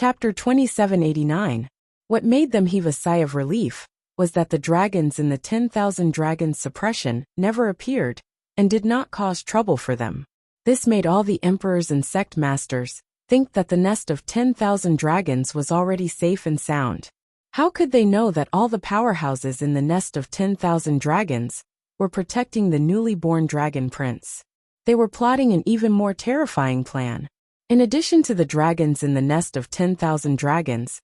Chapter 2789. What made them heave a sigh of relief was that the dragons in the 10,000 Dragons suppression never appeared and did not cause trouble for them. This made all the emperors and sect masters think that the nest of 10,000 dragons was already safe and sound. How could they know that all the powerhouses in the nest of 10,000 dragons were protecting the newly born dragon prince? They were plotting an even more terrifying plan. In addition to the dragons in the nest of 10,000 dragons,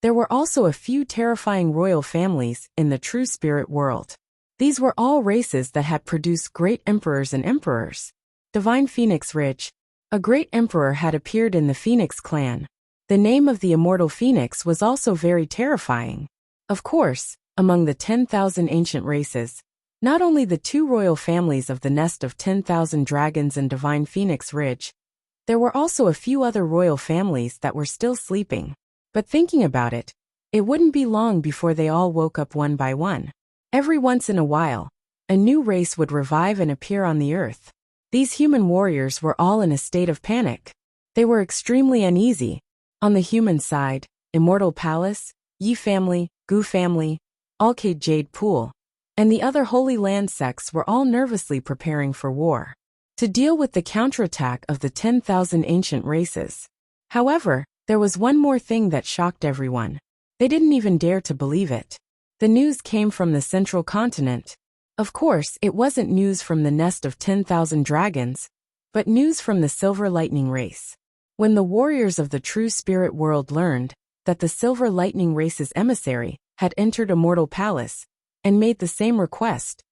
there were also a few terrifying royal families in the true spirit world. These were all races that had produced great emperors and emperors. Divine Phoenix Ridge. A great emperor had appeared in the Phoenix clan. The name of the immortal Phoenix was also very terrifying. Of course, among the 10,000 ancient races, not only the two royal families of the nest of 10,000 dragons and Divine Phoenix Ridge, there were also a few other royal families that were still sleeping. But thinking about it, it wouldn't be long before they all woke up one by one. Every once in a while, a new race would revive and appear on the earth. These human warriors were all in a state of panic. They were extremely uneasy. On the human side, Immortal Palace, Yi family, Gu family, Alcade Jade Pool, and the other Holy Land sects were all nervously preparing for war, to deal with the counterattack of the 10,000 ancient races. However, there was one more thing that shocked everyone. They didn't even dare to believe it. The news came from the central continent. Of course, it wasn't news from the nest of 10,000 dragons, but news from the Silver Lightning race. When the warriors of the true spirit world learned that the Silver Lightning race's emissary had entered Immortal Palace and made the same request,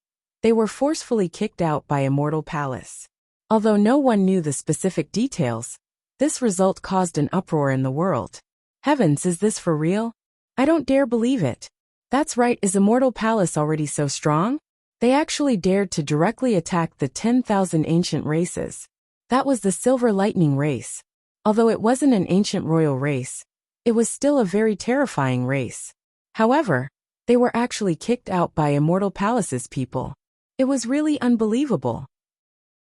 they were forcefully kicked out by Immortal Palace. Although no one knew the specific details, this result caused an uproar in the world. Heavens, is this for real? I don't dare believe it. That's right, is Immortal Palace already so strong? They actually dared to directly attack the 10,000 ancient races. That was the Silver Lightning race. Although it wasn't an ancient royal race, it was still a very terrifying race. However, they were actually kicked out by Immortal Palace's people. It was really unbelievable.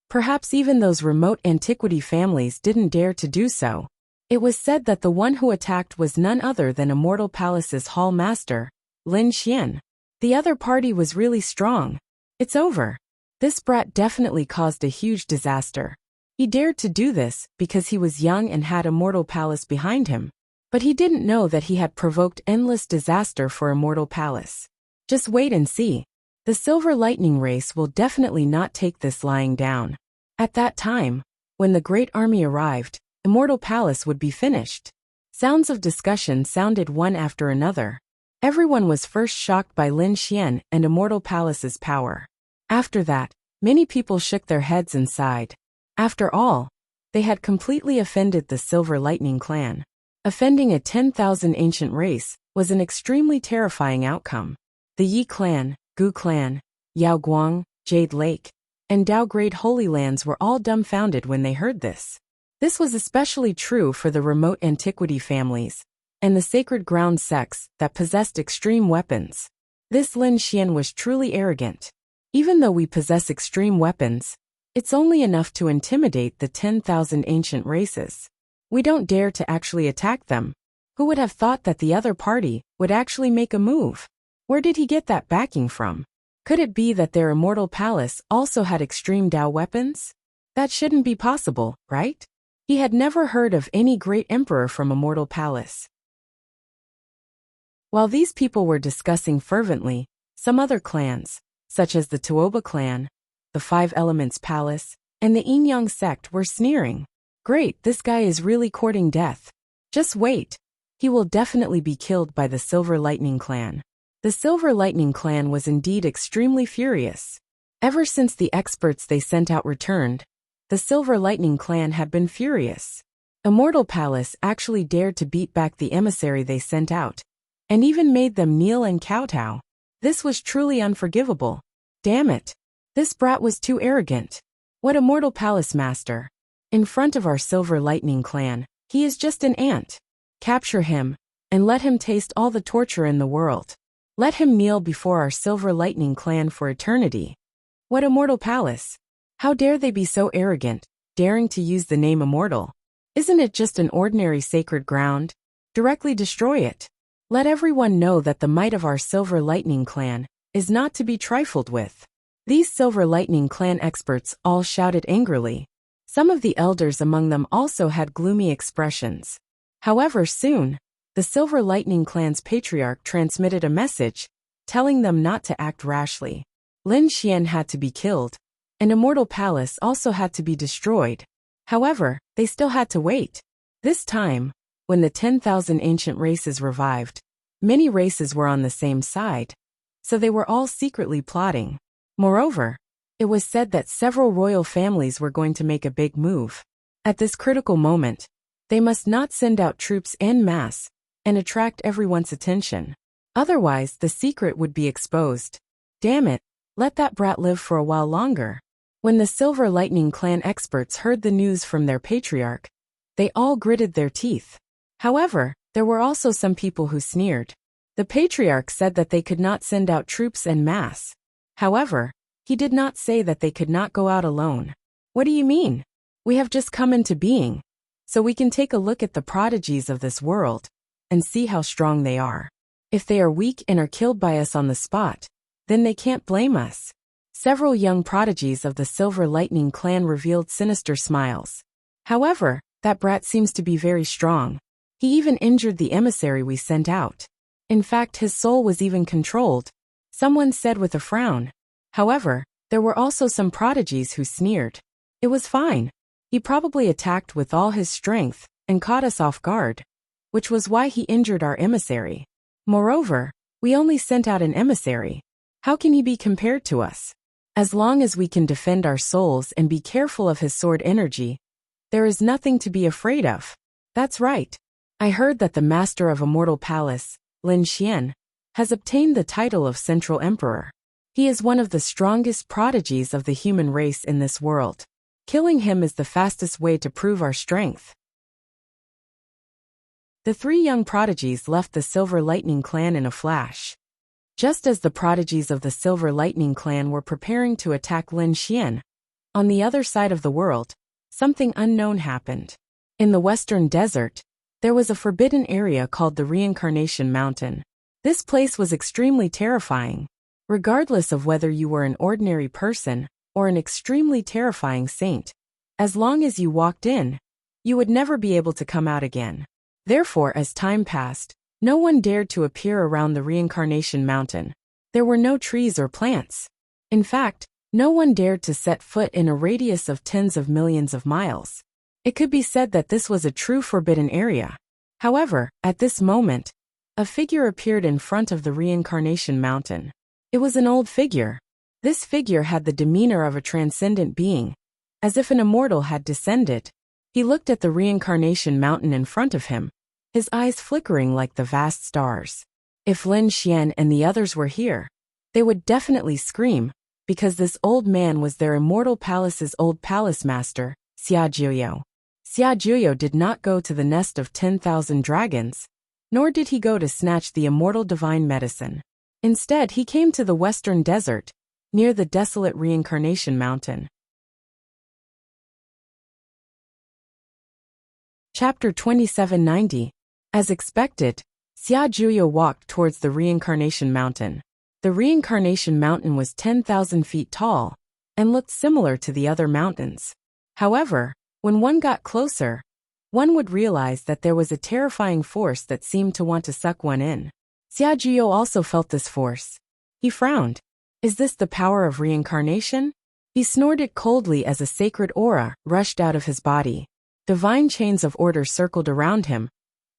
Perhaps even those remote antiquity families didn't dare to do so. It was said that the one who attacked was none other than Immortal Palace's Hall Master, Lin Xian. The other party was really strong. It's over. This brat definitely caused a huge disaster. He dared to do this because he was young and had Immortal Palace behind him. But he didn't know that he had provoked endless disaster for Immortal Palace. Just wait and see. The Silver Lightning race will definitely not take this lying down. At that time, when the great army arrived, Immortal Palace would be finished. Sounds of discussion sounded one after another. Everyone was first shocked by Lin Xian and Immortal Palace's power. After that, many people shook their heads and sighed. After all, they had completely offended the Silver Lightning clan. Offending a 10,000 ancient race was an extremely terrifying outcome. The Yi clan, Gu clan, Yao Guang, Jade Lake, and Dao Grade Holy Lands were all dumbfounded when they heard this. This was especially true for the remote antiquity families and the sacred ground sects that possessed extreme weapons. This Lin Xian was truly arrogant. Even though we possess extreme weapons, it's only enough to intimidate the 10,000 ancient races. We don't dare to actually attack them. Who would have thought that the other party would actually make a move? Where did he get that backing from? Could it be that their Immortal Palace also had extreme Dao weapons? That shouldn't be possible, right? He had never heard of any great emperor from Immortal Palace. While these people were discussing fervently, some other clans, such as the Tuoba clan, the Five Elements Palace, and the Yin-Yang sect were sneering. Great, this guy is really courting death. Just wait. He will definitely be killed by the Silver Lightning clan. The Silver Lightning clan was indeed extremely furious. Ever since the experts they sent out returned, the Silver Lightning clan had been furious. Immortal Palace actually dared to beat back the emissary they sent out, and even made them kneel and kowtow. This was truly unforgivable. Damn it. This brat was too arrogant. What Immortal Palace master? In front of our Silver Lightning clan, he is just an ant. Capture him, and let him taste all the torture in the world. Let him kneel before our Silver Lightning clan for eternity. What Immortal Palace? How dare they be so arrogant, daring to use the name Immortal? Isn't it just an ordinary sacred ground? Directly destroy it. Let everyone know that the might of our Silver Lightning clan is not to be trifled with. These Silver Lightning clan experts all shouted angrily. Some of the elders among them also had gloomy expressions. However, soon, the Silver Lightning clan's patriarch transmitted a message, telling them not to act rashly. Lin Xian had to be killed, and Immortal Palace also had to be destroyed. However, they still had to wait. This time, when the 10,000 ancient races revived, many races were on the same side, so they were all secretly plotting. Moreover, it was said that several royal families were going to make a big move. At this critical moment, they must not send out troops en masse and attract everyone's attention. Otherwise, the secret would be exposed. Damn it, let that brat live for a while longer. When the Silver Lightning clan experts heard the news from their patriarch, they all gritted their teeth. However, there were also some people who sneered. The patriarch said that they could not send out troops en masse. However, he did not say that they could not go out alone. What do you mean? We have just come into being, so we can take a look at the prodigies of this world and see how strong they are. If they are weak and are killed by us on the spot, then they can't blame us. Several young prodigies of the Silver Lightning clan revealed sinister smiles. However, that brat seems to be very strong. He even injured the emissary we sent out. In fact, his soul was even controlled, someone said with a frown. However, there were also some prodigies who sneered. It was fine. He probably attacked with all his strength and caught us off guard, which was why he injured our emissary. Moreover, we only sent out an emissary. How can he be compared to us? As long as we can defend our souls and be careful of his sword energy, there is nothing to be afraid of. That's right. I heard that the master of Immortal Palace, Lin Xian, has obtained the title of Central Emperor. He is one of the strongest prodigies of the human race in this world. Killing him is the fastest way to prove our strength. The three young prodigies left the Silver Lightning clan in a flash. Just as the prodigies of the Silver Lightning clan were preparing to attack Lin Xian, on the other side of the world, something unknown happened. In the western desert, there was a forbidden area called the Reincarnation Mountain. This place was extremely terrifying. Regardless of whether you were an ordinary person or an extremely terrifying saint, as long as you walked in, you would never be able to come out again. Therefore, as time passed, no one dared to appear around the Reincarnation Mountain. There were no trees or plants. In fact, no one dared to set foot in a radius of tens of millions of miles. It could be said that this was a true forbidden area. However, at this moment, a figure appeared in front of the Reincarnation Mountain. It was an old figure. This figure had the demeanor of a transcendent being, as if an immortal had descended. He looked at the Reincarnation Mountain in front of him, his eyes flickering like the vast stars. If Lin Xian and the others were here, they would definitely scream, because this old man was their Immortal Palace's old palace master, Xia Juyo. Xia Juyo did not go to the nest of 10,000 dragons, nor did he go to snatch the immortal divine medicine. Instead, he came to the western desert, near the desolate Reincarnation Mountain. Chapter 2790. As expected, Xia Juyo walked towards the Reincarnation Mountain. The Reincarnation Mountain was 10,000 feet tall, and looked similar to the other mountains. However, when one got closer, one would realize that there was a terrifying force that seemed to want to suck one in. Xia Juyo also felt this force. He frowned. Is this the power of reincarnation? He snorted coldly as a sacred aura rushed out of his body. Divine chains of order circled around him,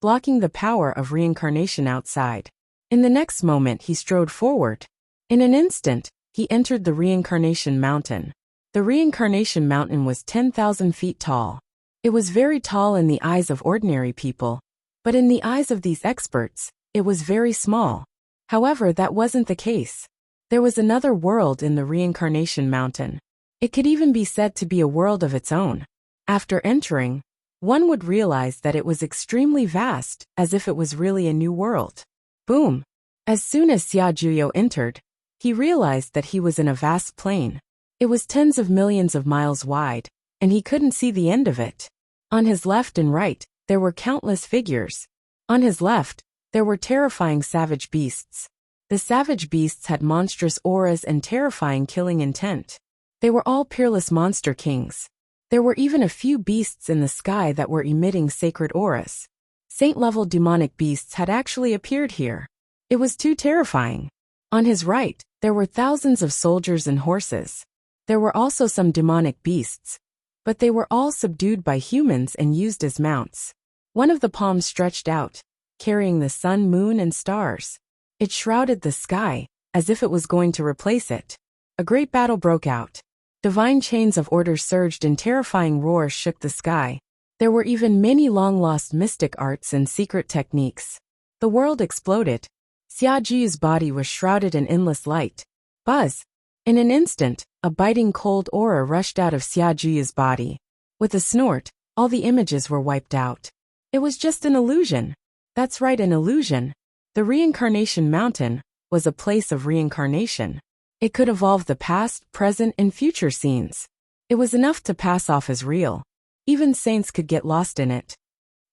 blocking the power of reincarnation outside. In the next moment he strode forward. In an instant, he entered the Reincarnation Mountain. The Reincarnation Mountain was 10,000 feet tall. It was very tall in the eyes of ordinary people, but in the eyes of these experts, it was very small. However, that wasn't the case. There was another world in the Reincarnation Mountain. It could even be said to be a world of its own. After entering, one would realize that it was extremely vast, as if it was really a new world. Boom! As soon as Xia Juyo entered, he realized that he was in a vast plain. It was tens of millions of miles wide, and he couldn't see the end of it. On his left and right, there were countless figures. On his left, there were terrifying savage beasts. The savage beasts had monstrous auras and terrifying killing intent. They were all peerless monster kings. There were even a few beasts in the sky that were emitting sacred auras. Saint-level demonic beasts had actually appeared here. It was too terrifying. On his right, there were thousands of soldiers and horses. There were also some demonic beasts, but they were all subdued by humans and used as mounts. One of the palms stretched out, carrying the sun, moon, and stars. It shrouded the sky, as if it was going to replace it. A great battle broke out. Divine chains of order surged and terrifying roars shook the sky. There were even many long-lost mystic arts and secret techniques. The world exploded. Xiaoju's body was shrouded in endless light. Buzz! In an instant, a biting cold aura rushed out of Xiaoju's body. With a snort, all the images were wiped out. It was just an illusion. That's right, an illusion. The Reincarnation Mountain was a place of reincarnation. It could evolve the past, present, and future scenes. It was enough to pass off as real. Even saints could get lost in it.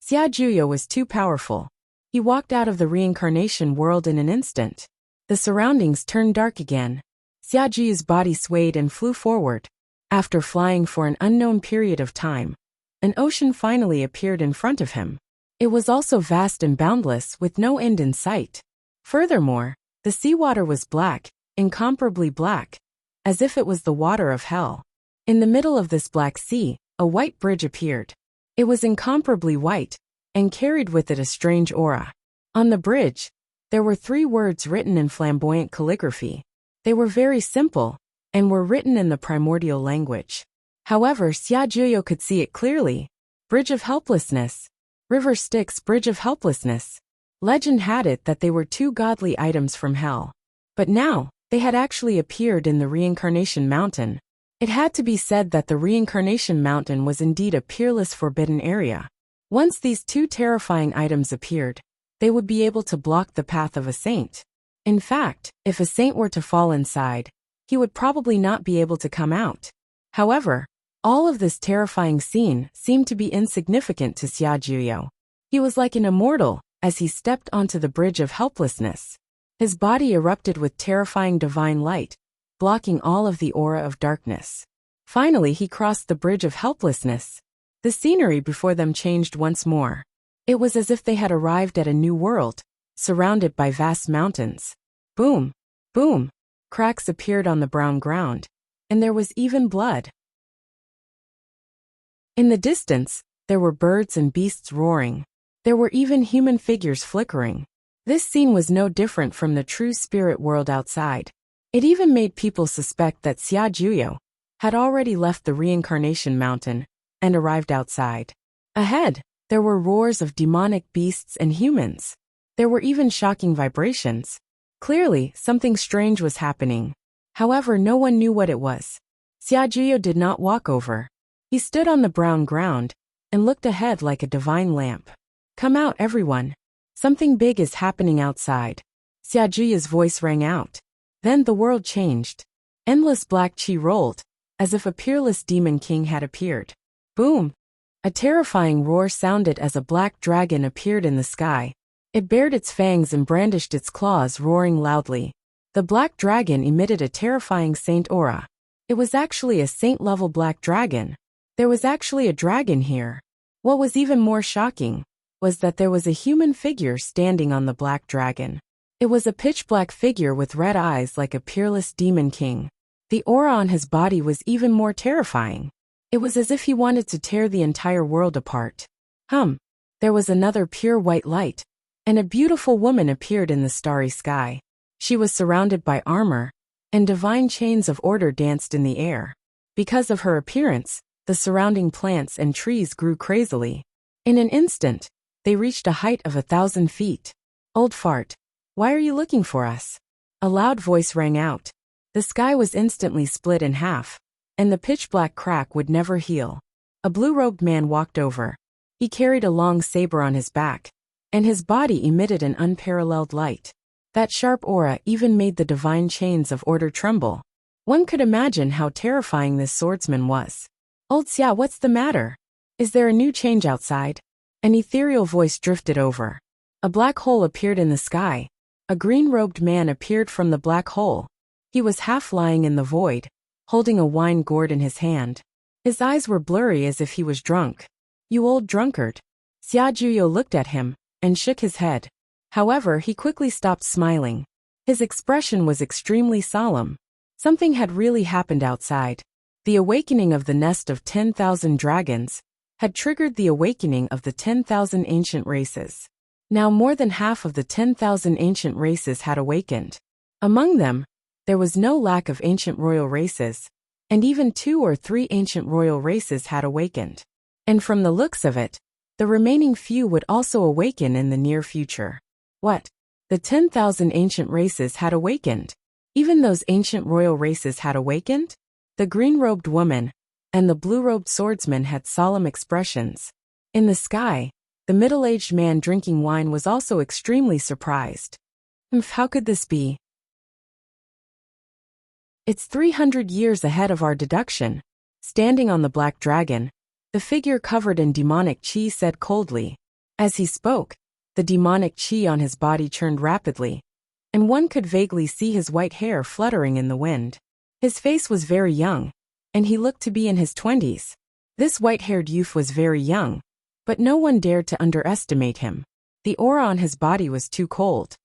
Xiaojuyo was too powerful. He walked out of the reincarnation world in an instant. The surroundings turned dark again. Xiaoju's body swayed and flew forward. After flying for an unknown period of time, an ocean finally appeared in front of him. It was also vast and boundless, with no end in sight. Furthermore, the seawater was black, incomparably black, as if it was the water of hell. In the middle of this black sea, a white bridge appeared. It was incomparably white, and carried with it a strange aura. On the bridge, there were 3 words written in flamboyant calligraphy. They were very simple, and were written in the primordial language. However, Xiaojuyo could see it clearly. Bridge of Helplessness. River Styx, Bridge of Helplessness. Legend had it that they were 2 godly items from hell. But now, they had actually appeared in the Reincarnation Mountain. It had to be said that the Reincarnation Mountain was indeed a peerless forbidden area. Once these 2 terrifying items appeared, they would be able to block the path of a saint. In fact, if a saint were to fall inside, he would probably not be able to come out. However, all of this terrifying scene seemed to be insignificant to Xiaojuyo. He was like an immortal as he stepped onto the Bridge of Helplessness. His body erupted with terrifying divine light, blocking all of the aura of darkness. Finally, he crossed the Bridge of Helplessness. The scenery before them changed once more. It was as if they had arrived at a new world, surrounded by vast mountains. Boom! Boom! Cracks appeared on the brown ground, and there was even blood. In the distance, there were birds and beasts roaring. There were even human figures flickering. This scene was no different from the true spirit world outside. It even made people suspect that Xiaojuyo had already left the Reincarnation Mountain and arrived outside. Ahead, there were roars of demonic beasts and humans. There were even shocking vibrations. Clearly, something strange was happening. However, no one knew what it was. Xiaojuyo did not walk over. He stood on the brown ground and looked ahead like a divine lamp. Come out, everyone. Something big is happening outside. Xiaojuyo's voice rang out. Then the world changed. Endless black chi rolled, as if a peerless demon king had appeared. Boom! A terrifying roar sounded as a black dragon appeared in the sky. It bared its fangs and brandished its claws, roaring loudly. The black dragon emitted a terrifying saint aura. It was actually a saint-level black dragon. There was actually a dragon here. What was even more shocking was that there was a human figure standing on the black dragon. It was a pitch-black figure with red eyes like a peerless demon king. The aura on his body was even more terrifying. It was as if he wanted to tear the entire world apart. There was another pure white light, and a beautiful woman appeared in the starry sky. She was surrounded by armor, and divine chains of order danced in the air. Because of her appearance, the surrounding plants and trees grew crazily. In an instant, they reached a height of 1,000 feet. Old fart, why are you looking for us? A loud voice rang out. The sky was instantly split in half, and the pitch-black crack would never heal. A blue-robed man walked over. He carried a long saber on his back, and his body emitted an unparalleled light. That sharp aura even made the divine chains of order tremble. One could imagine how terrifying this swordsman was. Old Xia, what's the matter? Is there a new change outside? An ethereal voice drifted over. A black hole appeared in the sky. A green-robed man appeared from the black hole. He was half lying in the void, holding a wine gourd in his hand. His eyes were blurry as if he was drunk. "You old drunkard." Xia Juyo looked at him and shook his head. However, he quickly stopped smiling. His expression was extremely solemn. Something had really happened outside. The awakening of the nest of 10,000 dragons had triggered the awakening of the 10,000 ancient races. Now more than half of the 10,000 ancient races had awakened. Among them, there was no lack of ancient royal races, and even 2 or 3 ancient royal races had awakened. And from the looks of it, the remaining few would also awaken in the near future. What? The 10,000 ancient races had awakened? Even those ancient royal races had awakened? The green-robed woman and the blue-robed swordsman had solemn expressions. In the sky, the middle-aged man drinking wine was also extremely surprised. How could this be? It's 300 years ahead of our deduction. Standing on the black dragon, the figure covered in demonic qi said coldly. As he spoke, the demonic qi on his body churned rapidly, and one could vaguely see his white hair fluttering in the wind. His face was very young, and he looked to be in his 20s. This white-haired youth was very young, but no one dared to underestimate him. The aura on his body was too cold.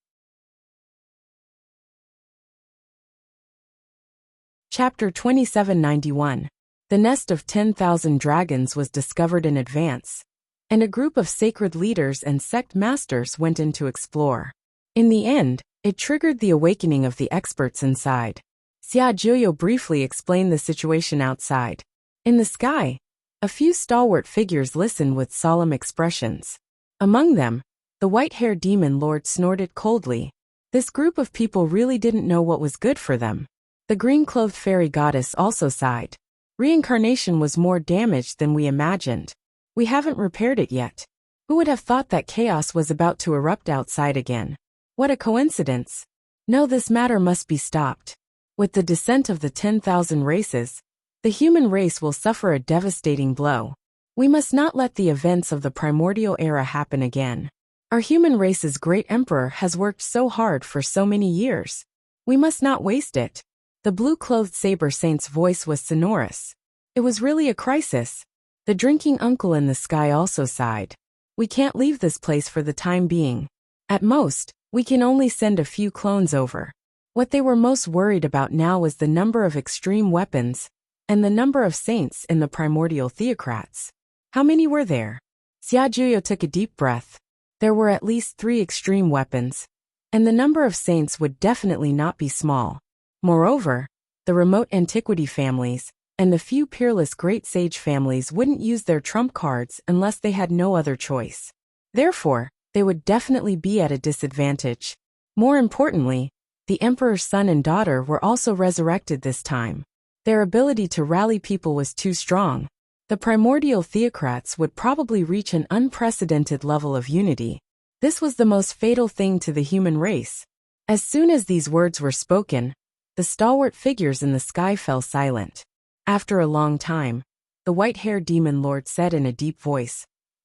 Chapter 2791. The nest of 10,000 dragons was discovered in advance, and a group of sacred leaders and sect masters went in to explore. In the end, it triggered the awakening of the experts inside. Xia Juyo briefly explained the situation outside. In the sky, a few stalwart figures listened with solemn expressions. Among them, the white-haired demon lord snorted coldly. This group of people really didn't know what was good for them. The green-clothed fairy goddess also sighed. Reincarnation was more damaged than we imagined. We haven't repaired it yet. Who would have thought that chaos was about to erupt outside again? What a coincidence. No, this matter must be stopped. With the descent of the 10,000 races, the human race will suffer a devastating blow. We must not let the events of the primordial era happen again. Our human race's great emperor has worked so hard for so many years. We must not waste it. The blue-clothed saber saint's voice was sonorous. It was really a crisis. The drinking uncle in the sky also sighed. We can't leave this place for the time being. At most, we can only send a few clones over. What they were most worried about now was the number of extreme weapons and the number of saints in the primordial theocrats. How many were there? Xia Juyo took a deep breath. There were at least 3 extreme weapons, and the number of saints would definitely not be small. Moreover, the remote antiquity families and the few peerless great sage families wouldn't use their trump cards unless they had no other choice. Therefore, they would definitely be at a disadvantage. More importantly, the emperor's son and daughter were also resurrected this time. Their ability to rally people was too strong. The primordial theocrats would probably reach an unprecedented level of unity. This was the most fatal thing to the human race. As soon as these words were spoken, the stalwart figures in the sky fell silent. After a long time, the white-haired demon lord said in a deep voice,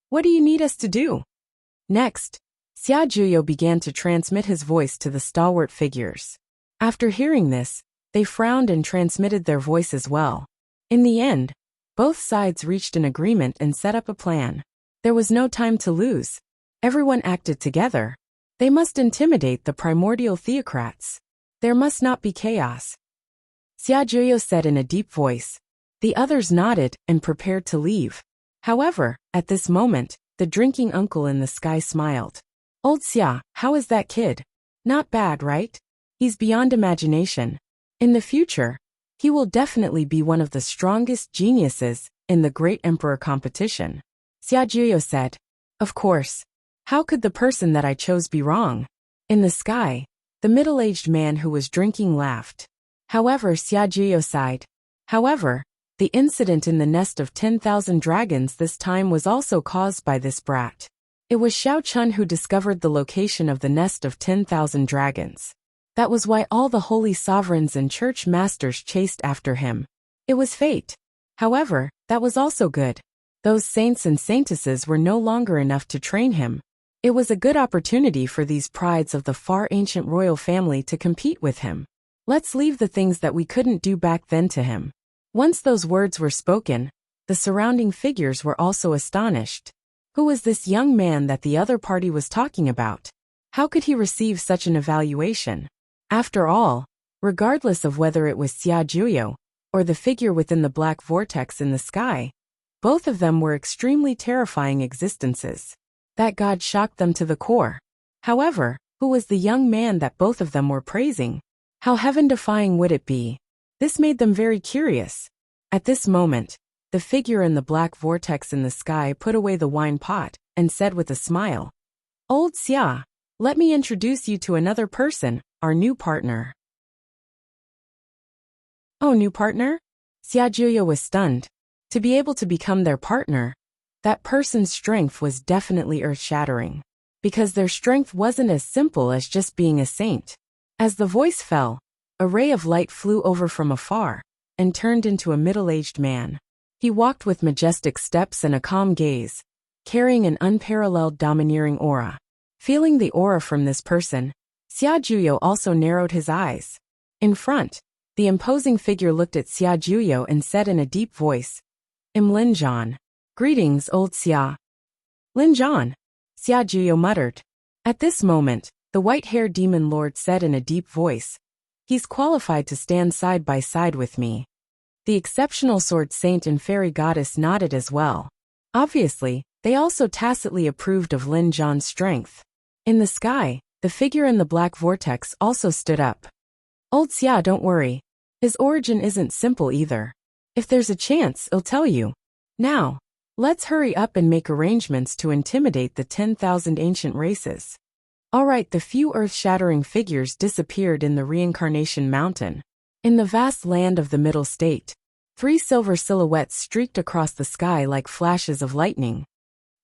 "What do you need us to do?" Next, Xia Juyo began to transmit his voice to the stalwart figures. After hearing this, they frowned and transmitted their voice as well. In the end, both sides reached an agreement and set up a plan. There was no time to lose. Everyone acted together. They must intimidate the primordial theocrats. There must not be chaos. Xia Juyo said in a deep voice. The others nodded and prepared to leave. However, at this moment, the drinking uncle in the sky smiled. "Old Xia, how is that kid? Not bad, right? He's beyond imagination. In the future, he will definitely be one of the strongest geniuses in the Great Emperor competition." Xia Juyo said, "Of course. How could the person that I chose be wrong?" In the sky, the middle-aged man who was drinking laughed. However, Xia Juyo sighed. However, the incident in the nest of 10,000 dragons this time was also caused by this brat. It was Xiao Chun who discovered the location of the nest of 10,000 dragons. That was why all the holy sovereigns and church masters chased after him. It was fate. However, that was also good. Those saints and saintesses were no longer enough to train him. It was a good opportunity for these prides of the far ancient royal family to compete with him. Let's leave the things that we couldn't do back then to him. Once those words were spoken, the surrounding figures were also astonished. Who was this young man that the other party was talking about? How could he receive such an evaluation? After all, regardless of whether it was Xia Juyo or the figure within the black vortex in the sky, both of them were extremely terrifying existences. That god shocked them to the core. However, who was the young man that both of them were praising? How heaven-defying would it be? This made them very curious. At this moment, the figure in the black vortex in the sky put away the wine pot and said with a smile, "Old Xia, let me introduce you to another person, our new partner." Oh, new partner? Xia Juyo was stunned. To be able to become their partner, that person's strength was definitely earth-shattering. Because their strength wasn't as simple as just being a saint. As the voice fell, a ray of light flew over from afar and turned into a middle-aged man. He walked with majestic steps and a calm gaze, carrying an unparalleled domineering aura. Feeling the aura from this person, Xia Juyo also narrowed his eyes. In front, the imposing figure looked at Xia Juyo and said in a deep voice, "Linjan. Greetings, old Xia." "Linjan," Xia Juyo muttered. At this moment, the white-haired demon lord said in a deep voice, "He's qualified to stand side by side with me." The exceptional sword saint and fairy goddess nodded as well. Obviously, they also tacitly approved of Lin Zhan's strength. In the sky, the figure in the black vortex also stood up. "Old Xia, don't worry. His origin isn't simple either. If there's a chance, I'll tell you. Now, let's hurry up and make arrangements to intimidate the 10,000 ancient races." Alright, the few earth-shattering figures disappeared in the reincarnation mountain. In the vast land of the Middle State, 3 silver silhouettes streaked across the sky like flashes of lightning.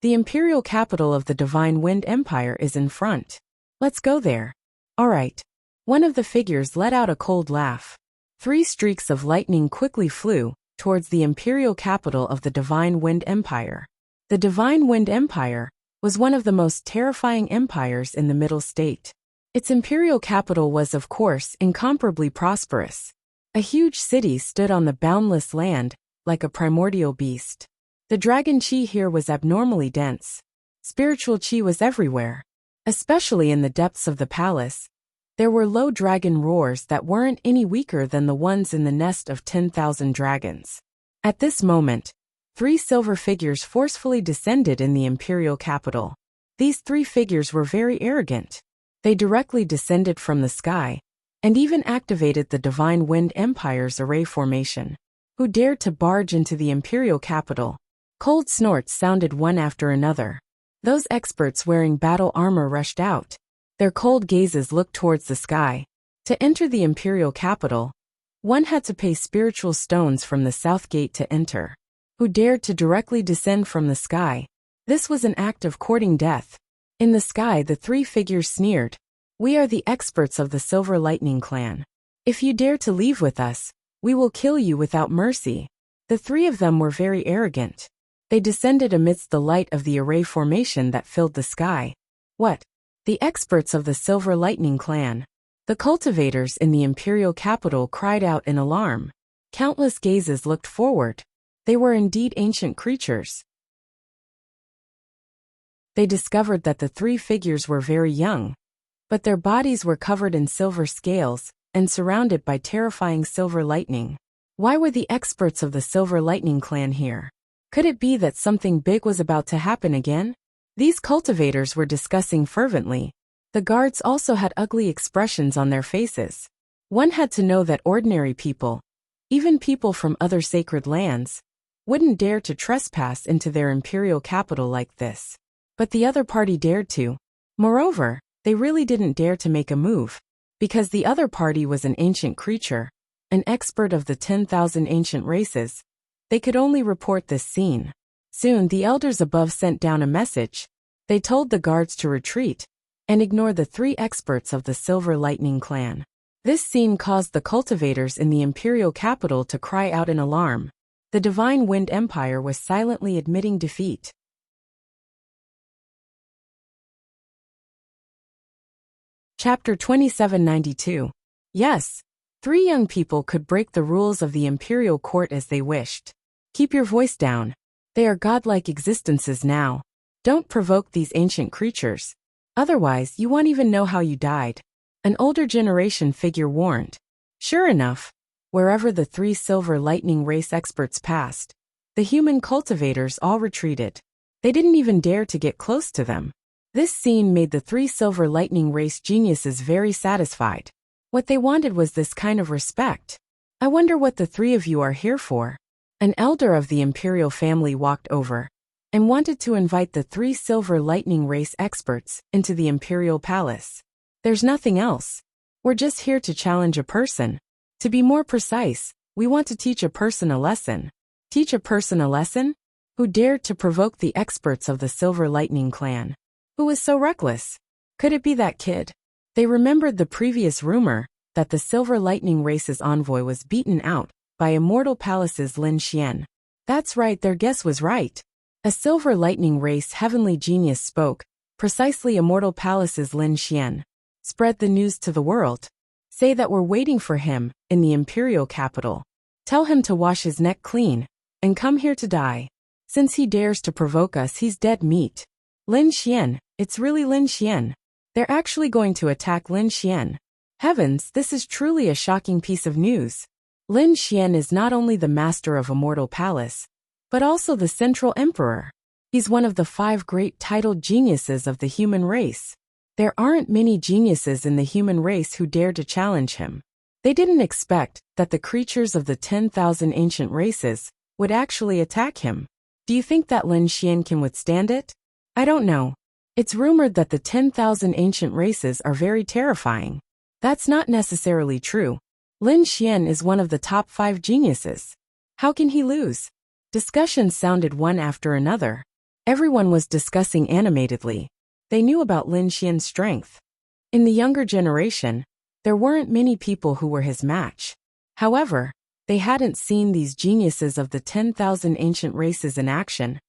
The imperial capital of the Divine Wind Empire is in front. Let's go there. Alright. One of the figures let out a cold laugh. 3 streaks of lightning quickly flew towards the imperial capital of the Divine Wind Empire. The Divine Wind Empire was one of the most terrifying empires in the Middle State. Its imperial capital was, of course, incomparably prosperous. A huge city stood on the boundless land, like a primordial beast. The dragon chi here was abnormally dense. Spiritual chi was everywhere. Especially in the depths of the palace, there were low dragon roars that weren't any weaker than the ones in the nest of 10,000 dragons. At this moment, 3 silver figures forcefully descended in the imperial capital. These 3 figures were very arrogant. They directly descended from the sky, and even activated the Divine Wind Empire's array formation. Who dared to barge into the imperial capital? Cold snorts sounded one after another. Those experts wearing battle armor rushed out. Their cold gazes looked towards the sky. To enter the imperial capital, one had to pay spiritual stones from the south gate to enter. Who dared to directly descend from the sky? This was an act of courting death. In the sky, the 3 figures sneered. "We are the experts of the Silver Lightning clan. If you dare to leave with us, we will kill you without mercy." The 3 of them were very arrogant. They descended amidst the light of the array formation that filled the sky. What? The experts of the Silver Lightning clan. The cultivators in the imperial capital cried out in alarm. Countless gazes looked forward. They were indeed ancient creatures. They discovered that the 3 figures were very young, but their bodies were covered in silver scales and surrounded by terrifying silver lightning. Why were the experts of the Silver Lightning clan here? Could it be that something big was about to happen again? These cultivators were discussing fervently. The guards also had ugly expressions on their faces. One had to know that ordinary people, even people from other sacred lands, wouldn't dare to trespass into their imperial capital like this. But the other party dared to. Moreover, they really didn't dare to make a move, because the other party was an ancient creature, an expert of the 10,000 ancient races. They could only report this scene. Soon the elders above sent down a message. They told the guards to retreat and ignore the 3 experts of the Silver Lightning clan. This scene caused the cultivators in the imperial capital to cry out in alarm. The Divine Wind Empire was silently admitting defeat. Chapter 2792. Yes, 3 young people could break the rules of the imperial court as they wished. Keep your voice down. They are godlike existences now. Don't provoke these ancient creatures. Otherwise, you won't even know how you died. An older generation figure warned. Sure enough, wherever the 3 silver lightning race experts passed, the human cultivators all retreated. They didn't even dare to get close to them. This scene made the 3 silver lightning race geniuses very satisfied. What they wanted was this kind of respect. I wonder what the 3 of you are here for. An elder of the imperial family walked over and wanted to invite the 3 silver lightning race experts into the imperial palace. There's nothing else. We're just here to challenge a person. To be more precise, we want to teach a person a lesson. Teach a person a lesson? Who dared to provoke the experts of the Silver Lightning clan? Who was so reckless? Could it be that kid? They remembered the previous rumor that the Silver Lightning race's envoy was beaten out by Immortal Palace's Lin Xian. That's right, their guess was right. A Silver Lightning race heavenly genius spoke, precisely Immortal Palace's Lin Xian. Spread the news to the world. Say that we're waiting for him in the imperial capital. Tell him to wash his neck clean and come here to die. Since he dares to provoke us, he's dead meat. Lin Xian, it's really Lin Xian. They're actually going to attack Lin Xian. Heavens, this is truly a shocking piece of news. Lin Xian is not only the master of Immortal Palace, but also the Central Emperor. He's one of the 5 great titled geniuses of the human race. There aren't many geniuses in the human race who dare to challenge him. They didn't expect that the creatures of the 10,000 ancient races would actually attack him. Do you think that Lin Xian can withstand it? I don't know. It's rumored that the 10,000 ancient races are very terrifying. That's not necessarily true. Lin Xian is one of the top 5 geniuses. How can he lose? Discussions sounded one after another. Everyone was discussing animatedly. They knew about Lin Xian's strength. In the younger generation, there weren't many people who were his match. However, they hadn't seen these geniuses of the 10,000 ancient races in action,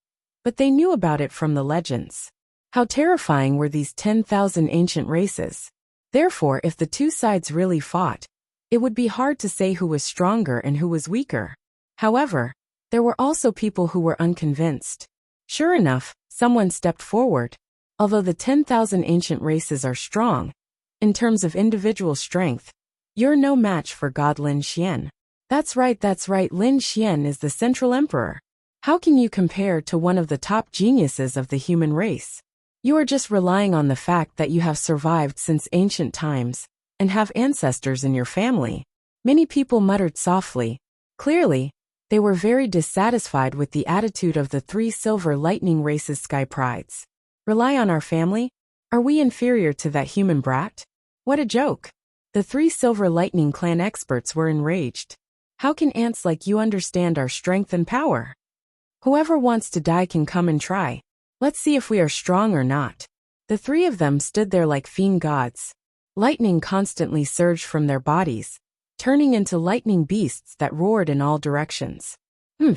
but they knew about it from the legends. How terrifying were these 10,000 ancient races? Therefore, if the 2 sides really fought, it would be hard to say who was stronger and who was weaker. However, there were also people who were unconvinced. Sure enough, someone stepped forward. Although the 10,000 ancient races are strong, in terms of individual strength, you're no match for God Lin Xian. That's right, Lin Xian is the Central Emperor. How can you compare to one of the top geniuses of the human race? You are just relying on the fact that you have survived since ancient times and have ancestors in your family. Many people muttered softly. Clearly, they were very dissatisfied with the attitude of the 3 silver lightning races sky prides. Rely on our family? Are we inferior to that human brat? What a joke. The 3 silver lightning clan experts were enraged. How can ants like you understand our strength and power? Whoever wants to die can come and try. Let's see if we are strong or not. The 3 of them stood there like fiend gods. Lightning constantly surged from their bodies, turning into lightning beasts that roared in all directions. Do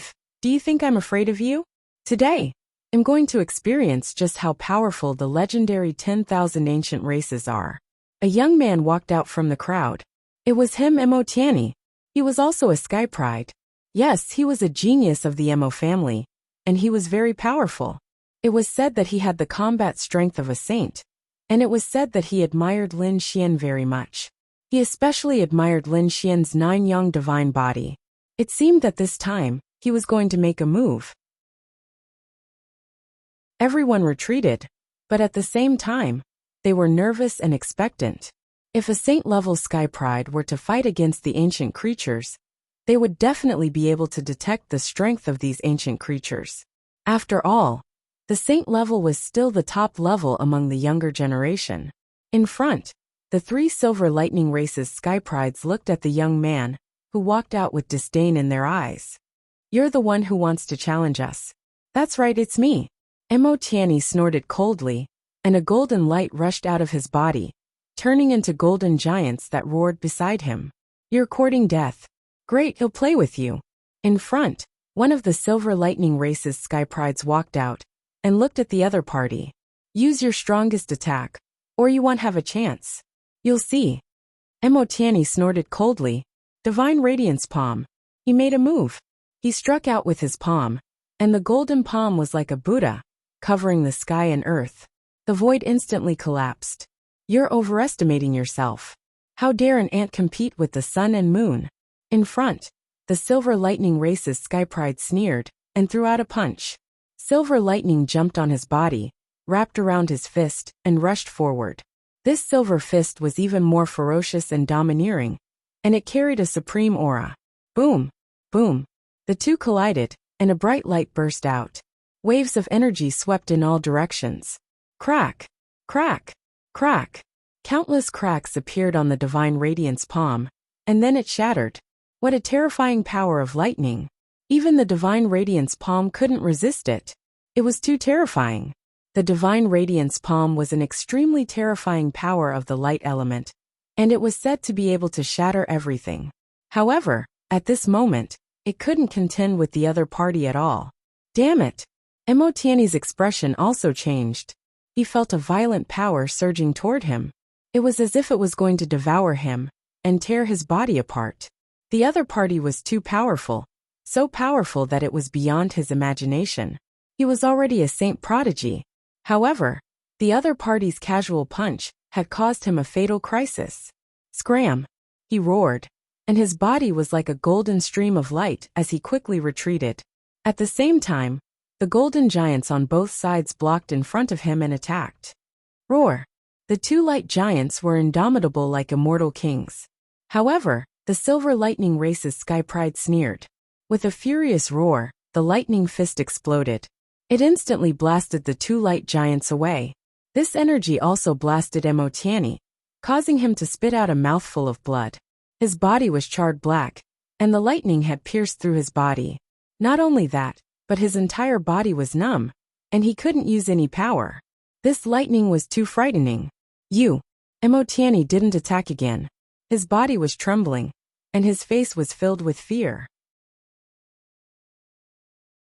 you think I'm afraid of you? Today, I'm going to experience just how powerful the legendary 10,000 ancient races are. A young man walked out from the crowd. It was him, Mo Tianyi. He was also a sky pride. Yes, he was a genius of the Mo family, and he was very powerful. It was said that he had the combat strength of a saint, and it was said that he admired Lin Xian very much. He especially admired Lin Xian's 9-yang divine body. It seemed that this time, he was going to make a move. Everyone retreated, but at the same time, they were nervous and expectant. If a saint-level sky pride were to fight against the ancient creatures, they would definitely be able to detect the strength of these ancient creatures. After all, the saint level was still the top level among the younger generation. In front, the 3 silver lightning races sky prides looked at the young man, who walked out with disdain in their eyes. You're the one who wants to challenge us. That's right, it's me. Mo Tianyi snorted coldly, and a golden light rushed out of his body, turning into golden giants that roared beside him. You're courting death. Great, he'll play with you. In front, one of the silver lightning races sky prides walked out, and looked at the other party. Use your strongest attack, or you won't have a chance. You'll see. Emotiani snorted coldly. Divine Radiance Palm. He made a move. He struck out with his palm, and the golden palm was like a Buddha, covering the sky and earth. The void instantly collapsed. You're overestimating yourself. How dare an ant compete with the sun and moon? In front, the Silver Lightning Race's Sky Pride sneered, and threw out a punch. Silver Lightning jumped on his body, wrapped around his fist, and rushed forward. This silver fist was even more ferocious and domineering, and it carried a supreme aura. Boom! Boom! The two collided, and a bright light burst out. Waves of energy swept in all directions. Crack! Crack! Crack! Countless cracks appeared on the Divine Radiance palm, and then it shattered. What a terrifying power of lightning! Even the Divine Radiance palm couldn't resist it. It was too terrifying. The Divine Radiance palm was an extremely terrifying power of the light element, and it was said to be able to shatter everything. However, at this moment, it couldn't contend with the other party at all. Damn it! Emotiani's expression also changed. He felt a violent power surging toward him. It was as if it was going to devour him and tear his body apart. The other party was too powerful, so powerful that it was beyond his imagination. He was already a saint prodigy. However, the other party's casual punch had caused him a fatal crisis. Scram! He roared, and his body was like a golden stream of light as he quickly retreated. At the same time, the golden giants on both sides blocked in front of him and attacked. Roar! The two light giants were indomitable like immortal kings. However, the Silver Lightning Race's Sky Pride sneered. With a furious roar, the lightning fist exploded. It instantly blasted the two light giants away. This energy also blasted Emotiani, causing him to spit out a mouthful of blood. His body was charred black, and the lightning had pierced through his body. Not only that, but his entire body was numb, and he couldn't use any power. This lightning was too frightening. Emotiani didn't attack again. His body was trembling, and his face was filled with fear.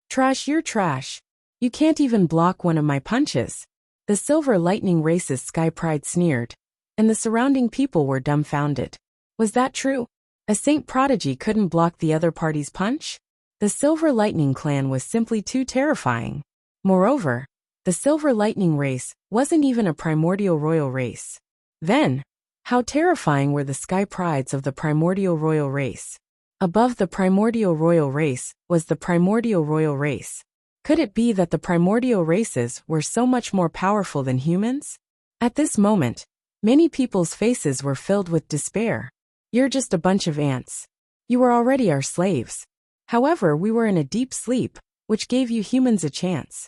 Trash, you're trash. You can't even block one of my punches. The Silver Lightning Race's Sky Pride sneered, and the surrounding people were dumbfounded. Was that true? A saint prodigy couldn't block the other party's punch? The Silver Lightning clan was simply too terrifying. Moreover, the Silver Lightning race wasn't even a primordial royal race. Then, how terrifying were the Sky Prides of the primordial royal race? Above the primordial royal race was the primordial royal race. Could it be that the primordial races were so much more powerful than humans? At this moment, many people's faces were filled with despair. You're just a bunch of ants. You were already our slaves. However, we were in a deep sleep, which gave you humans a chance.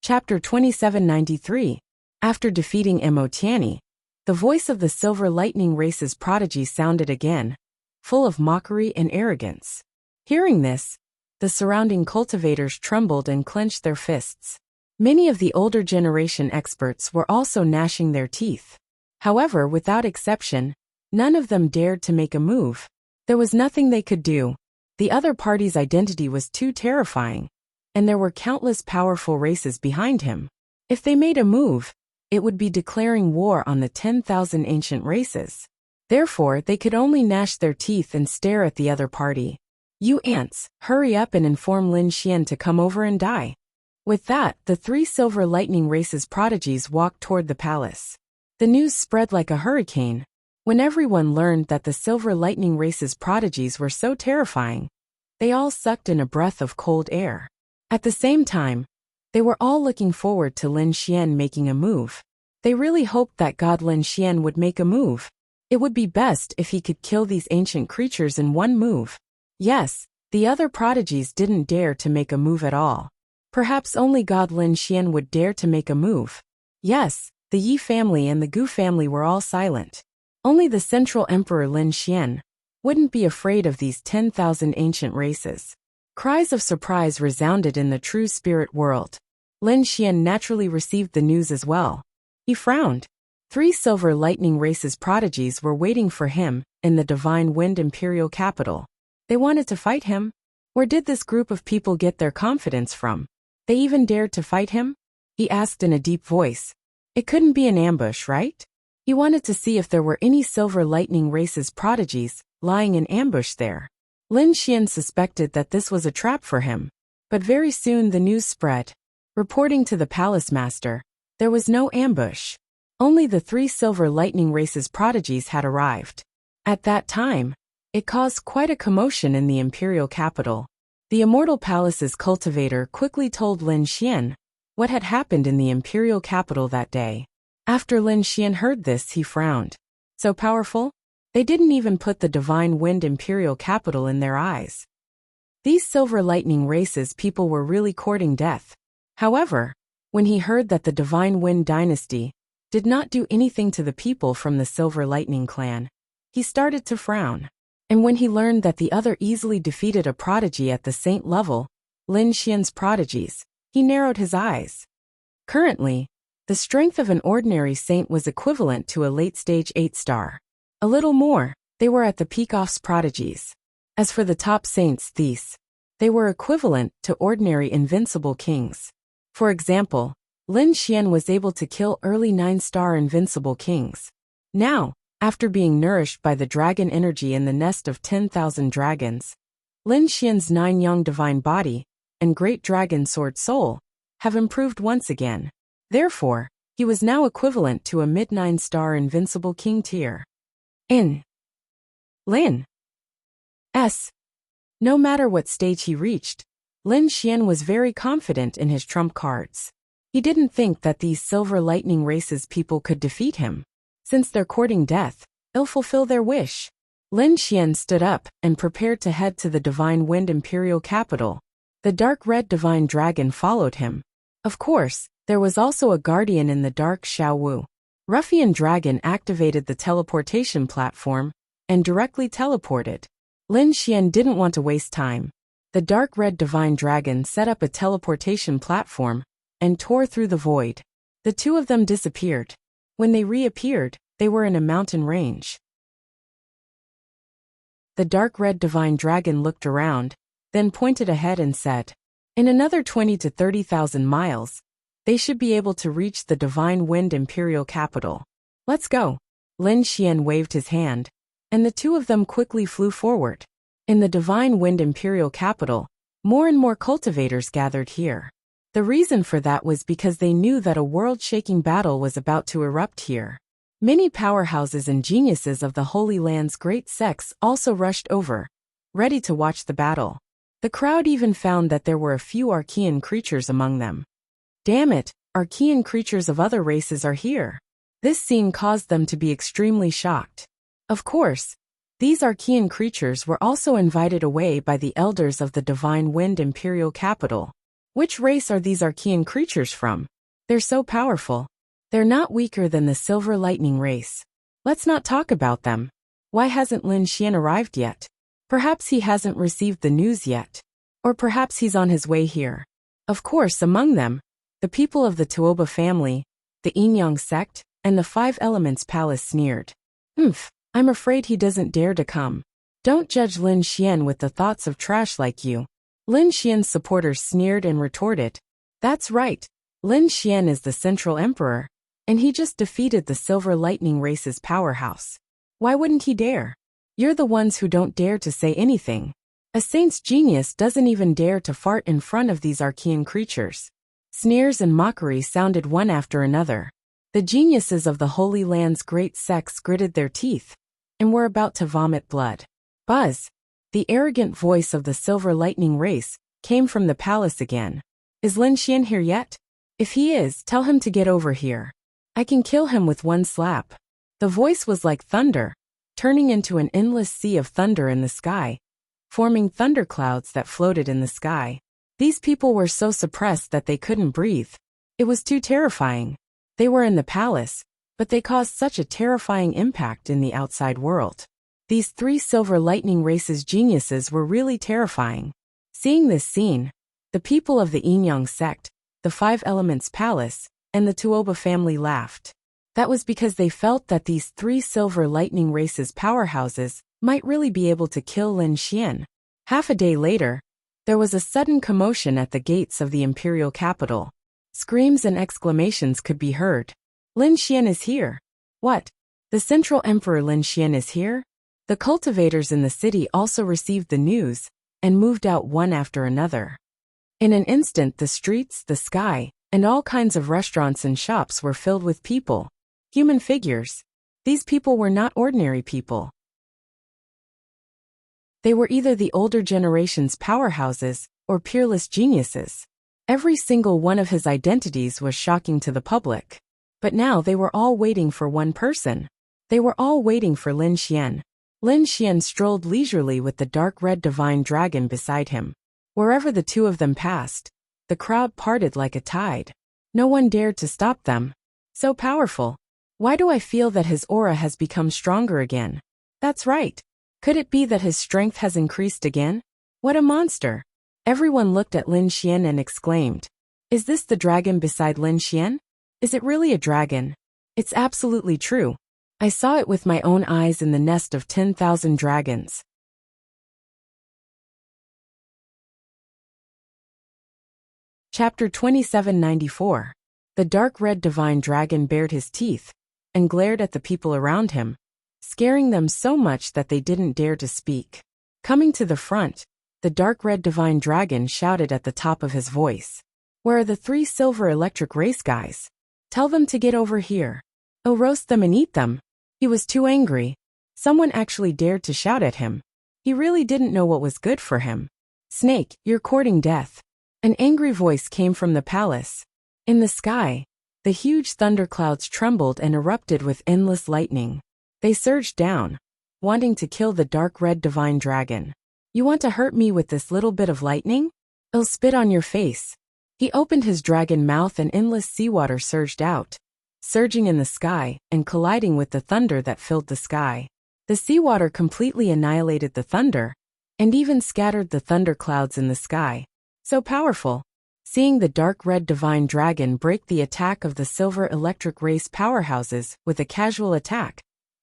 Chapter 2793. After defeating Emotiani, the voice of the Silver Lightning Race's prodigy sounded again, full of mockery and arrogance. Hearing this, the surrounding cultivators trembled and clenched their fists. Many of the older generation experts were also gnashing their teeth. However, without exception, none of them dared to make a move. There was nothing they could do. The other party's identity was too terrifying, and there were countless powerful races behind him. If they made a move, it would be declaring war on the 10,000 ancient races. Therefore, they could only gnash their teeth and stare at the other party. You ants, hurry up and inform Lin Xian to come over and die. With that, the three Silver Lightning Race's prodigies walked toward the palace. The news spread like a hurricane. When everyone learned that the Silver Lightning Race's prodigies were so terrifying, they all sucked in a breath of cold air. At the same time, they were all looking forward to Lin Xian making a move. They really hoped that God Lin Xian would make a move. It would be best if he could kill these ancient creatures in one move. Yes, the other prodigies didn't dare to make a move at all. Perhaps only God Lin Xian would dare to make a move. Yes, the Yi family and the Gu family were all silent. Only the Central Emperor Lin Xian wouldn't be afraid of these 10,000 ancient races. Cries of surprise resounded in the true spirit world. Lin Xian naturally received the news as well. He frowned. 3 Silver Lightning Race's prodigies were waiting for him in the Divine Wind Imperial capital. They wanted to fight him? Where did this group of people get their confidence from? They even dared to fight him? he asked in a deep voice. It couldn't be an ambush, right? He wanted to see if there were any Silver Lightning Race's prodigies lying in ambush there. Lin Xian suspected that this was a trap for him. But very soon the news spread. Reporting to the palace master, there was no ambush. Only the 3 Silver Lightning Race's prodigies had arrived. At that time, it caused quite a commotion in the imperial capital. The Immortal Palace's cultivator quickly told Lin Xian what had happened in the imperial capital that day. After Lin Xian heard this, he frowned. So powerful? They didn't even put the Divine Wind imperial capital in their eyes. These Silver Lightning Race's people were really courting death. However, when he heard that the Divine Wind dynasty did not do anything to the people from the Silver Lightning clan, he started to frown. And when he learned that the other easily defeated a prodigy at the saint level, Lin Xian's prodigies, he narrowed his eyes. Currently, the strength of an ordinary saint was equivalent to a late-stage 8-star. A little more, they were at the peak of prodigies. As for the top saints, they were equivalent to ordinary invincible kings. For example, Lin Xian was able to kill early 9-star invincible kings. Now, after being nourished by the dragon energy in the nest of 10,000 dragons, Lin Xian's 9 young divine body and great dragon sword soul have improved once again. Therefore, he was now equivalent to a mid-9-star invincible king tier. In Lin S. No matter what stage he reached, Lin Xian was very confident in his trump cards. He didn't think that these Silver Lightning Race's people could defeat him. Since they're courting death, he'll fulfill their wish. Lin Xian stood up and prepared to head to the Divine Wind imperial capital. The dark red divine dragon followed him. Of course, there was also a guardian in the dark Xiaowu. Ruffian Dragon activated the teleportation platform and directly teleported. Lin Xian didn't want to waste time. The dark red divine dragon set up a teleportation platform and tore through the void. The 2 of them disappeared. When they reappeared, they were in a mountain range. The dark red divine dragon looked around, then pointed ahead and said, in another 20 to 30,000 miles, they should be able to reach the Divine Wind imperial capital. Let's go. Lin Xian waved his hand, and the 2 of them quickly flew forward. In the Divine Wind imperial capital, more and more cultivators gathered here. The reason for that was because they knew that a world-shaking battle was about to erupt here. Many powerhouses and geniuses of the Holy Land's great sects also rushed over, ready to watch the battle. The crowd even found that there were a few Archean creatures among them. Damn it, Archean creatures of other races are here. This scene caused them to be extremely shocked. Of course, these Archean creatures were also invited away by the elders of the Divine Wind imperial capital. Which race are these Archean creatures from? They're so powerful. They're not weaker than the Silver Lightning race. Let's not talk about them. Why hasn't Lin Xian arrived yet? Perhaps he hasn't received the news yet. Or perhaps he's on his way here. Of course, among them, the people of the Tuoba family, the Yin-Yang sect, and the 5 Elements Palace sneered. I'm afraid he doesn't dare to come. Don't judge Lin Xian with the thoughts of trash like you. Lin Xian's supporters sneered and retorted. That's right. Lin Xian is the Central Emperor, and he just defeated the Silver Lightning race's powerhouse. Why wouldn't he dare? You're the ones who don't dare to say anything. A saint's genius doesn't even dare to fart in front of these Archean creatures. Sneers and mockery sounded one after another. The geniuses of the Holy Land's great sects gritted their teeth and were about to vomit blood. Buzz! The arrogant voice of the Silver Lightning race came from the palace again. Is Lin Xian here yet? If he is, tell him to get over here. I can kill him with one slap. The voice was like thunder, turning into an endless sea of thunder in the sky, forming thunderclouds that floated in the sky. These people were so suppressed that they couldn't breathe. It was too terrifying. They were in the palace, but they caused such a terrifying impact in the outside world. These 3 Silver Lightning race's geniuses were really terrifying. Seeing this scene, the people of the Yin-Yang sect, the 5 Elements Palace, and the Tuoba family laughed. That was because they felt that these 3 Silver Lightning race's powerhouses might really be able to kill Lin Xian. Half a day later, there was a sudden commotion at the gates of the imperial capital. Screams and exclamations could be heard. Lin Xian is here. What? The Central Emperor Lin Xian is here? The cultivators in the city also received the news and moved out one after another. In an instant, the streets, the sky, and all kinds of restaurants and shops were filled with people. Human figures. These people were not ordinary people. They were either the older generation's powerhouses or peerless geniuses. Every single one of his identities was shocking to the public. But now they were all waiting for one person. They were all waiting for Lin Xian. Lin Xian strolled leisurely with the dark red divine dragon beside him. Wherever the two of them passed, the crowd parted like a tide. No one dared to stop them. So powerful. Why do I feel that his aura has become stronger again? That's right. Could it be that his strength has increased again? What a monster! Everyone looked at Lin Xian and exclaimed, "Is this the dragon beside Lin Xian? Is it really a dragon?" It's absolutely true. I saw it with my own eyes in the nest of 10,000 dragons. Chapter 2794. The dark red divine dragon bared his teeth and glared at the people around him, scaring them so much that they didn't dare to speak. Coming to the front, the dark red divine dragon shouted at the top of his voice, "Where are the 3 silver electric race guys? Tell them to get over here. I'll roast them and eat them." He was too angry. Someone actually dared to shout at him. He really didn't know what was good for him. "Snake, you're courting death." An angry voice came from the palace. In the sky, the huge thunderclouds trembled and erupted with endless lightning. They surged down, wanting to kill the dark red divine dragon. "You want to hurt me with this little bit of lightning? I'll spit on your face." He opened his dragon mouth and endless seawater surged out, surging in the sky and colliding with the thunder that filled the sky. The seawater completely annihilated the thunder and even scattered the thunderclouds in the sky. So powerful. Seeing the dark red divine dragon break the attack of the silver electric race powerhouses with a casual attack,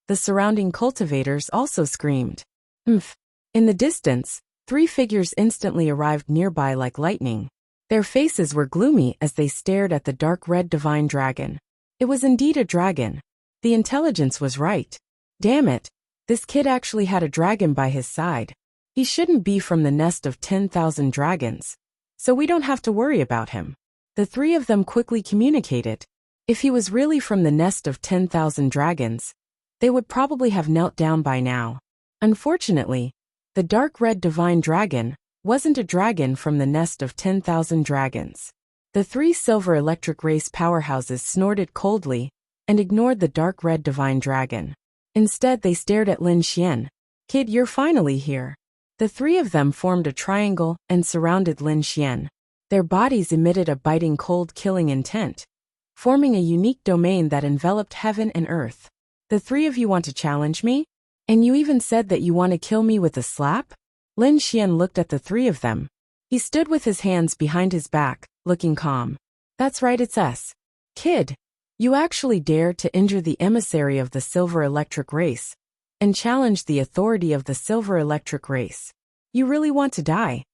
the surrounding cultivators also screamed, "Oomph." In the distance, 3 figures instantly arrived nearby like lightning. Their faces were gloomy as they stared at the dark red divine dragon. It was indeed a dragon. The intelligence was right. Damn it, this kid actually had a dragon by his side. He shouldn't be from the nest of 10,000 dragons. So we don't have to worry about him. The 3 of them quickly communicated. If he was really from the nest of 10,000 dragons, they would probably have knelt down by now. Unfortunately, the dark red divine dragon wasn't a dragon from the nest of 10,000 dragons. The 3 silver electric race powerhouses snorted coldly and ignored the dark red divine dragon. Instead, they stared at Lin Xian. "Kid, you're finally here." The 3 of them formed a triangle and surrounded Lin Xian. Their bodies emitted a biting cold killing intent, forming a unique domain that enveloped heaven and earth. "The 3 of you want to challenge me? And you even said that you want to kill me with a slap?" Lin Xian looked at the 3 of them. He stood with his hands behind his back, looking calm. "That's right, it's us. Kid, you actually dared to injure the emissary of the silver electric race and challenge the authority of the silver electric race. You really want to die?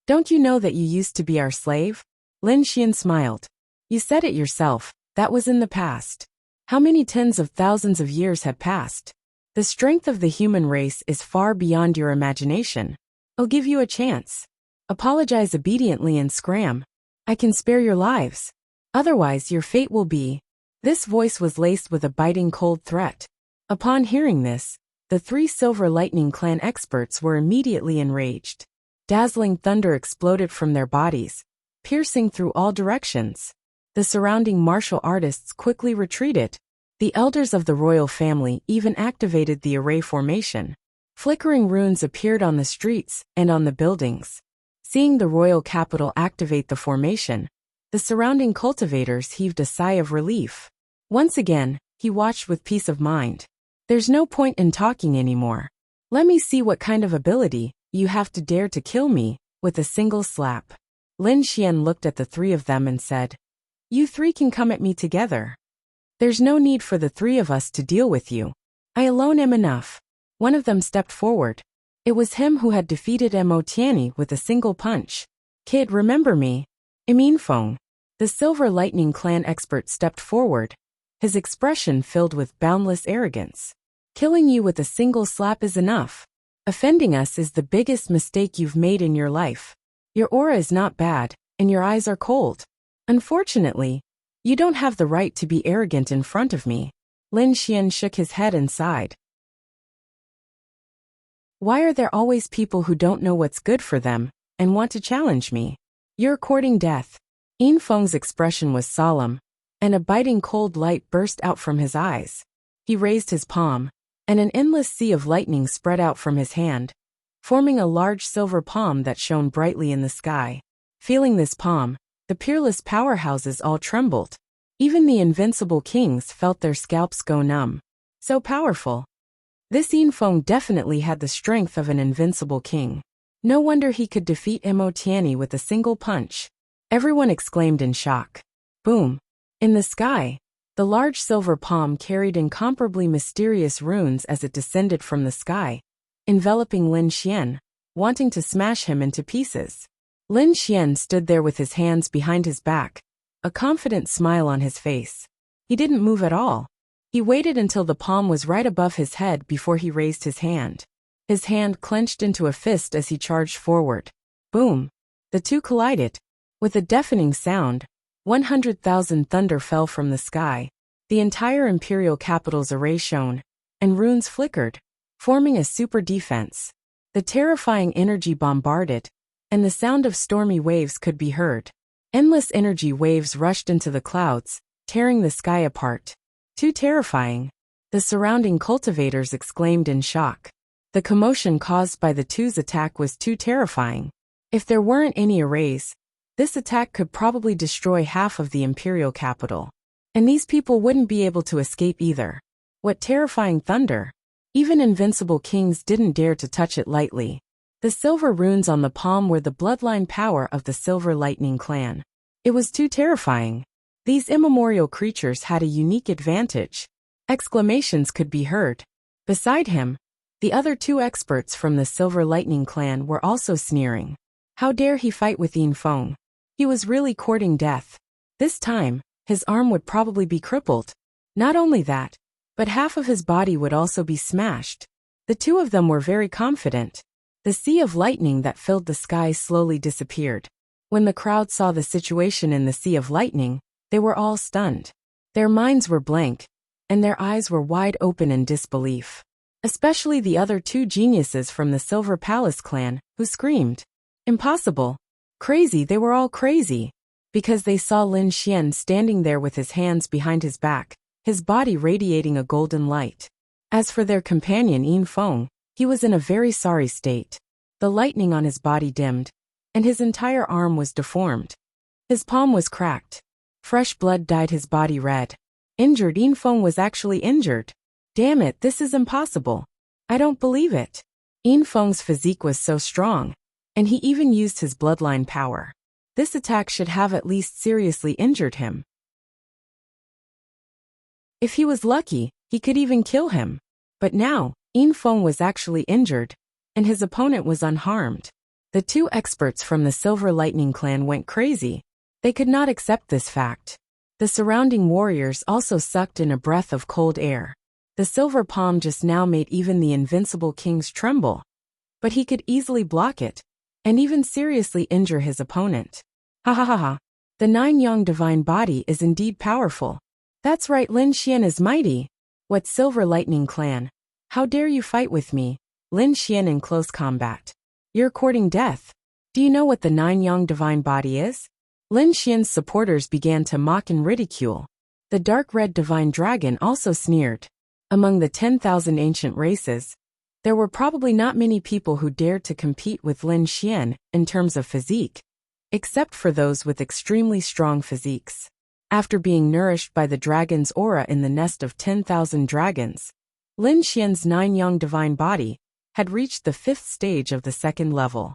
Don't you know that you used to be our slave?" Lin Xian smiled. "You said it yourself, that was in the past. How many tens of thousands of years have passed? The strength of the human race is far beyond your imagination. I'll give you a chance. Apologize obediently and scram. I can spare your lives. Otherwise your fate will be..." This voice was laced with a biting cold threat. Upon hearing this, the 3 Silver Lightning Clan experts were immediately enraged. Dazzling thunder exploded from their bodies, piercing through all directions. The surrounding martial artists quickly retreated. The elders of the royal family even activated the array formation. Flickering runes appeared on the streets and on the buildings. Seeing the royal capital activate the formation, the surrounding cultivators heaved a sigh of relief. Once again, he watched with peace of mind. "There's no point in talking anymore. Let me see what kind of ability you have to dare to kill me with a single slap." Lin Xian looked at the 3 of them and said, "You 3 can come at me together. There's no need for the 3 of us to deal with you. I alone am enough." One of them stepped forward. It was him who had defeated Mo Tianyi with a single punch. "Kid, remember me? Iminfeng." The The Silver Lightning Clan expert stepped forward, his expression filled with boundless arrogance. Killing you with a single slap is enough. Offending us is the biggest mistake you've made in your life. Your aura is not bad, and your eyes are cold. Unfortunately, you don't have the right to be arrogant in front of me. Lin Xian shook his head and sighed. Why are there always people who don't know what's good for them and want to challenge me? You're courting death. Yin Feng's expression was solemn, and a biting cold light burst out from his eyes. He raised his palm, and an endless sea of lightning spread out from his hand, forming a large silver palm that shone brightly in the sky. Feeling this palm, the peerless powerhouses all trembled. Even the invincible kings felt their scalps go numb. So powerful. This Yin Feng definitely had the strength of an invincible king. No wonder he could defeat Mo Tianyi with a single punch. Everyone exclaimed in shock. Boom! In the sky, the large silver palm carried incomparably mysterious runes as it descended from the sky, enveloping Lin Xian, wanting to smash him into pieces. Lin Xian stood there with his hands behind his back, a confident smile on his face. He didn't move at all. He waited until the palm was right above his head before he raised his hand. His hand clenched into a fist as he charged forward. Boom! The two collided. With a deafening sound, 100,000 thunder fell from the sky. The entire imperial capital's array shone, and runes flickered, forming a super defense. The terrifying energy bombarded, and the sound of stormy waves could be heard. Endless energy waves rushed into the clouds, tearing the sky apart. Too terrifying. The surrounding cultivators exclaimed in shock. The commotion caused by the two's attack was too terrifying. If there weren't any arrays, this attack could probably destroy half of the imperial capital. And these people wouldn't be able to escape either. What terrifying thunder! Even invincible kings didn't dare to touch it lightly. The silver runes on the palm were the bloodline power of the Silver Lightning Clan. It was too terrifying. These immemorial creatures had a unique advantage. Exclamations could be heard. Beside him, the other two experts from the Silver Lightning Clan were also sneering. How dare he fight with Yin Feng? He was really courting death. This time, his arm would probably be crippled. Not only that, but half of his body would also be smashed. The two of them were very confident. The sea of lightning that filled the sky slowly disappeared. When the crowd saw the situation in the sea of lightning, they were all stunned. Their minds were blank, and their eyes were wide open in disbelief. Especially the other two geniuses from the Silver Palace clan, who screamed, "Impossible! Crazy!" They were all crazy, because they saw Lin Xian standing there with his hands behind his back, his body radiating a golden light. As for their companion Yin Feng, he was in a very sorry state. The lightning on his body dimmed, and his entire arm was deformed. His palm was cracked. Fresh blood dyed his body red. Injured Yin Feng was actually injured. Damn it, this is impossible. I don't believe it. Yin Feng's physique was so strong, and he even used his bloodline power. This attack should have at least seriously injured him. If he was lucky, he could even kill him. But now, Yin Feng was actually injured, and his opponent was unharmed. The two experts from the Silver Lightning Clan went crazy. They could not accept this fact. The surrounding warriors also sucked in a breath of cold air. The silver palm just now made even the invincible kings tremble. But he could easily block it, and even seriously injure his opponent. Ha ha ha ha. The nine-yang divine body is indeed powerful. That's right, Lin Xian is mighty. What Silver Lightning Clan? How dare you fight with me, Lin Xian, in close combat? You're courting death. Do you know what the nine-yang divine body is? Lin Xian's supporters began to mock and ridicule. The dark red divine dragon also sneered. Among the 10,000 ancient races, there were probably not many people who dared to compete with Lin Xian in terms of physique, except for those with extremely strong physiques. After being nourished by the dragon's aura in the nest of 10,000 dragons, Lin Xian's nine-yang divine body had reached the 5th stage of the 2nd level.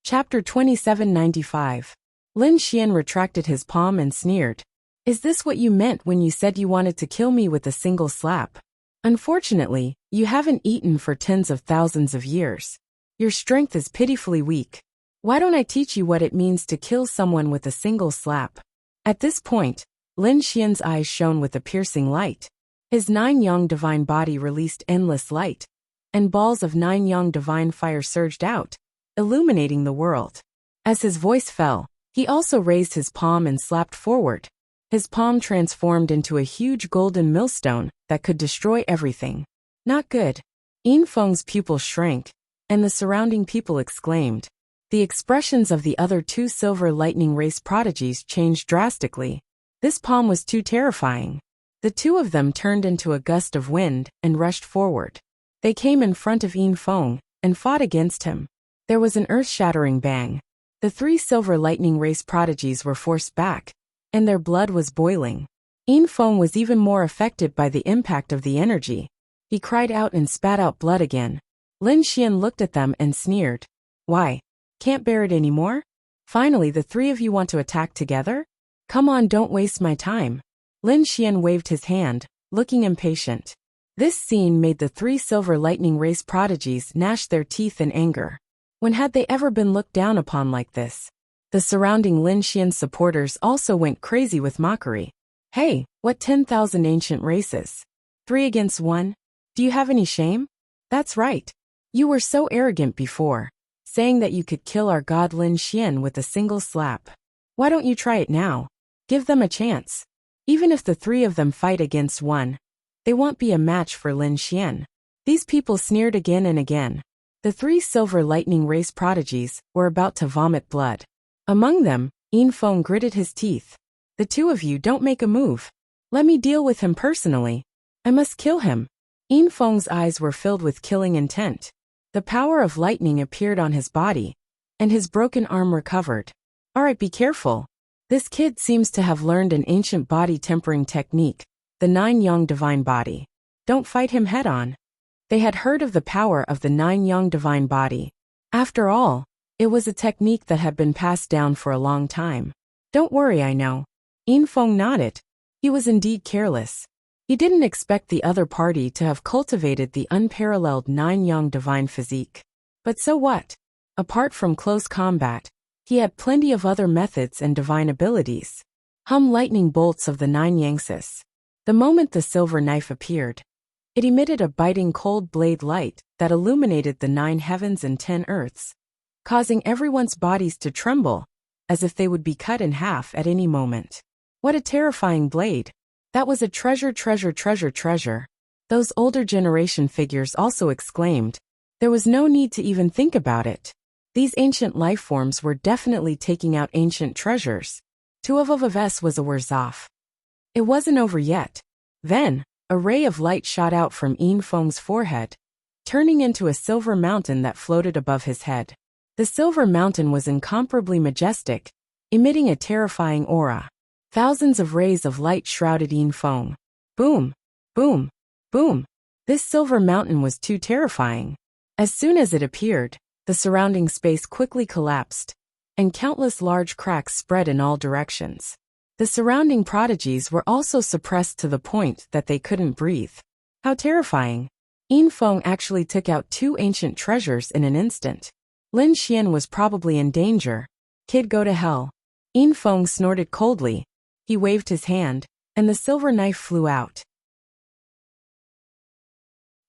Chapter 2795. Lin Xian retracted his palm and sneered. Is this what you meant when you said you wanted to kill me with a single slap? Unfortunately, you haven't eaten for tens of thousands of years. Your strength is pitifully weak. Why don't I teach you what it means to kill someone with a single slap? At this point, Lin Xian's eyes shone with a piercing light. His 9-yang divine body released endless light, and balls of 9-yang divine fire surged out, illuminating the world. As his voice fell, he also raised his palm and slapped forward. His palm transformed into a huge golden millstone that could destroy everything. Not good. Yin Feng's pupils shrank, and the surrounding people exclaimed. The expressions of the other 2 silver lightning race prodigies changed drastically. This palm was too terrifying. The 2 of them turned into a gust of wind and rushed forward. They came in front of Yin Feng and fought against him. There was an earth-shattering bang. The 3 silver lightning race prodigies were forced back, and their blood was boiling. Yin Feng was even more affected by the impact of the energy. He cried out and spat out blood again. Lin Xian looked at them and sneered. Why? Can't bear it anymore? Finally, the 3 of you want to attack together? Come on, don't waste my time. Lin Xian waved his hand, looking impatient. This scene made the 3 silver lightning race prodigies gnash their teeth in anger. When had they ever been looked down upon like this? The surrounding Lin Xian supporters also went crazy with mockery. Hey, what 10,000 ancient races? 3 against 1? Do you have any shame? That's right. You were so arrogant before, saying that you could kill our god Lin Xian with a single slap. Why don't you try it now? Give them a chance. Even if the 3 of them fight against 1, they won't be a match for Lin Xian. These people sneered again and again. The 3 silver lightning race prodigies were about to vomit blood. Among them, Yin Feng gritted his teeth. The 2 of you don't make a move. Let me deal with him personally. I must kill him. Yin Feng's eyes were filled with killing intent. The power of lightning appeared on his body, and his broken arm recovered. Alright, be careful. This kid seems to have learned an ancient body tempering technique, the 9-yang divine body. Don't fight him head-on. They had heard of the power of the 9-yang divine body. After all, it was a technique that had been passed down for a long time. Don't worry, I know. Yin Feng nodded. He was indeed careless. He didn't expect the other party to have cultivated the unparalleled 9-yang divine physique. But so what? Apart from close combat, he had plenty of other methods and divine abilities. Lightning bolts of the 9-yangsis. The moment the silver knife appeared, it emitted a biting cold blade light that illuminated the 9 heavens and 10 earths, causing everyone's bodies to tremble, as if they would be cut in half at any moment. What a terrifying blade! That was a treasure, treasure, treasure, treasure. Those older generation figures also exclaimed. There was no need to even think about it. These ancient life forms were definitely taking out ancient treasures. 2 of us was a worse off. It wasn't over yet. Then, a ray of light shot out from Yin Feng's forehead, turning into a silver mountain that floated above his head. The silver mountain was incomparably majestic, emitting a terrifying aura. Thousands of rays of light shrouded Yin Feng. Boom! Boom! Boom! This silver mountain was too terrifying. As soon as it appeared, the surrounding space quickly collapsed, and countless large cracks spread in all directions. The surrounding prodigies were also suppressed to the point that they couldn't breathe. How terrifying! Yin Feng actually took out 2 ancient treasures in an instant. Lin Xian was probably in danger. Kid, go to hell. Yin Feng snorted coldly. He waved his hand, and the silver knife flew out.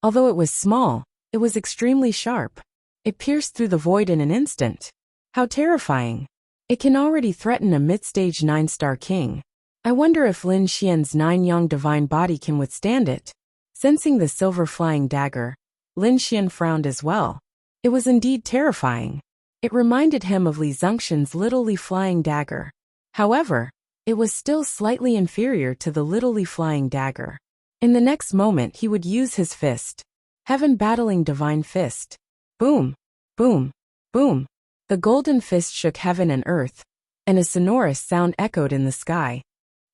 Although it was small, it was extremely sharp. It pierced through the void in an instant. How terrifying! It can already threaten a mid-stage 9-star king. I wonder if Lin Xian's 9-yang divine body can withstand it. Sensing the silver flying dagger, Lin Xian frowned as well. It was indeed terrifying. It reminded him of Li Zengxian's little Li flying dagger. However, it was still slightly inferior to the little Li flying dagger. In the next moment he would use his fist. Heaven battling divine fist. Boom! Boom! Boom! The golden fist shook heaven and earth, and a sonorous sound echoed in the sky.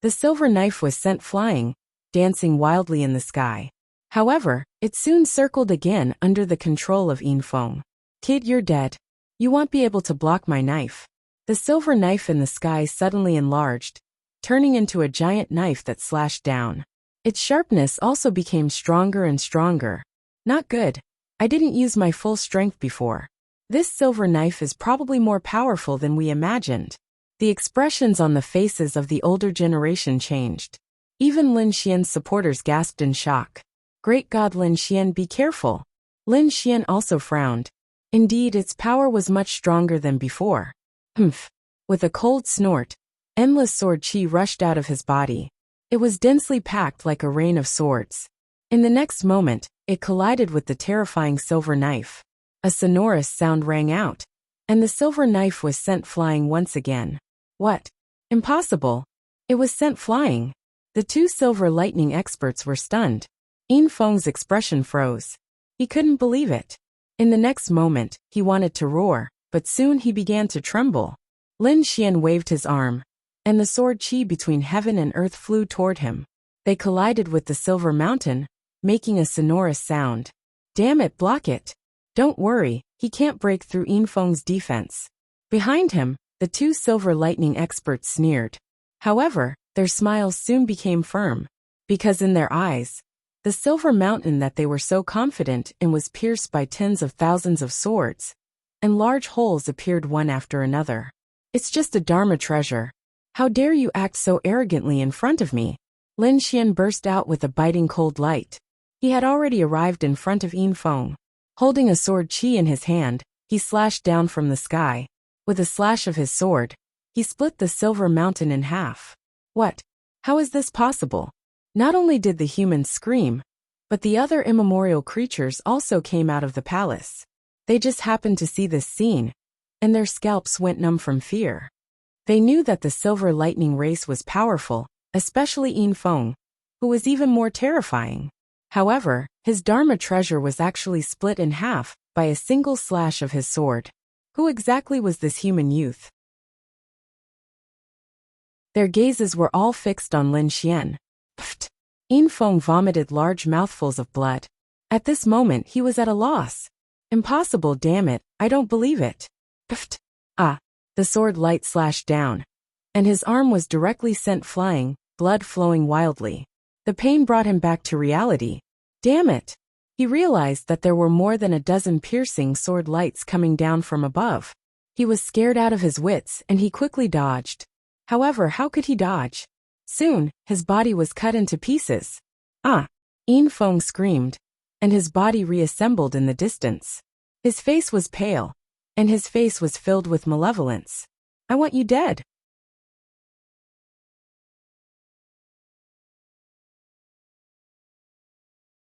The silver knife was sent flying, dancing wildly in the sky. However, it soon circled again under the control of Yin Feng. Kid, you're dead. You won't be able to block my knife. The silver knife in the sky suddenly enlarged, turning into a giant knife that slashed down. Its sharpness also became stronger and stronger. Not good. I didn't use my full strength before. This silver knife is probably more powerful than we imagined. The expressions on the faces of the older generation changed. Even Lin Xian's supporters gasped in shock. Great God, Lin Xian, be careful. Lin Xian also frowned. Indeed, its power was much stronger than before. Humph. With a cold snort, endless sword qi rushed out of his body. It was densely packed like a rain of swords. In the next moment, it collided with the terrifying silver knife. A sonorous sound rang out, and the silver knife was sent flying once again. What? Impossible. It was sent flying. The two silver lightning experts were stunned. Yin Feng's expression froze. He couldn't believe it. In the next moment, he wanted to roar, but soon he began to tremble. Lin Xian waved his arm, and the sword qi between heaven and earth flew toward him. They collided with the silver mountain, making a sonorous sound. Damn it, block it. Don't worry, he can't break through Yin Feng's defense. Behind him, the two silver lightning experts sneered. However, their smiles soon became firm, because in their eyes, the silver mountain that they were so confident in was pierced by tens of thousands of swords, and large holes appeared one after another. It's just a Dharma treasure. How dare you act so arrogantly in front of me? Lin Xian burst out with a biting cold light. He had already arrived in front of Yin Feng. Holding a sword qi in his hand, he slashed down from the sky. With a slash of his sword, he split the silver mountain in half. What? How is this possible? Not only did the humans scream, but the other immemorial creatures also came out of the palace. They just happened to see this scene, and their scalps went numb from fear. They knew that the silver lightning race was powerful, especially Yin Feng, who was even more terrifying. However, his Dharma treasure was actually split in half by a single slash of his sword. Who exactly was this human youth? Their gazes were all fixed on Lin Xian. Pfft! Yin Feng vomited large mouthfuls of blood. At this moment he was at a loss. Impossible, damn it, I don't believe it. Pfft! Ah! The sword light slashed down, and his arm was directly sent flying, blood flowing wildly. The pain brought him back to reality. Damn it! He realized that there were more than a dozen piercing sword lights coming down from above. He was scared out of his wits and he quickly dodged. However, how could he dodge? Soon, his body was cut into pieces. Ah! Yin Feng screamed, and his body reassembled in the distance. His face was pale, and his face was filled with malevolence. I want you dead.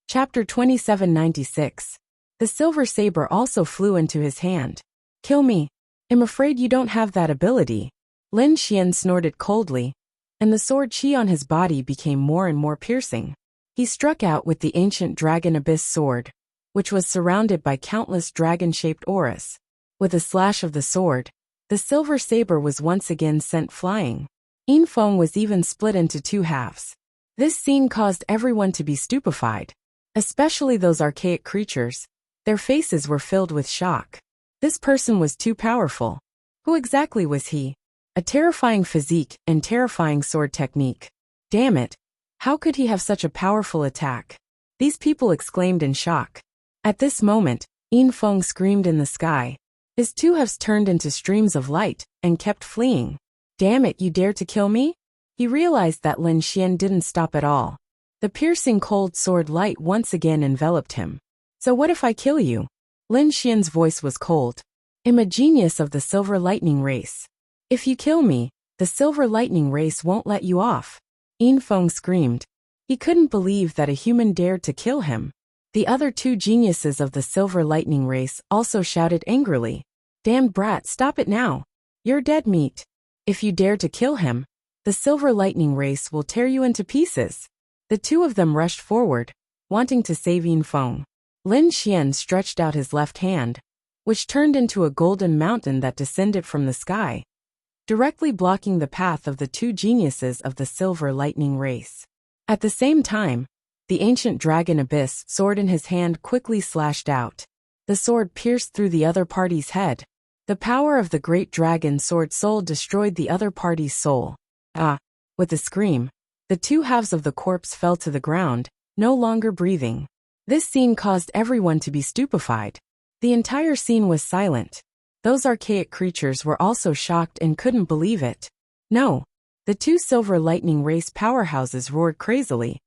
Chapter 2796. The silver saber also flew into his hand. Kill me. I'm afraid you don't have that ability. Lin Xian snorted coldly, and the sword qi on his body became more and more piercing. He struck out with the ancient dragon abyss sword, which was surrounded by countless dragon-shaped auras. With a slash of the sword, the silver saber was once again sent flying. Yin Feng was even split into two halves. This scene caused everyone to be stupefied, especially those archaic creatures. Their faces were filled with shock. This person was too powerful. Who exactly was he? A terrifying physique and terrifying sword technique. Damn it! How could he have such a powerful attack? These people exclaimed in shock. At this moment, Yin Feng screamed in the sky. His two halves turned into streams of light and kept fleeing. Damn it, you dare to kill me? He realized that Lin Xian didn't stop at all. The piercing cold sword light once again enveloped him. So what if I kill you? Lin Xian's voice was cold. I'm a genius of the silver lightning race. If you kill me, the silver lightning race won't let you off. Yin Feng screamed. He couldn't believe that a human dared to kill him. The other two geniuses of the silver lightning race also shouted angrily. Damn brat, stop it now. You're dead meat. If you dare to kill him, the silver lightning race will tear you into pieces. The two of them rushed forward, wanting to save Yin Feng. Lin Xian stretched out his left hand, which turned into a golden mountain that descended from the sky, directly blocking the path of the two geniuses of the silver lightning race. At the same time, the ancient dragon abyss sword in his hand quickly slashed out. The sword pierced through the other party's head. The power of the great dragon sword soul destroyed the other party's soul. Ah! With a scream, the two halves of the corpse fell to the ground, no longer breathing. This scene caused everyone to be stupefied. The entire scene was silent. Those archaic creatures were also shocked and couldn't believe it. No. The two Silver Lightning race powerhouses roared crazily.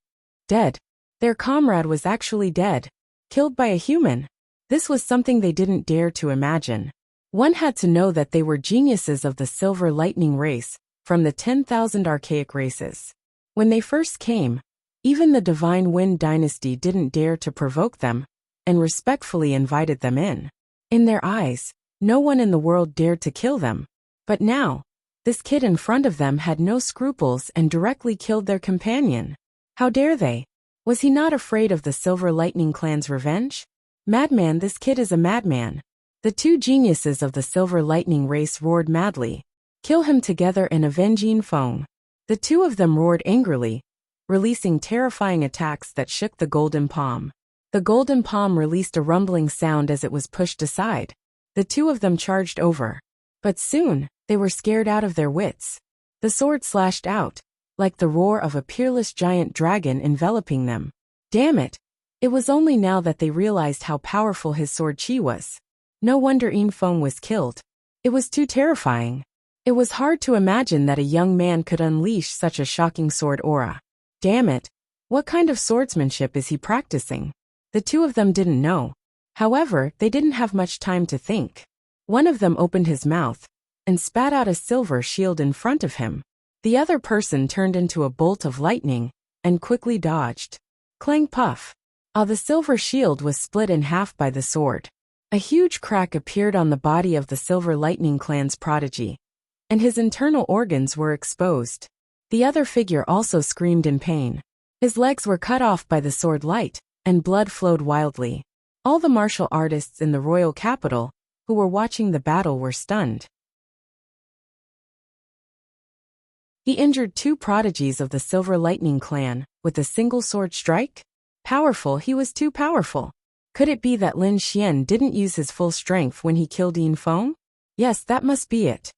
Dead. Their comrade was actually dead. Killed by a human. This was something they didn't dare to imagine. One had to know that they were geniuses of the Silver Lightning race, from the 10,000 archaic races. When they first came, even the Divine Wind dynasty didn't dare to provoke them, and respectfully invited them in. In their eyes, no one in the world dared to kill them. But now, this kid in front of them had no scruples and directly killed their companion. How dare they? Was he not afraid of the Silver Lightning clan's revenge? Madman, this kid is a madman. The two geniuses of the Silver Lightning race roared madly. Kill him together and avenge Yin Feng. The two of them roared angrily, releasing terrifying attacks that shook the golden palm. The golden palm released a rumbling sound as it was pushed aside. The two of them charged over. But soon, they were scared out of their wits. The sword slashed out, like the roar of a peerless giant dragon enveloping them. Damn it! It was only now that they realized how powerful his sword chi was. No wonder Yin Feng was killed. It was too terrifying. It was hard to imagine that a young man could unleash such a shocking sword aura. Damn it! What kind of swordsmanship is he practicing? The two of them didn't know. However, they didn't have much time to think. One of them opened his mouth and spat out a silver shield in front of him. The other person turned into a bolt of lightning and quickly dodged. Clang puff. The silver shield was split in half by the sword. A huge crack appeared on the body of the Silver Lightning clan's prodigy, and his internal organs were exposed. The other figure also screamed in pain. His legs were cut off by the sword light, and blood flowed wildly. All the martial artists in the royal capital, who were watching the battle, were stunned. He injured two prodigies of the Silver Lightning clan with a single sword strike? Powerful, he was too powerful. Could it be that Lin Xian didn't use his full strength when he killed Yin Feng? Yes, that must be it.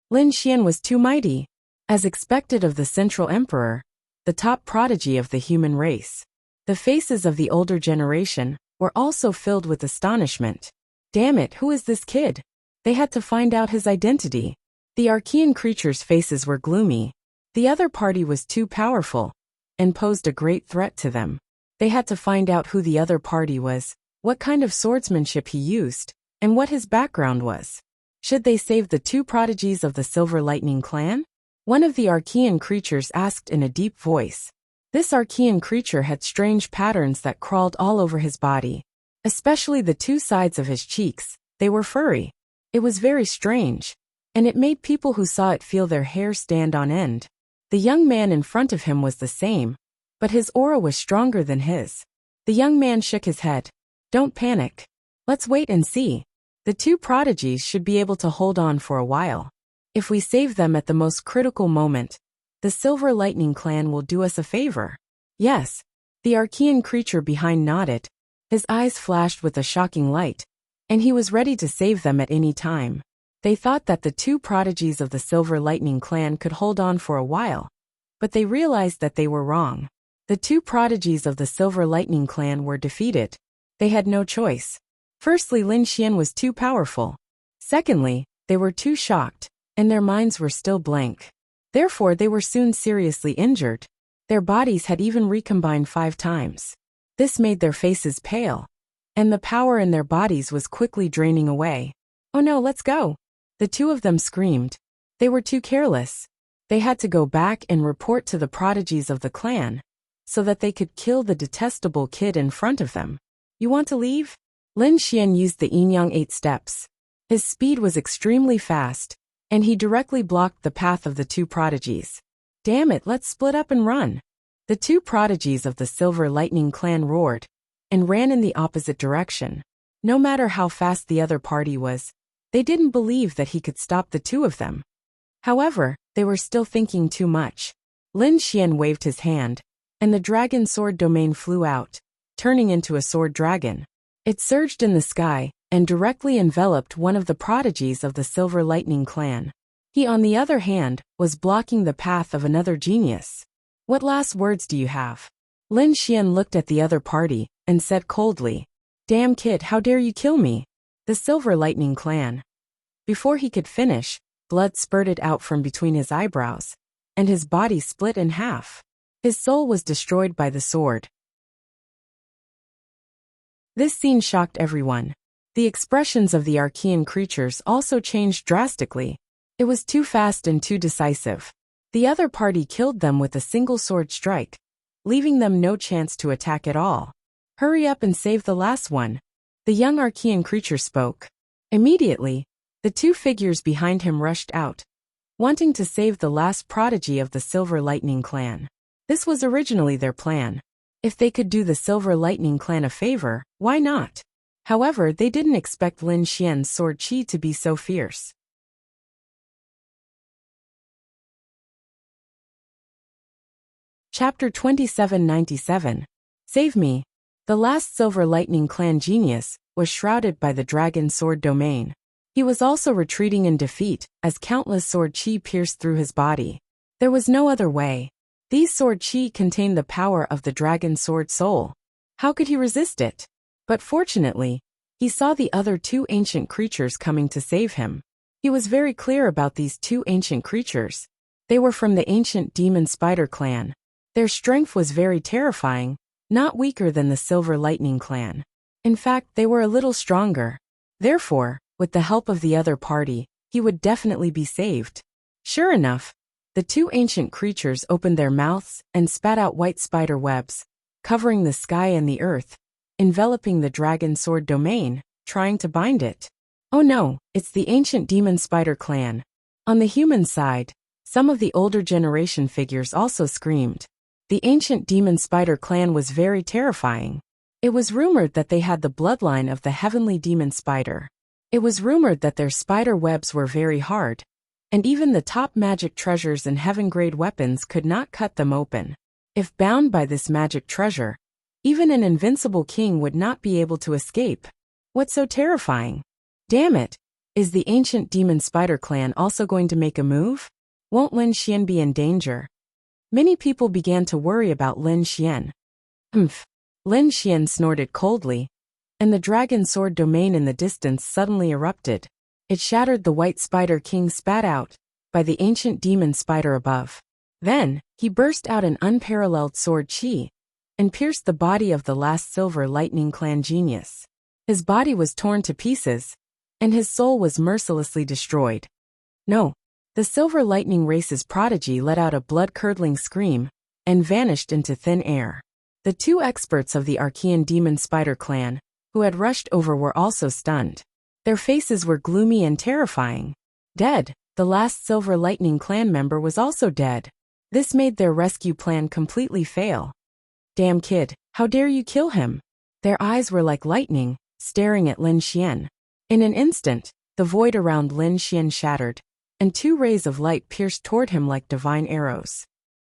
Lin Xian was too mighty. As expected of the Central Emperor, the top prodigy of the human race. The faces of the older generation were also filled with astonishment. Damn it, who is this kid? They had to find out his identity. The Archean creatures' faces were gloomy. The other party was too powerful and posed a great threat to them. They had to find out who the other party was, what kind of swordsmanship he used, and what his background was. Should they save the two prodigies of the Silver Lightning clan? One of the Archean creatures asked in a deep voice. This Archean creature had strange patterns that crawled all over his body, especially the two sides of his cheeks. They were furry. It was very strange, and it made people who saw it feel their hair stand on end. The young man in front of him was the same, but his aura was stronger than his. The young man shook his head. Don't panic. Let's wait and see. The two prodigies should be able to hold on for a while. If we save them at the most critical moment, the Silver Lightning clan will do us a favor. Yes. The Archean creature behind nodded. His eyes flashed with a shocking light, and he was ready to save them at any time. They thought that the two prodigies of the Silver Lightning clan could hold on for a while, but they realized that they were wrong. The two prodigies of the Silver Lightning clan were defeated. They had no choice. Firstly, Lin Xian was too powerful. Secondly, they were too shocked, and their minds were still blank. Therefore, they were soon seriously injured. Their bodies had even recombined 5 times. This made their faces pale, and the power in their bodies was quickly draining away. Oh no, let's go! The two of them screamed. They were too careless. They had to go back and report to the prodigies of the clan, so that they could kill the detestable kid in front of them. You want to leave? Lin Xian used the Yin-Yang 8 steps. His speed was extremely fast, and he directly blocked the path of the two prodigies. Damn it, let's split up and run. The two prodigies of the Silver Lightning clan roared, and ran in the opposite direction. No matter how fast the other party was, they didn't believe that he could stop the two of them. However, they were still thinking too much. Lin Xian waved his hand, and the dragon sword domain flew out, turning into a sword dragon. It surged in the sky, and directly enveloped one of the prodigies of the Silver Lightning clan. He, on the other hand, was blocking the path of another genius. What last words do you have? Lin Xian looked at the other party, and said coldly. Damn kid, how dare you kill me? The Silver Lightning Clan. Before he could finish, blood spurted out from between his eyebrows, and his body split in half. His soul was destroyed by the sword. This scene shocked everyone. The expressions of the Archean creatures also changed drastically. It was too fast and too decisive. The other party killed them with a single sword strike, leaving them no chance to attack at all. Hurry up and save the last one. The young Archean creature spoke. Immediately, the two figures behind him rushed out, wanting to save the last prodigy of the Silver Lightning Clan. This was originally their plan. If they could do the Silver Lightning Clan a favor, why not? However, they didn't expect Lin Xian's sword chi to be so fierce. Chapter 2797. Save me. The last Silver Lightning Clan genius was shrouded by the dragon sword domain. He was also retreating in defeat, as countless sword chi pierced through his body. There was no other way. These sword chi contained the power of the dragon sword soul. How could he resist it? But fortunately, he saw the other two ancient creatures coming to save him. He was very clear about these two ancient creatures. They were from the ancient demon spider clan. Their strength was very terrifying, not weaker than the Silver Lightning Clan. In fact, they were a little stronger. Therefore, with the help of the other party, he would definitely be saved. Sure enough, the two ancient creatures opened their mouths and spat out white spider webs, covering the sky and the earth, enveloping the dragon sword domain, trying to bind it. Oh no, it's the ancient demon spider clan. On the human side, some of the older generation figures also screamed. The ancient demon spider clan was very terrifying. It was rumored that they had the bloodline of the heavenly demon spider. It was rumored that their spider webs were very hard, and even the top magic treasures and heaven-grade weapons could not cut them open. If bound by this magic treasure, even an invincible king would not be able to escape. What's so terrifying? Damn it! Is the ancient demon spider clan also going to make a move? Won't Lin Xian be in danger? Many people began to worry about Lin Xian. Lin Xian snorted coldly, and the dragon sword domain in the distance suddenly erupted. It shattered the white spider king spat out by the ancient demon spider above. Then, he burst out an unparalleled sword chi and pierced the body of the last Silver Lightning Clan genius. His body was torn to pieces, and his soul was mercilessly destroyed. No. The Silver Lightning race's prodigy let out a blood-curdling scream and vanished into thin air. The two experts of the Archean demon spider clan, who had rushed over, were also stunned. Their faces were gloomy and terrifying. Dead, the last Silver Lightning Clan member was also dead. This made their rescue plan completely fail. Damn kid, how dare you kill him? Their eyes were like lightning, staring at Lin Xian. In an instant, the void around Lin Xian shattered, and two rays of light pierced toward him like divine arrows.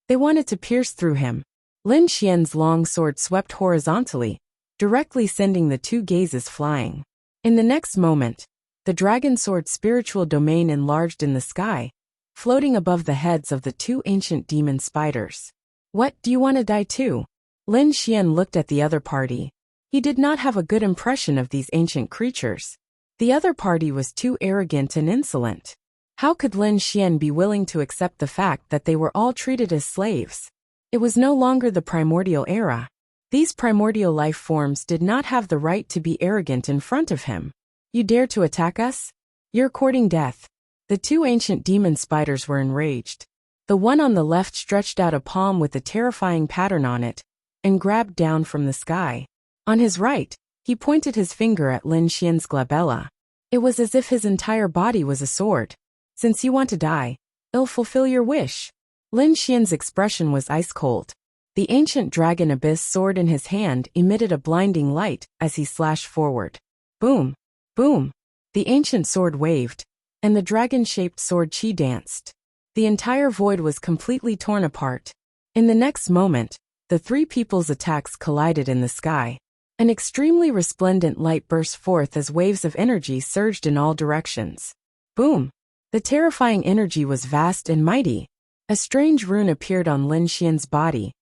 They wanted to pierce through him. Lin Xian's long sword swept horizontally, directly sending the two gazes flying. In the next moment, the dragon sword's spiritual domain enlarged in the sky, floating above the heads of the two ancient demon spiders. What, do you want to die too? Lin Xian looked at the other party. He did not have a good impression of these ancient creatures. The other party was too arrogant and insolent. How could Lin Xian be willing to accept the fact that they were all treated as slaves? It was no longer the primordial era. These primordial life forms did not have the right to be arrogant in front of him. You dare to attack us? You're courting death. The two ancient demon spiders were enraged. The one on the left stretched out a palm with a terrifying pattern on it and grabbed down from the sky. On his right, he pointed his finger at Lin Xian's glabella. It was as if his entire body was a sword. Since you want to die, I'll fulfill your wish. Lin Xian's expression was ice-cold. The ancient dragon abyss sword in his hand emitted a blinding light as he slashed forward. Boom! Boom! The ancient sword waved, and the dragon-shaped sword chi danced. The entire void was completely torn apart. In the next moment, the three people's attacks collided in the sky. An extremely resplendent light burst forth as waves of energy surged in all directions. Boom! The terrifying energy was vast and mighty. A strange rune appeared on Lin Xian's body,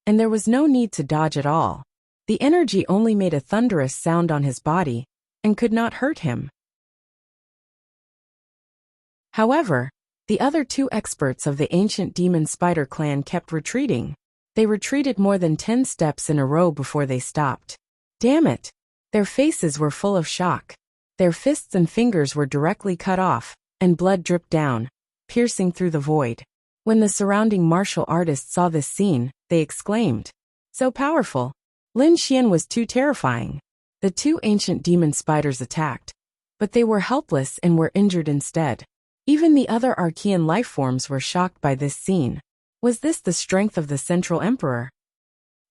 and there was no need to dodge at all. The energy only made a thunderous sound on his body and could not hurt him. However, the other two experts of the ancient demon spider clan kept retreating. They retreated more than 10 steps in a row before they stopped. Damn it! Their faces were full of shock. Their fists and fingers were directly cut off, and blood dripped down, piercing through the void. When the surrounding martial artists saw this scene, they exclaimed, "So powerful!" Lin Xian was too terrifying. The two ancient demon spiders attacked, but they were helpless and were injured instead. Even the other Archean lifeforms were shocked by this scene. Was this the strength of the Central Emperor?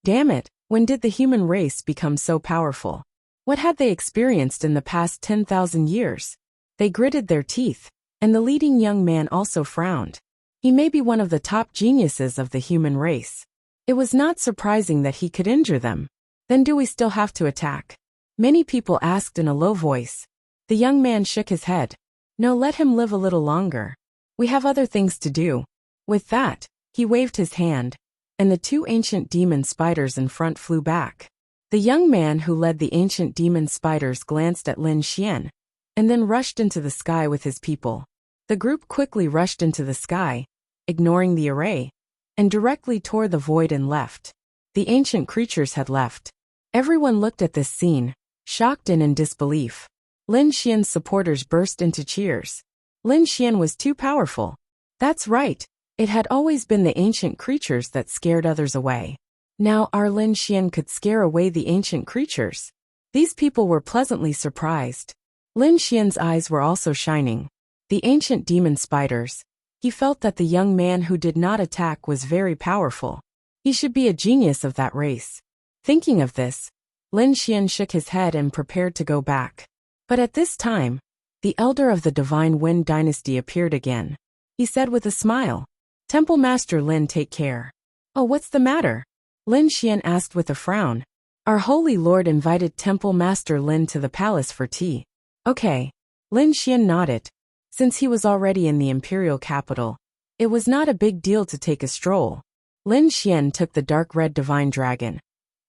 Damn it, when did the human race become so powerful? What had they experienced in the past 10,000 years? They gritted their teeth, and the leading young man also frowned. He may be one of the top geniuses of the human race. It was not surprising that he could injure them. Then do we still have to attack? Many people asked in a low voice. The young man shook his head. No, let him live a little longer. We have other things to do. With that, he waved his hand, and the two ancient demon spiders in front flew back. The young man who led the ancient demon spiders glanced at Lin Xian, and then rushed into the sky with his people. The group quickly rushed into the sky, ignoring the array, and directly tore the void and left. The ancient creatures had left. Everyone looked at this scene, shocked and in disbelief. Lin Xian's supporters burst into cheers. Lin Xian was too powerful. That's right, it had always been the ancient creatures that scared others away. Now our Lin Xian could scare away the ancient creatures. These people were pleasantly surprised. Lin Xian's eyes were also shining. The ancient demon spiders. He felt that the young man who did not attack was very powerful. He should be a genius of that race. Thinking of this, Lin Xian shook his head and prepared to go back. But at this time, the elder of the Divine Wind dynasty appeared again. He said with a smile, "Temple Master Lin, take care." "Oh, what's the matter?" Lin Xian asked with a frown. "Our Holy Lord invited Temple Master Lin to the palace for tea." "Okay." Lin Xian nodded. Since he was already in the imperial capital, it was not a big deal to take a stroll. Lin Xian took the dark red divine dragon,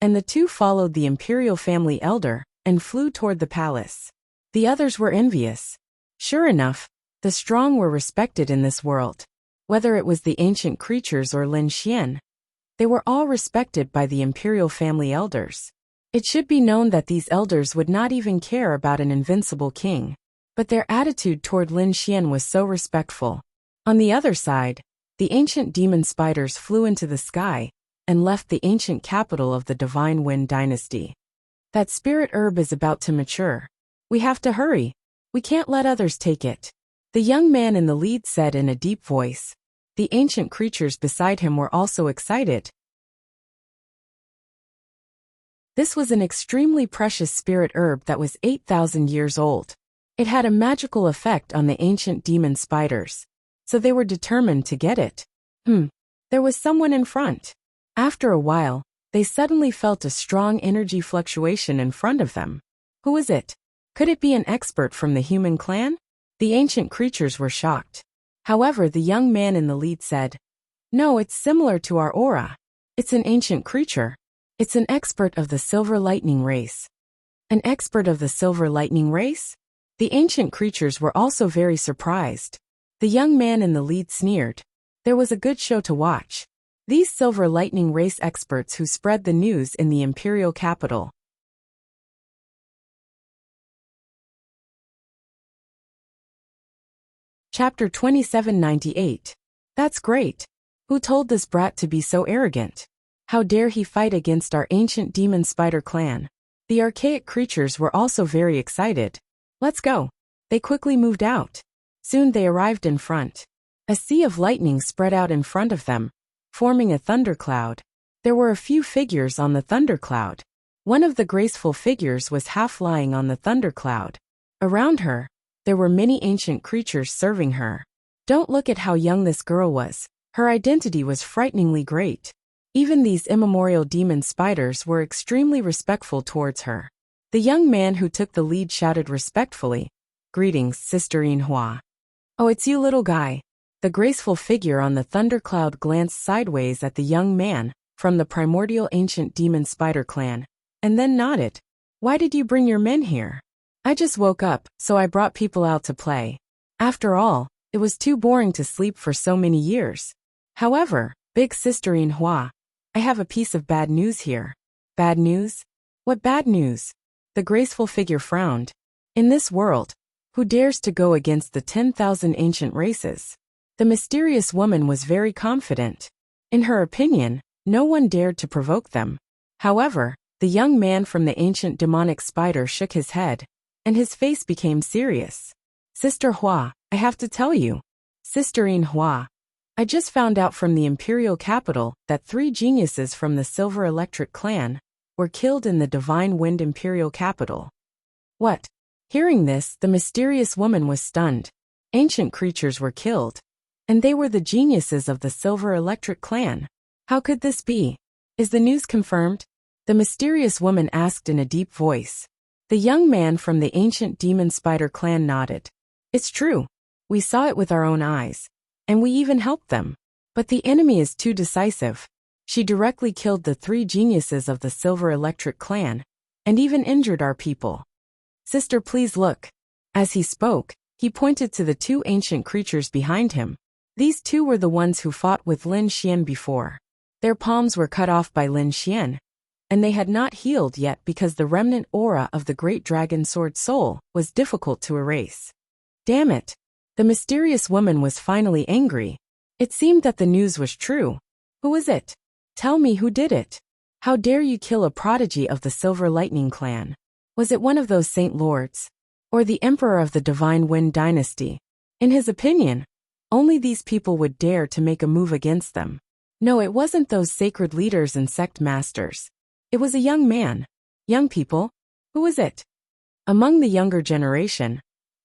and the two followed the imperial family elder and flew toward the palace. The others were envious. Sure enough, the strong were respected in this world. Whether it was the ancient creatures or Lin Xian, they were all respected by the imperial family elders. It should be known that these elders would not even care about an invincible king, but their attitude toward Lin Xian was so respectful. On the other side, the ancient demon spiders flew into the sky and left the ancient capital of the Divine Wind dynasty. That spirit herb is about to mature. We have to hurry. We can't let others take it. The young man in the lead said in a deep voice. The ancient creatures beside him were also excited. This was an extremely precious spirit herb that was 8,000 years old. It had a magical effect on the ancient demon spiders, so they were determined to get it. There was someone in front. After a while, they suddenly felt a strong energy fluctuation in front of them. Who was it? Could it be an expert from the human clan? The ancient creatures were shocked. However, the young man in the lead said, "No, it's similar to our aura. It's an ancient creature. It's an expert of the Silver Lightning race." An expert of the Silver Lightning race? The ancient creatures were also very surprised. The young man in the lead sneered. There was a good show to watch. These Silver Lightning race experts who spread the news in the imperial capital. Chapter 2798. That's great. Who told this brat to be so arrogant? How dare he fight against our ancient demon spider clan? The archaic creatures were also very excited. Let's go. They quickly moved out. Soon they arrived in front. A sea of lightning spread out in front of them, forming a thundercloud. There were a few figures on the thundercloud. One of the graceful figures was half lying on the thundercloud. Around her, there were many ancient creatures serving her. Don't look at how young this girl was. Her identity was frighteningly great. Even these immemorial demon spiders were extremely respectful towards her. The young man who took the lead shouted respectfully, "Greetings, Sister Yinhua." "Oh, it's you, little guy." The graceful figure on the thundercloud glanced sideways at the young man from the primordial ancient demon spider clan. and then nodded. Why did you bring your men here? I just woke up, so I brought people out to play. After all, it was too boring to sleep for so many years. However, big sister Inhua, I have a piece of bad news here. Bad news? What bad news? The graceful figure frowned. In this world, who dares to go against the 10,000 ancient races? The mysterious woman was very confident. In her opinion, no one dared to provoke them. However, the young man from the ancient demonic spider shook his head, and his face became serious. Sister Hua, I have to tell you. Sister Hua, I just found out from the imperial capital that 3 geniuses from the Silver Electric clan were killed in the Divine Wind imperial capital. What? Hearing this, the mysterious woman was stunned. Ancient creatures were killed, and they were the geniuses of the Silver Electric clan. How could this be? Is the news confirmed? The mysterious woman asked in a deep voice. The young man from the ancient demon spider clan nodded. It's true. We saw it with our own eyes, and we even helped them. But the enemy is too decisive. She directly killed the 3 geniuses of the Silver Electric clan, and even injured our people. Sister, please look. As he spoke, he pointed to the 2 ancient creatures behind him. These 2 were the ones who fought with Lin Xian before. Their palms were cut off by Lin Xian, and they had not healed yet because the remnant aura of the great dragon sword soul was difficult to erase. Damn it! The mysterious woman was finally angry. It seemed that the news was true. Who is it? Tell me who did it. How dare you kill a prodigy of the Silver Lightning clan? Was it one of those Saint Lords? Or the Emperor of the Divine Wind dynasty? In his opinion, only these people would dare to make a move against them. No, it wasn't those sacred leaders and sect masters. It was a young man. Young people? Who is it? Among the younger generation,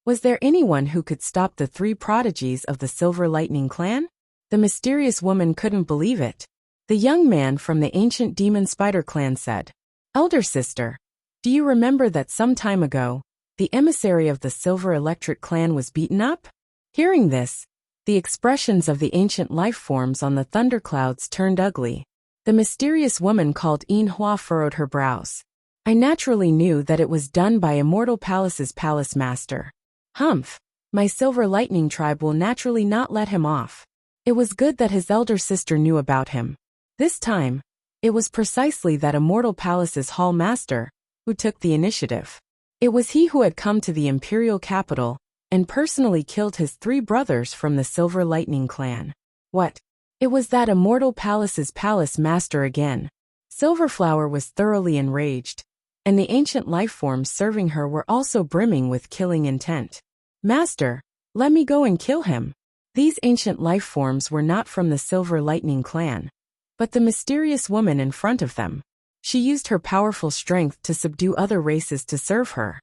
was there anyone who could stop the 3 prodigies of the Silver Lightning clan? The mysterious woman couldn't believe it. The young man from the ancient demon spider clan said, Elder sister, do you remember that some time ago, the emissary of the Silver Electric clan was beaten up? Hearing this, the expressions of the ancient life forms on the thunderclouds turned ugly. The mysterious woman called Inhua furrowed her brows. I naturally knew that it was done by Immortal Palace's palace master. Humph, my Silver Lightning tribe will naturally not let him off. It was good that his elder sister knew about him. This time, it was precisely that Immortal Palace's hall master who took the initiative. It was he who had come to the imperial capital and personally killed his 3 brothers from the Silver Lightning clan. What? It was that Immortal Palace's palace master again. Silverflower was thoroughly enraged, and the ancient life forms serving her were also brimming with killing intent. Master, let me go and kill him. These ancient life forms were not from the Silver Lightning clan, but the mysterious woman in front of them. She used her powerful strength to subdue other races to serve her.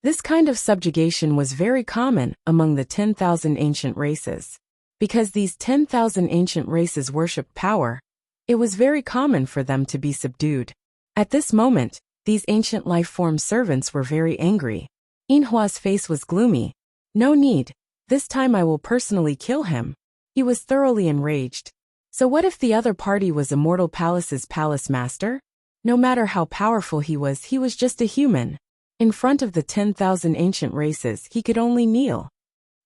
This kind of subjugation was very common among the 10,000 ancient races. Because these 10,000 ancient races worshipped power, it was very common for them to be subdued. At this moment, these ancient life-form servants were very angry. Inhua's face was gloomy. No need. This time I will personally kill him. He was thoroughly enraged. So what if the other party was Immortal Palace's palace master? No matter how powerful he was just a human. In front of the 10,000 ancient races, he could only kneel.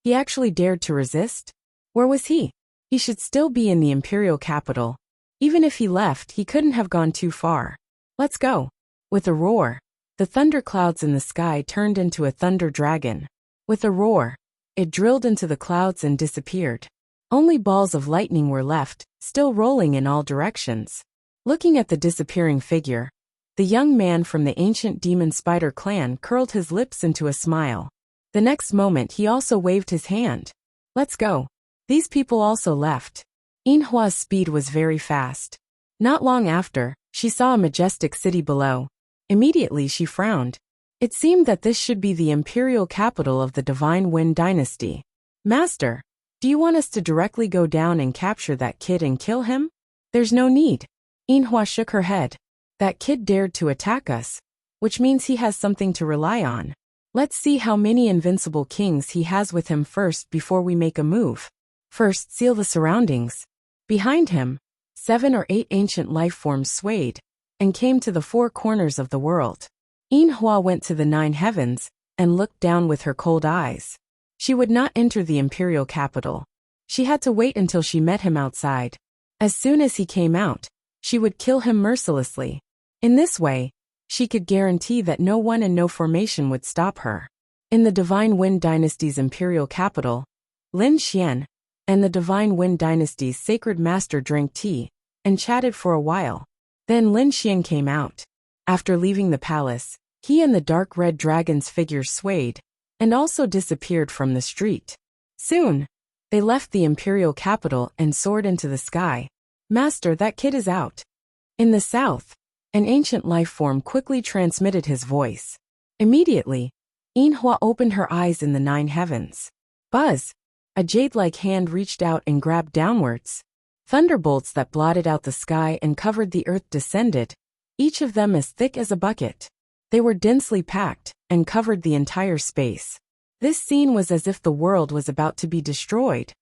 He actually dared to resist? Where was he? He should still be in the imperial capital. Even if he left, he couldn't have gone too far. Let's go. With a roar, the thunderclouds in the sky turned into a thunder dragon. With a roar, it drilled into the clouds and disappeared. Only balls of lightning were left, still rolling in all directions. Looking at the disappearing figure, the young man from the ancient demon spider clan curled his lips into a smile. The next moment he also waved his hand. Let's go. These people also left. Inhua's speed was very fast. Not long after, she saw a majestic city below. Immediately she frowned. It seemed that this should be the imperial capital of the Divine Wind dynasty. Master, do you want us to directly go down and capture that kid and kill him? There's no need. Inhua shook her head. That kid dared to attack us, which means he has something to rely on. Let's see how many invincible kings he has with him first before we make a move. First, seal the surroundings. Behind him, 7 or 8 ancient life forms swayed and came to the 4 corners of the world. Yin Hua went to the 9 heavens and looked down with her cold eyes. She would not enter the imperial capital. She had to wait until she met him outside. As soon as he came out, she would kill him mercilessly. In this way, she could guarantee that no one and no formation would stop her. In the Divine Wind Dynasty's imperial capital, Lin Xian and the Divine Wind Dynasty's sacred master drank tea and chatted for a while. Then Lin Xian came out. After leaving the palace, he and the dark red dragon's figures swayed and also disappeared from the street. Soon, they left the imperial capital and soared into the sky. Master, that kid is out. In the south, an ancient life form quickly transmitted his voice. Immediately, Yin Hua opened her eyes in the 9 heavens. Buzz! A jade-like hand reached out and grabbed downwards. Thunderbolts that blotted out the sky and covered the earth descended, each of them as thick as a bucket. They were densely packed and covered the entire space. This scene was as if the world was about to be destroyed.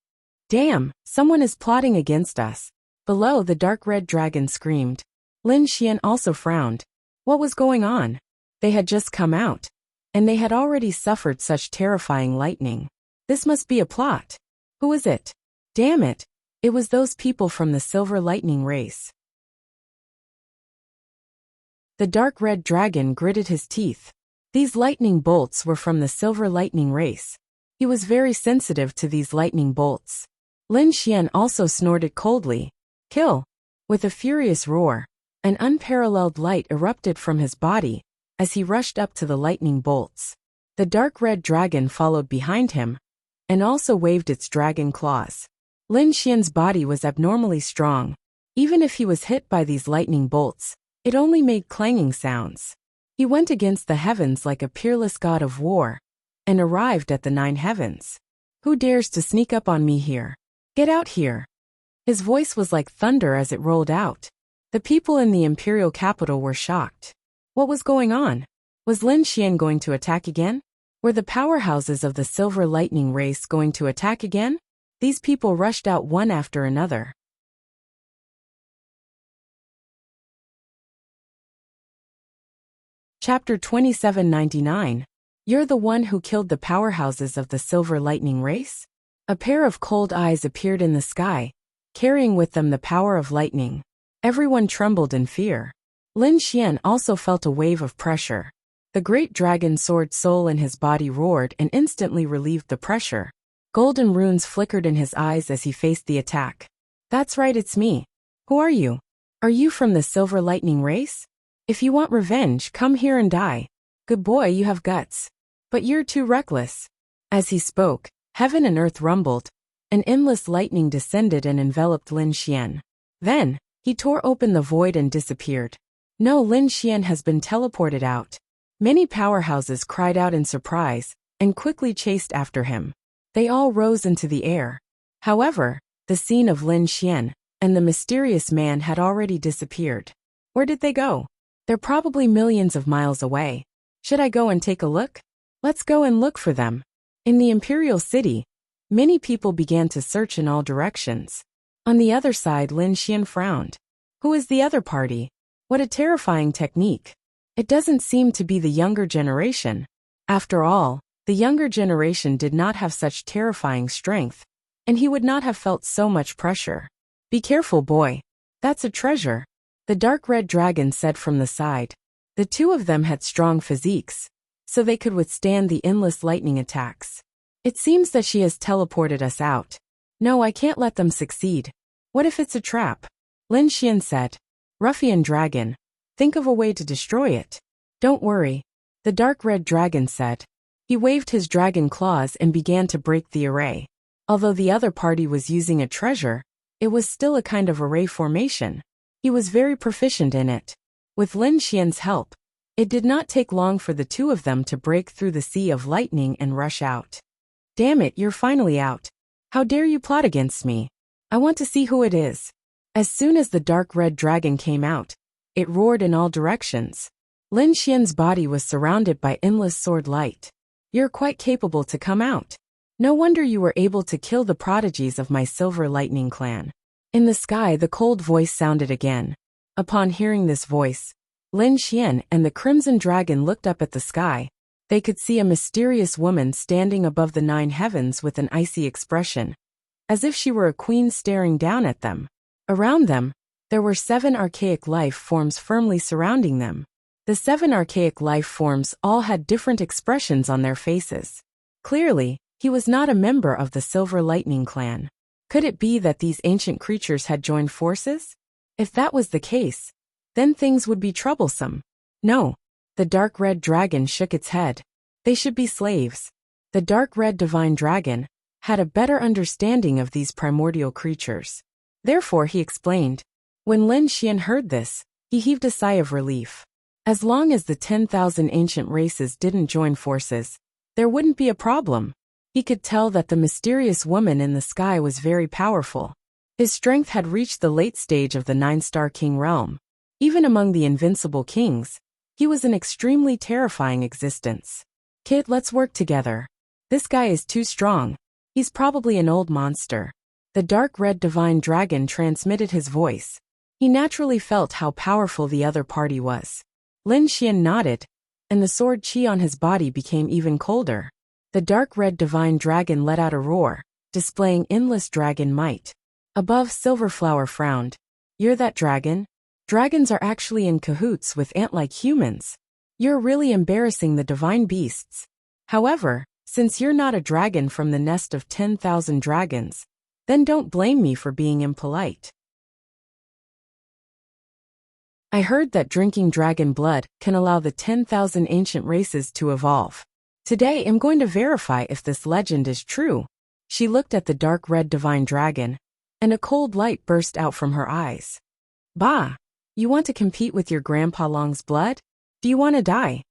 Damn, someone is plotting against us. Below, the dark red dragon screamed. Lin Xian also frowned. What was going on? They had just come out, and they had already suffered such terrifying lightning. This must be a plot. Who is it? Damn it, it was those people from the Silver Lightning race. The dark red dragon gritted his teeth. These lightning bolts were from the Silver Lightning race. He was very sensitive to these lightning bolts. Lin Xian also snorted coldly. Kill! With a furious roar, an unparalleled light erupted from his body as he rushed up to the lightning bolts. The dark red dragon followed behind him and also waved its dragon claws. Lin Xian's body was abnormally strong. Even if he was hit by these lightning bolts, it only made clanging sounds. He went against the heavens like a peerless god of war and arrived at the 9 heavens. Who dares to sneak up on me here? Get out here! His voice was like thunder as it rolled out. The people in the imperial capital were shocked. What was going on? Was Lin Xian going to attack again? Were the powerhouses of the Silver Lightning race going to attack again? These people rushed out one after another. Chapter 2799. You're the one who killed the powerhouses of the Silver Lightning race? A pair of cold eyes appeared in the sky, carrying with them the power of lightning. Everyone trembled in fear. Lin Xian also felt a wave of pressure. The great dragon sword soul in his body roared and instantly relieved the pressure. Golden runes flickered in his eyes as he faced the attack. That's right, it's me. Who are you? Are you from the Silver Lightning race? If you want revenge, come here and die. Good boy, you have guts. But you're too reckless. As he spoke, heaven and earth rumbled. An endless lightning descended and enveloped Lin Xian. Then, he tore open the void and disappeared. No, Lin Xian has been teleported out. Many powerhouses cried out in surprise and quickly chased after him. They all rose into the air. However, the scene of Lin Xian and the mysterious man had already disappeared. Where did they go? They're probably millions of miles away. Should I go and take a look? Let's go and look for them. In the imperial city, many people began to search in all directions. On the other side, Lin Xian frowned. Who is the other party? What a terrifying technique. It doesn't seem to be the younger generation. After all, the younger generation did not have such terrifying strength, and he would not have felt so much pressure. Be careful, boy. That's a treasure, the dark red dragon said from the side. The two of them had strong physiques, so they could withstand the endless lightning attacks. It seems that she has teleported us out. No, I can't let them succeed. What if it's a trap? Lin Xian said. Ruffian dragon, think of a way to destroy it. Don't worry, the dark red dragon said. He waved his dragon claws and began to break the array. Although the other party was using a treasure, it was still a kind of array formation. He was very proficient in it. With Lin Xian's help, it did not take long for the two of them to break through the sea of lightning and rush out. Damn it, you're finally out. How dare you plot against me? I want to see who it is. As soon as the dark red dragon came out, it roared in all directions. Lin Xian's body was surrounded by endless sword light. You're quite capable to come out. No wonder you were able to kill the prodigies of my Silver Lightning clan. In the sky, the cold voice sounded again. Upon hearing this voice, Lin Xian and the Crimson Dragon looked up at the sky. They could see a mysterious woman standing above the 9 heavens with an icy expression, as if she were a queen staring down at them. Around them, there were 7 archaic life forms firmly surrounding them. The 7 archaic life forms all had different expressions on their faces. Clearly, he was not a member of the Silver Lightning clan. Could it be that these ancient creatures had joined forces? If that was the case, then things would be troublesome. No. The dark red dragon shook its head. They should be slaves. The dark red divine dragon had a better understanding of these primordial creatures. Therefore, he explained. When Lin Xian heard this, he heaved a sigh of relief. As long as the 10,000 ancient races didn't join forces, there wouldn't be a problem. He could tell that the mysterious woman in the sky was very powerful. His strength had reached the late stage of the 9-star king realm. Even among the invincible kings, he was an extremely terrifying existence. Kid, let's work together. This guy is too strong. He's probably an old monster. The dark red divine dragon transmitted his voice. He naturally felt how powerful the other party was. Lin Xian nodded, and the sword qi on his body became even colder. The dark red divine dragon let out a roar, displaying endless dragon might. Above, Silverflower frowned. You're that dragon? Dragons are actually in cahoots with ant-like humans. You're really embarrassing the divine beasts. However, since you're not a dragon from the nest of 10,000 dragons, then don't blame me for being impolite. I heard that drinking dragon blood can allow the 10,000 ancient races to evolve. Today I'm going to verify if this legend is true. She looked at the dark red divine dragon, and a cold light burst out from her eyes. Bah! You want to compete with your Grandpa Long's blood? Do you want to die?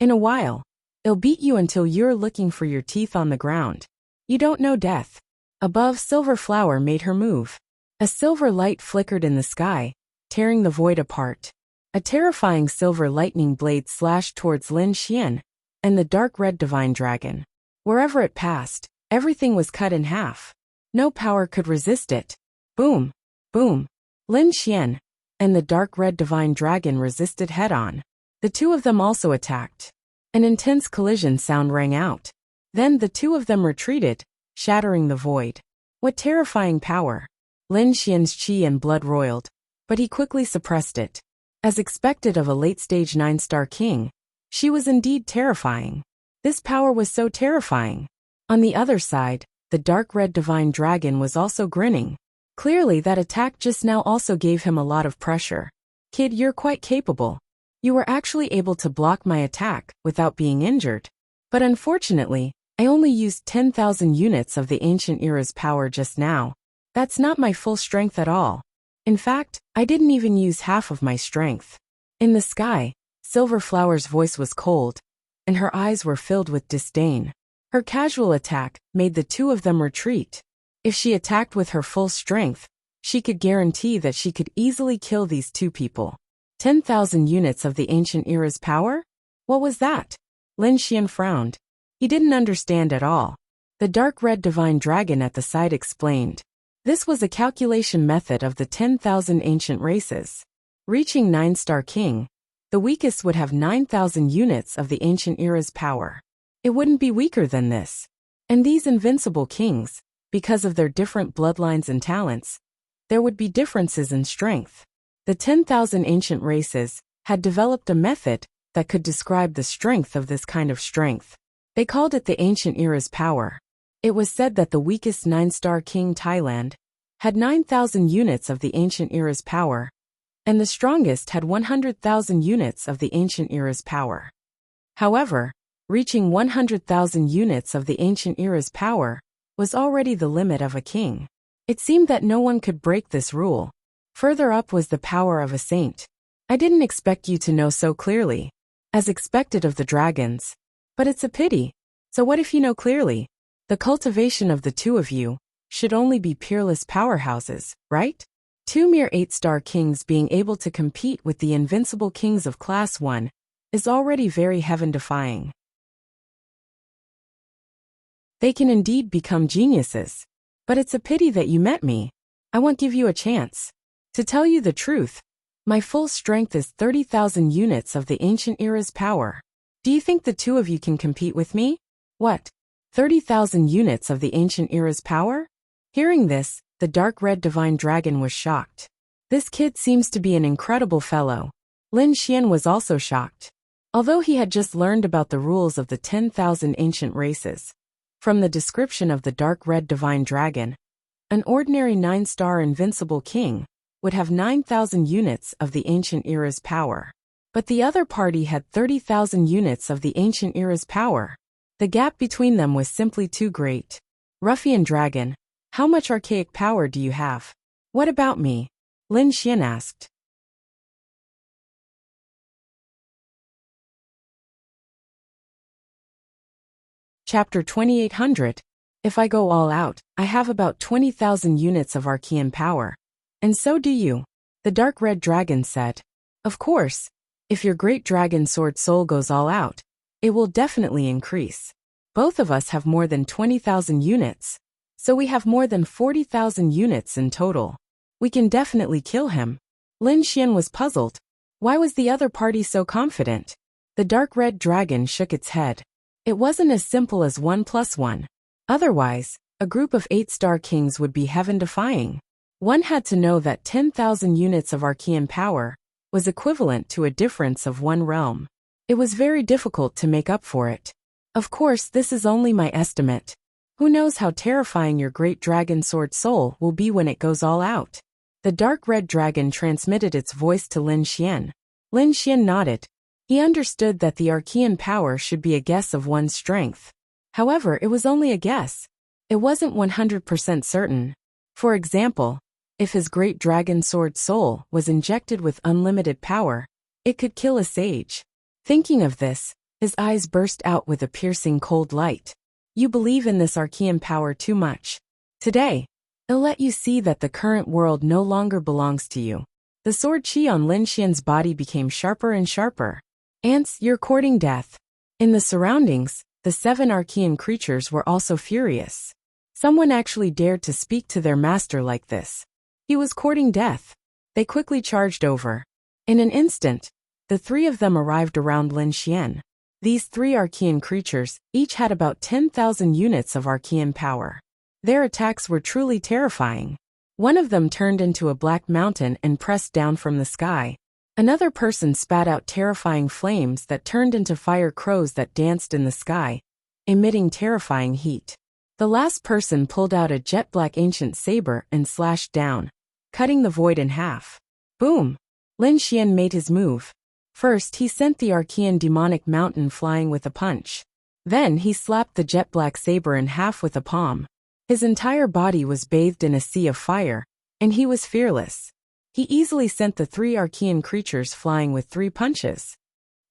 In a while, I'll beat you until you're looking for your teeth on the ground. You don't know death. Above, Silverflower made her move. A silver light flickered in the sky, tearing the void apart. A terrifying silver lightning blade slashed towards Lin Xian and the dark red divine dragon. Wherever it passed, everything was cut in half. No power could resist it. Boom! Boom! Lin Xian and the dark red divine dragon resisted head-on. The two of them also attacked. An intense collision sound rang out. Then the two of them retreated, shattering the void. What terrifying power! Lin Xian's qi and blood roiled, but he quickly suppressed it. As expected of a late-stage 9-star king, she was indeed terrifying. This power was so terrifying. On the other side, the dark red divine dragon was also grinning. Clearly that attack just now also gave him a lot of pressure. Kid, you're quite capable. You were actually able to block my attack without being injured. But unfortunately, I only used 10,000 units of the ancient era's power just now. That's not my full strength at all. In fact, I didn't even use half of my strength. In the sky, Silverflower's voice was cold, and her eyes were filled with disdain. Her casual attack made the two of them retreat. If she attacked with her full strength, she could guarantee that she could easily kill these two people. 10,000 units of the ancient era's power? What was that? Lin Xian frowned. He didn't understand at all. The dark red divine dragon at the side explained. This was a calculation method of the 10,000 ancient races. Reaching 9-star king, the weakest would have 9,000 units of the ancient era's power. It wouldn't be weaker than this. And these invincible kings, because of their different bloodlines and talents, there would be differences in strength. The 10,000 ancient races had developed a method that could describe the strength of this kind of strength. They called it the ancient era's power. It was said that the weakest 9-star king, Thailand, had 9,000 units of the ancient era's power, and the strongest had 100,000 units of the ancient era's power. However, reaching 100,000 units of the ancient era's power was already the limit of a king. It seemed that no one could break this rule. Further up was the power of a saint. I didn't expect you to know so clearly, as expected of the dragons. But it's a pity. So what if you know clearly? The cultivation of the two of you should only be peerless powerhouses, right? Two mere 8-star kings being able to compete with the invincible kings of Class 1 is already very heaven-defying. They can indeed become geniuses. But it's a pity that you met me. I won't give you a chance. To tell you the truth, my full strength is 30,000 units of the ancient era's power. Do you think the two of you can compete with me? What? 30,000 units of the ancient era's power? Hearing this, the dark red divine dragon was shocked. This kid seems to be an incredible fellow. Lin Xian was also shocked. Although he had just learned about the rules of the 10,000 ancient races. From the description of the dark red divine dragon, an ordinary 9-star invincible king would have 9,000 units of the ancient era's power. But the other party had 30,000 units of the ancient era's power. The gap between them was simply too great. Ruffian dragon, how much archaic power do you have? What about me? Lin Xian asked. Chapter 2800. If I go all out, I have about 20,000 units of archean power. And so do you. The dark red dragon said. Of course, if your great dragon sword soul goes all out, it will definitely increase. Both of us have more than 20,000 units, so we have more than 40,000 units in total. We can definitely kill him. Lin Xian was puzzled. Why was the other party so confident? The dark red dragon shook its head. It wasn't as simple as 1 plus 1. Otherwise, a group of 8-star kings would be heaven-defying. One had to know that 10,000 units of archean power was equivalent to a difference of 1 realm. It was very difficult to make up for it. Of course, this is only my estimate. Who knows how terrifying your great dragon sword soul will be when it goes all out? The dark red dragon transmitted its voice to Lin Xian. Lin Xian nodded. He understood that the archean power should be a guess of one's strength. However, it was only a guess. It wasn't 100% certain. For example, if his great dragon sword soul was injected with unlimited power, it could kill a sage. Thinking of this, his eyes burst out with a piercing cold light. You believe in this archean power too much. Today, it'll let you see that the current world no longer belongs to you. The sword chi on Lin Xian's body became sharper and sharper. Ants, you're courting death. In the surroundings, the 7 archean creatures were also furious. Someone actually dared to speak to their master like this. He was courting death. They quickly charged over. In an instant, the 3 of them arrived around Lin Xian. These 3 archean creatures each had about 10,000 units of archean power. Their attacks were truly terrifying. One of them turned into a black mountain and pressed down from the sky. Another person spat out terrifying flames that turned into fire crows that danced in the sky, emitting terrifying heat. The last person pulled out a jet-black ancient saber and slashed down, cutting the void in half. Boom! Lin Xian made his move. First, he sent the archean demonic mountain flying with a punch. Then he slapped the jet-black saber in half with a palm. His entire body was bathed in a sea of fire, and he was fearless. He easily sent the 3 archean creatures flying with 3 punches.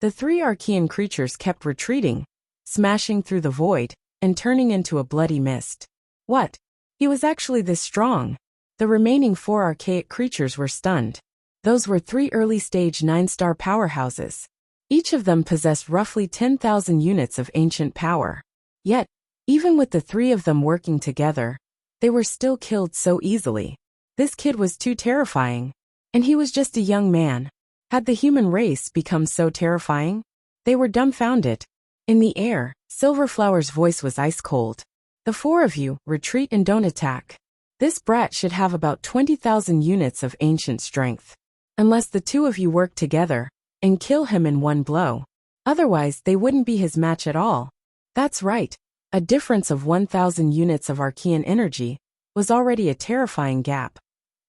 The 3 archean creatures kept retreating, smashing through the void, and turning into a bloody mist. What? He was actually this strong. The remaining 4 archaic creatures were stunned. Those were 3 early-stage 9-star powerhouses. Each of them possessed roughly 10,000 units of ancient power. Yet, even with the 3 of them working together, they were still killed so easily. This kid was too terrifying. And he was just a young man. Had the human race become so terrifying? They were dumbfounded. In the air, Silverflower's voice was ice-cold. The 4 of you, retreat and don't attack. This brat should have about 20,000 units of ancient strength. Unless the 2 of you work together and kill him in one blow. Otherwise, they wouldn't be his match at all. That's right. A difference of 1,000 units of archean energy was already a terrifying gap.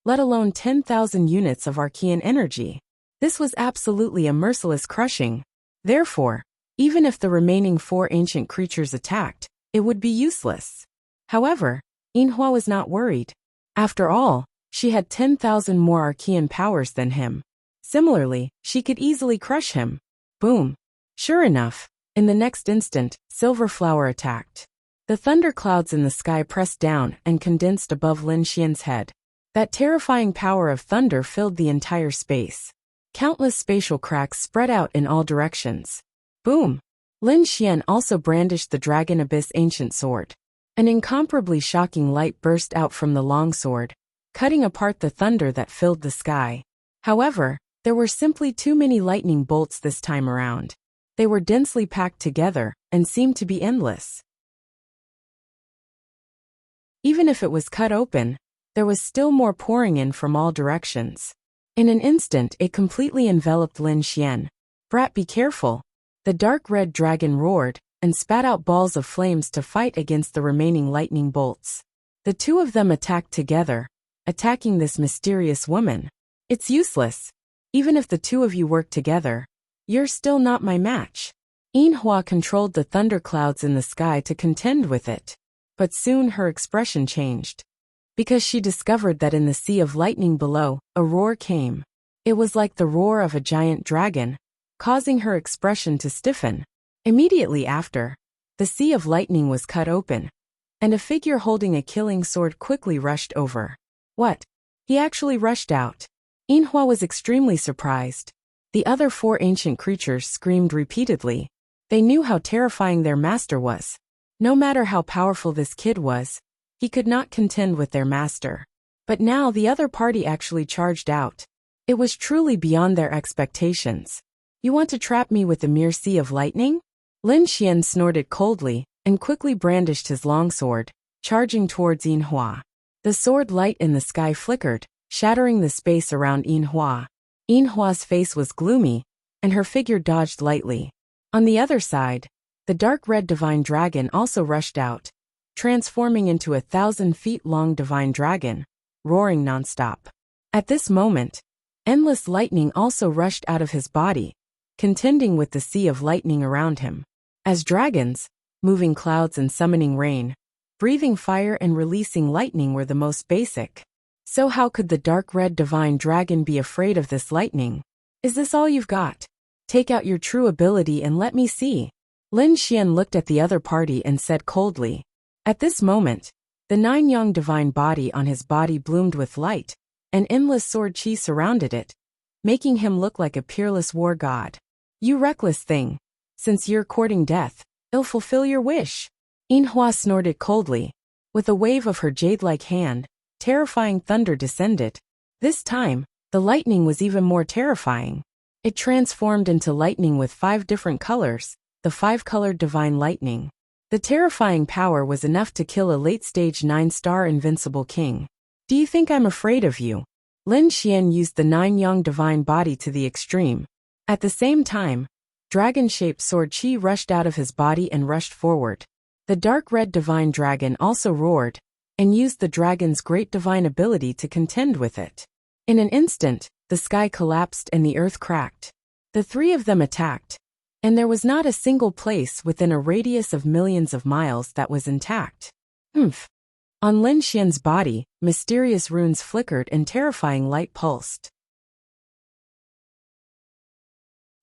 Let alone 10,000 units of archean energy. This was absolutely a merciless crushing. Therefore, even if the remaining 4 ancient creatures attacked, it would be useless. However, Yinhua was not worried. After all, she had 10,000 more archean powers than him. Similarly, she could easily crush him. Boom. Sure enough, in the next instant, Silverflower attacked. The thunderclouds in the sky pressed down and condensed above Lin Xian's head. That terrifying power of thunder filled the entire space. Countless spatial cracks spread out in all directions. Boom! Lin Xian also brandished the Dragon Abyss ancient sword. An incomparably shocking light burst out from the long sword, cutting apart the thunder that filled the sky. However, there were simply too many lightning bolts this time around. They were densely packed together and seemed to be endless. Even if it was cut open, there was still more pouring in from all directions. In an instant, it completely enveloped Lin Xian. "Brat, be careful!" The dark red dragon roared and spat out balls of flames to fight against the remaining lightning bolts. The two of them attacked together, attacking this mysterious woman. "It's useless. Even if the two of you work together, you're still not my match." Yinhua controlled the thunderclouds in the sky to contend with it. But soon her expression changed. Because she discovered that in the sea of lightning below, a roar came. It was like the roar of a giant dragon, causing her expression to stiffen. Immediately after, the sea of lightning was cut open, and a figure holding a killing sword quickly rushed over. What? He actually rushed out. Yinhua was extremely surprised. The other four ancient creatures screamed repeatedly. They knew how terrifying their master was. No matter how powerful this kid was, he could not contend with their master. But now the other party actually charged out. It was truly beyond their expectations. "You want to trap me with a mere sea of lightning?" Lin Xian snorted coldly and quickly brandished his longsword, charging towards Yinhua. The sword light in the sky flickered, shattering the space around Yinhua. Yinhua's face was gloomy, and her figure dodged lightly. On the other side, the dark red divine dragon also rushed out, transforming into a 1,000-feet-long divine dragon, roaring nonstop. At this moment, endless lightning also rushed out of his body, contending with the sea of lightning around him. As dragons, moving clouds and summoning rain, breathing fire and releasing lightning were the most basic. So how could the dark red divine dragon be afraid of this lightning? "Is this all you've got? Take out your true ability and let me see." Lin Xian looked at the other party and said coldly. At this moment, the nine-yang divine body on his body bloomed with light, and endless sword chi surrounded it, making him look like a peerless war god. "You reckless thing! Since you're courting death, I'll fulfill your wish." Yinhua snorted coldly. With a wave of her jade-like hand, terrifying thunder descended. This time, the lightning was even more terrifying. It transformed into lightning with 5 different colors, the 5-colored divine lightning. The terrifying power was enough to kill a late-stage 9-star invincible king. "Do you think I'm afraid of you?" Lin Xian used the 9-yang divine body to the extreme. At the same time, dragon-shaped sword chi rushed out of his body and rushed forward. The dark red divine dragon also roared, and used the dragon's great divine ability to contend with it. In an instant, the sky collapsed and the earth cracked. The three of them attacked, and there was not a single place within a radius of millions of miles that was intact. Humph! On Lin Xian's body, mysterious runes flickered and terrifying light pulsed.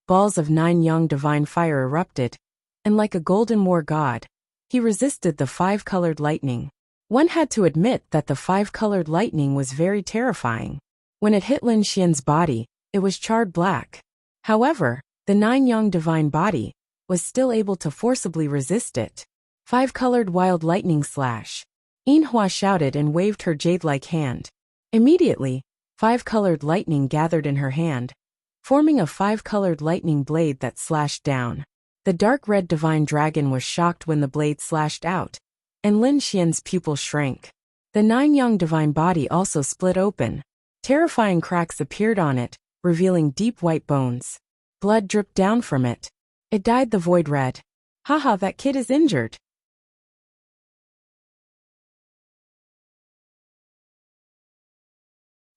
Balls of 9-yang divine fire erupted, and like a golden war god, he resisted the 5-colored lightning. One had to admit that the 5-colored lightning was very terrifying. When it hit Lin Xian's body, it was charred black. However, the 9-yang divine body was still able to forcibly resist it. 5-colored wild lightning slash. Yinhua shouted and waved her jade-like hand. Immediately, 5-colored lightning gathered in her hand, forming a 5-colored lightning blade that slashed down. The dark red divine dragon was shocked when the blade slashed out, and Lin Xian's pupil shrank. The 9-yang divine body also split open. Terrifying cracks appeared on it, revealing deep white bones. Blood dripped down from it. It dyed the void red. "Haha, that kid is injured."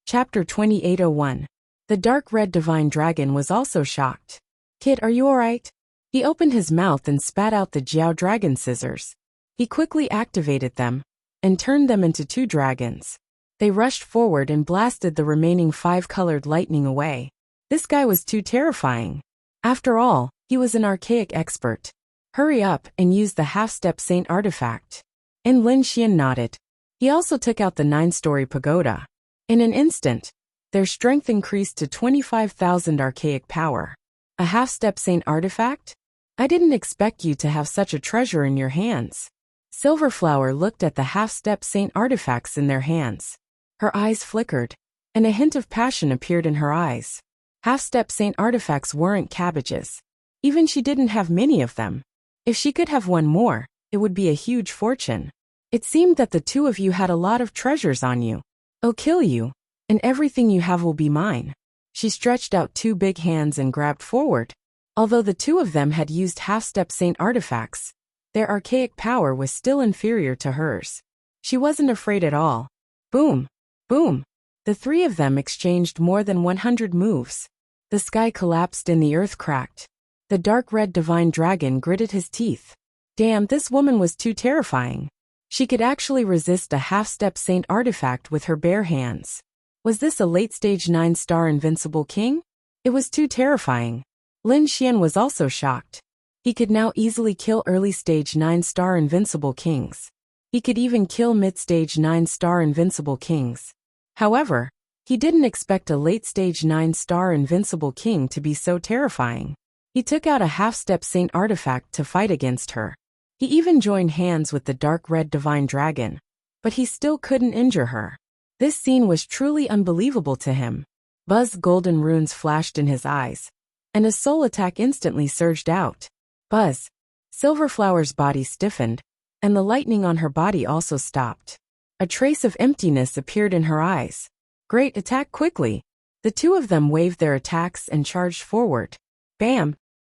Chapter 2801. The dark red divine dragon was also shocked. "Kid, are you alright?" He opened his mouth and spat out the Jiao dragon scissors. He quickly activated them, and turned them into 2 dragons. They rushed forward and blasted the remaining 5-colored lightning away. This guy was too terrifying. After all, he was an archaic expert. "Hurry up and use the half-step saint artifact." And Lin Xian nodded. He also took out the 9-story pagoda. In an instant, their strength increased to 25,000 archaic power. "A half-step saint artifact? I didn't expect you to have such a treasure in your hands." Silverflower looked at the half-step saint artifacts in their hands. Her eyes flickered, and a hint of passion appeared in her eyes. Half-step saint artifacts weren't cabbages. Even she didn't have many of them. If she could have one more, it would be a huge fortune. It seemed that the two of you had a lot of treasures on you. I'll kill you, and everything you have will be mine. She stretched out two big hands and grabbed forward. Although the two of them had used half-step saint artifacts, their archaic power was still inferior to hers. She wasn't afraid at all. Boom! Boom! The three of them exchanged more than 100 moves. The sky collapsed and the earth cracked. The dark red divine dragon gritted his teeth. Damn, this woman was too terrifying. She could actually resist a half-step saint artifact with her bare hands. Was this a late-stage 9-star invincible king? It was too terrifying. Lin Xian was also shocked. He could now easily kill early-stage 9-star invincible kings. He could even kill mid-stage 9-star invincible kings. However, he didn't expect a late-stage 9-star invincible king to be so terrifying. He took out a half-step saint artifact to fight against her. He even joined hands with the dark red divine dragon, but he still couldn't injure her. This scene was truly unbelievable to him. Buzz's golden runes flashed in his eyes, and a soul attack instantly surged out. Buzz! Silverflower's body stiffened, and the lightning on her body also stopped. A trace of emptiness appeared in her eyes. Great, attack quickly! The two of them waved their attacks and charged forward. Bam!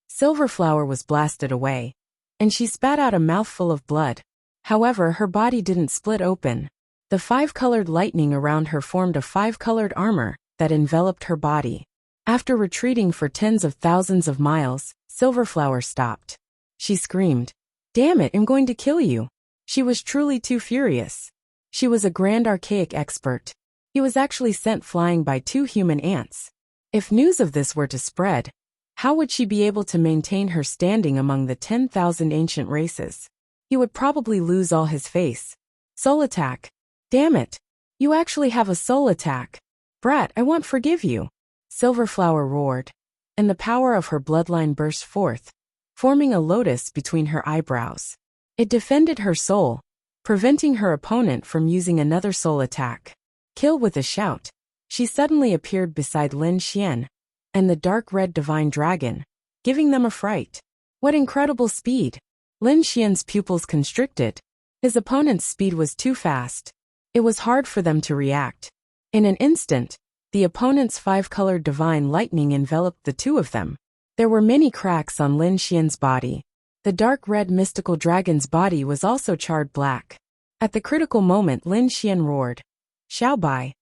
Silverflower was blasted away, and she spat out a mouthful of blood. However, her body didn't split open. The 5-colored lightning around her formed a 5-colored armor that enveloped her body. After retreating for tens of thousands of miles, Silverflower stopped. She screamed, "Damn it, I'm going to kill you." She was truly too furious. She was a grand archaic expert. He was actually sent flying by 2 human ants. If news of this were to spread, how would she be able to maintain her standing among the 10,000 ancient races? He would probably lose all his face. Soul attack. Damn it! You actually have a soul attack. Brat, I won't forgive you. Silverflower roared, and the power of her bloodline burst forth, forming a lotus between her eyebrows. It defended her soul, preventing her opponent from using another soul attack. Kill with a shout. She suddenly appeared beside Lin Xian and the dark red divine dragon, giving them a fright. What incredible speed! Lin Xian's pupils constricted. His opponent's speed was too fast. It was hard for them to react. In an instant, the opponent's 5-colored divine lightning enveloped the two of them. There were many cracks on Lin Xian's body. The dark red mystical dragon's body was also charred black. At the critical moment, Lin Xian roared, "Xiao Bai!"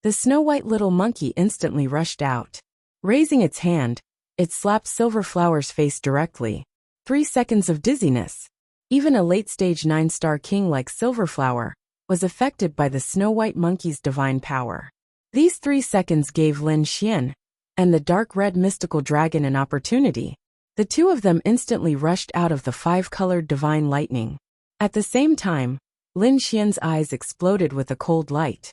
The snow-white little monkey instantly rushed out. Raising its hand, it slapped Silverflower's face directly. 3 seconds of dizziness. Even a late-stage 9-star king like Silverflower was affected by the snow-white monkey's divine power. These 3 seconds gave Lin Xian and the dark red mystical dragon an opportunity. The two of them instantly rushed out of the 5-colored divine lightning. At the same time, Lin Xian's eyes exploded with a cold light.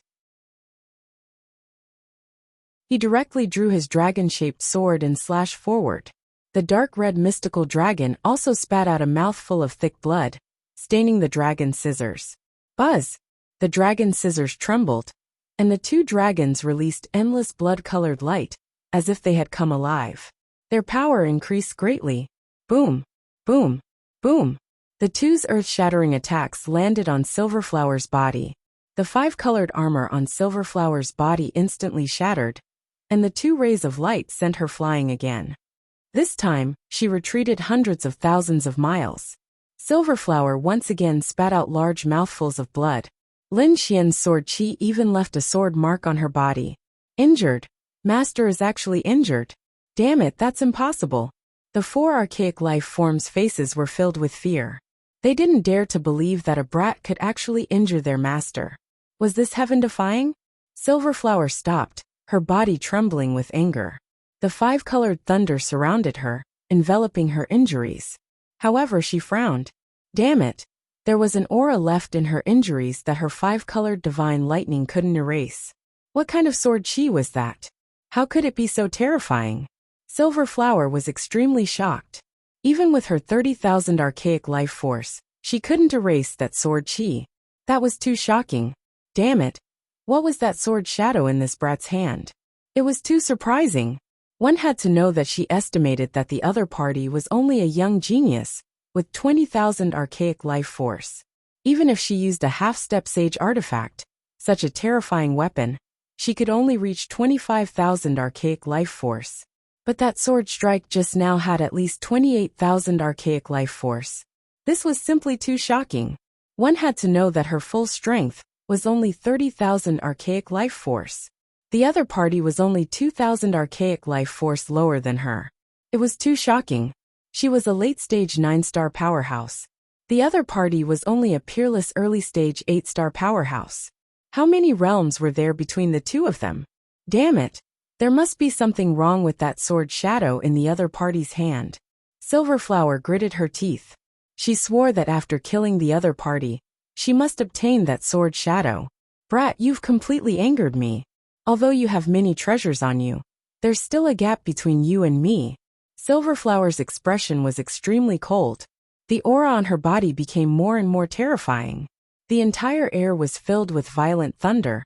He directly drew his dragon-shaped sword and slashed forward. The dark red mystical dragon also spat out a mouthful of thick blood, staining the dragon's scissors. Buzz! The dragon's scissors trembled, and the 2 dragons released endless blood-colored light, as if they had come alive. Their power increased greatly. Boom! Boom! Boom! The 2's earth-shattering attacks landed on Silverflower's body. The 5-colored armor on Silverflower's body instantly shattered, and the 2 rays of light sent her flying again. This time, she retreated hundreds of thousands of miles. Silverflower once again spat out large mouthfuls of blood. Lin Xian's sword chi even left a sword mark on her body. Injured. Master is actually injured. Damn it, that's impossible. The 4 archaic life forms' faces were filled with fear. They didn't dare to believe that a brat could actually injure their master. Was this heaven-defying? Silverflower stopped, her body trembling with anger. The 5-colored thunder surrounded her, enveloping her injuries. However, she frowned. Damn it! There was an aura left in her injuries that her 5-colored divine lightning couldn't erase. What kind of sword chi was that? How could it be so terrifying? Silverflower was extremely shocked. Even with her 30,000 archaic life force, she couldn't erase that sword chi. That was too shocking. Damn it! What was that sword shadow in this brat's hand? It was too surprising. One had to know that she estimated that the other party was only a young genius, with 20,000 archaic life force. Even if she used a half-step sage artifact, such a terrifying weapon, she could only reach 25,000 archaic life force. But that sword strike just now had at least 28,000 archaic life force. This was simply too shocking. One had to know that her full strength was only 30,000 archaic life force. The other party was only 2,000 archaic life force lower than her. It was too shocking. She was a late-stage 9-star powerhouse. The other party was only a peerless early-stage 8-star powerhouse. How many realms were there between the two of them? Damn it! There must be something wrong with that sword shadow in the other party's hand. Silverflower gritted her teeth. She swore that after killing the other party, she must obtain that sword shadow. Brat, you've completely angered me. Although you have many treasures on you, there's still a gap between you and me. Silverflower's expression was extremely cold. The aura on her body became more and more terrifying. The entire air was filled with violent thunder,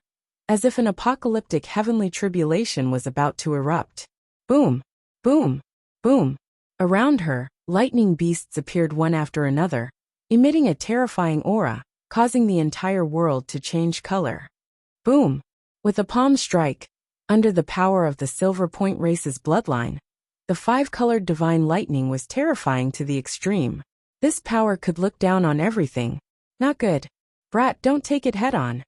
as if an apocalyptic heavenly tribulation was about to erupt. Boom! Boom! Boom! Around her, lightning beasts appeared one after another, emitting a terrifying aura, causing the entire world to change color. Boom! With a palm strike, under the power of the Silver Point race's bloodline, the 5-colored divine lightning was terrifying to the extreme. This power could look down on everything. Not good. Brat, don't take it head-on.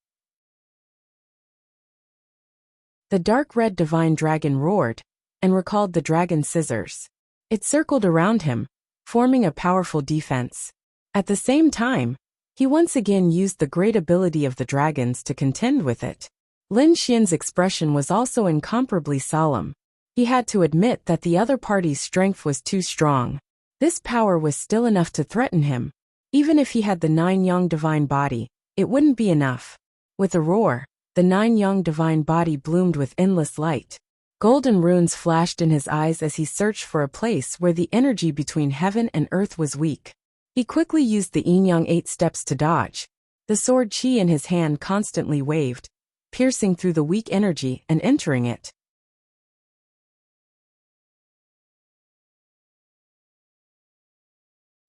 The dark red divine dragon roared, and recalled the dragon's scissors. It circled around him, forming a powerful defense. At the same time, he once again used the great ability of the dragons to contend with it. Lin Xian's expression was also incomparably solemn. He had to admit that the other party's strength was too strong. This power was still enough to threaten him. Even if he had the 9-yang divine body, it wouldn't be enough. With a roar, the 9-yang divine body bloomed with endless light. Golden runes flashed in his eyes as he searched for a place where the energy between heaven and earth was weak. He quickly used the yin-yang 8 steps to dodge. The sword qi in his hand constantly waved, piercing through the weak energy and entering it.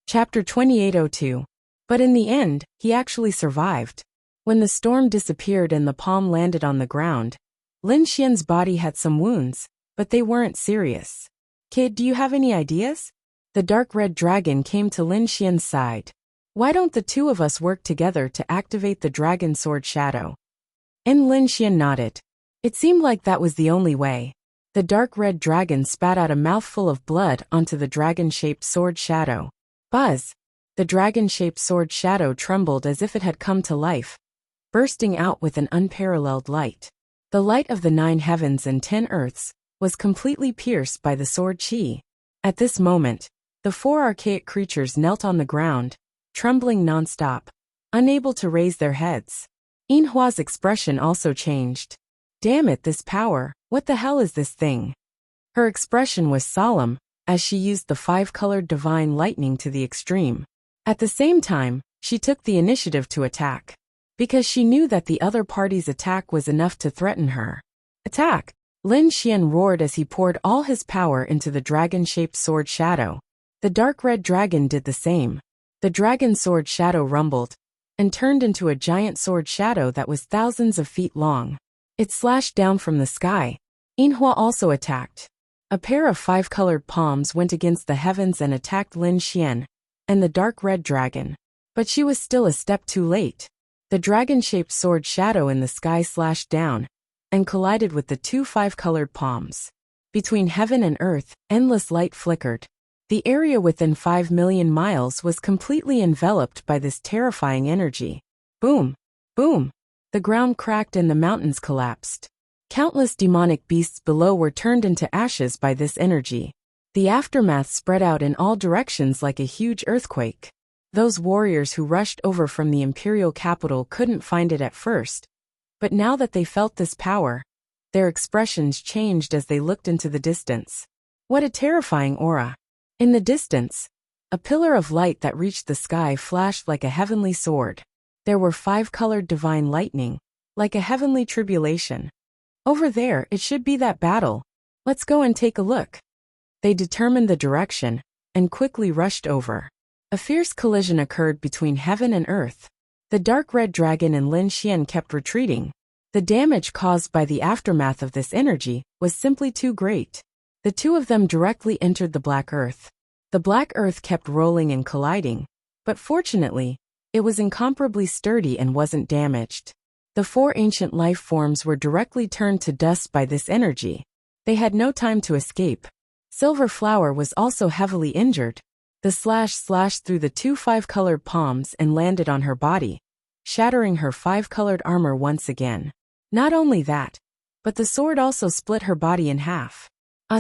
Chapter 2802. But in the end, he actually survived. When the storm disappeared and the palm landed on the ground, Lin Xian's body had some wounds, but they weren't serious. Kid, do you have any ideas? The dark red dragon came to Lin Xian's side. Why don't the two of us work together to activate the dragon sword shadow? And Lin Xian nodded. It seemed like that was the only way. The dark red dragon spat out a mouthful of blood onto the dragon-shaped sword shadow. Buzz! The dragon-shaped sword shadow trembled as if it had come to life, bursting out with an unparalleled light. The light of the 9 heavens and 10 earths was completely pierced by the sword qi. At this moment, the 4 archaic creatures knelt on the ground, trembling non-stop, unable to raise their heads. Yinhua's expression also changed. Damn it, this power, what the hell is this thing? Her expression was solemn, as she used the 5-colored divine lightning to the extreme. At the same time, she took the initiative to attack. Because she knew that the other party's attack was enough to threaten her. Attack! Lin Xian roared as he poured all his power into the dragon-shaped sword shadow. The dark red dragon did the same. The dragon sword shadow rumbled, and turned into a giant sword shadow that was thousands of feet long. It slashed down from the sky. Yinhua also attacked. A pair of 5-colored palms went against the heavens and attacked Lin Xian and the dark red dragon. But she was still a step too late. The dragon-shaped sword shadow in the sky slashed down and collided with the 2 5-colored palms. Between heaven and earth, endless light flickered. The area within 5 million miles was completely enveloped by this terrifying energy. Boom! Boom! The ground cracked and the mountains collapsed. Countless demonic beasts below were turned into ashes by this energy. The aftermath spread out in all directions like a huge earthquake. Those warriors who rushed over from the imperial capital couldn't find it at first, but now that they felt this power, their expressions changed as they looked into the distance. What a terrifying aura! In the distance, a pillar of light that reached the sky flashed like a heavenly sword. There were 5-colored divine lightning, like a heavenly tribulation. Over there, it should be that battle. Let's go and take a look. They determined the direction and quickly rushed over. A fierce collision occurred between heaven and earth. The dark red dragon and Lin Xian kept retreating. The damage caused by the aftermath of this energy was simply too great. The two of them directly entered the black earth. The black earth kept rolling and colliding, but fortunately, it was incomparably sturdy and wasn't damaged. The four ancient life forms were directly turned to dust by this energy. They had no time to escape. Silver Flower was also heavily injured. The slash slashed through the two five-colored palms and landed on her body, shattering her five-colored armor once again. Not only that, but the sword also split her body in half.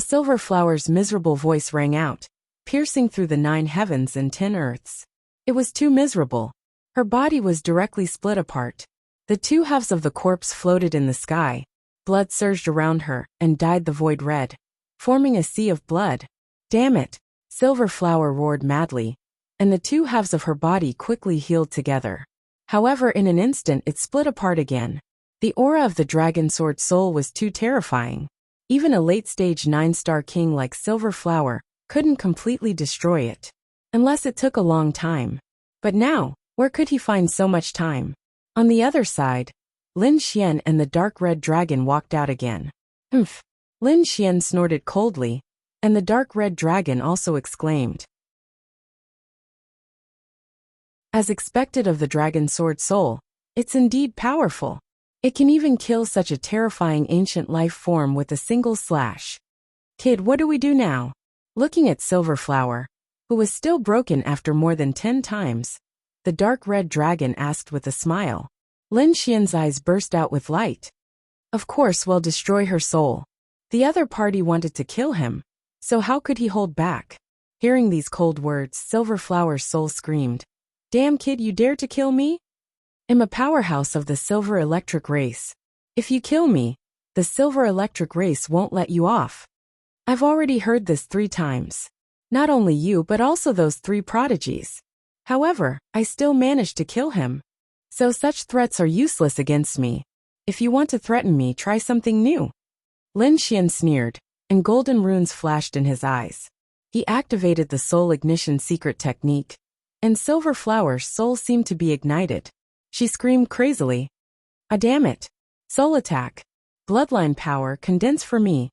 Silver Flower's miserable voice rang out, piercing through the 9 heavens and 10 earths. It was too miserable. Her body was directly split apart. The two halves of the corpse floated in the sky. Blood surged around her and dyed the void red, forming a sea of blood. Damn it! Silver Flower roared madly, and the two halves of her body quickly healed together. However, in an instant it split apart again. The aura of the dragon sword soul was too terrifying. Even a late-stage 9-star king like Silver Flower couldn't completely destroy it, unless it took a long time. But now, where could he find so much time? On the other side, Lin Xian and the dark red dragon walked out again. Humph! Lin Xian snorted coldly, and the dark red dragon also exclaimed. As expected of the dragon sword soul, it's indeed powerful. It can even kill such a terrifying ancient life form with a single slash. Kid, what do we do now? Looking at Silver Flower, who was still broken after more than 10 times, the dark red dragon asked with a smile. Lin Xian's eyes burst out with light. Of course, we'll destroy her soul. The other party wanted to kill him, so how could he hold back? Hearing these cold words, Silver Flower's soul screamed. Damn kid, you dare to kill me? I'm a powerhouse of the Silver Electric race. If you kill me, the Silver Electric race won't let you off. I've already heard this 3 times. Not only you but also those 3 prodigies. However, I still managed to kill him. So such threats are useless against me. If you want to threaten me, try something new. Lin Xian sneered, and golden runes flashed in his eyes. He activated the soul ignition secret technique, and Silver Flower's soul seemed to be ignited. She screamed crazily. Ah, damn it! Soul attack! Bloodline power, condense for me!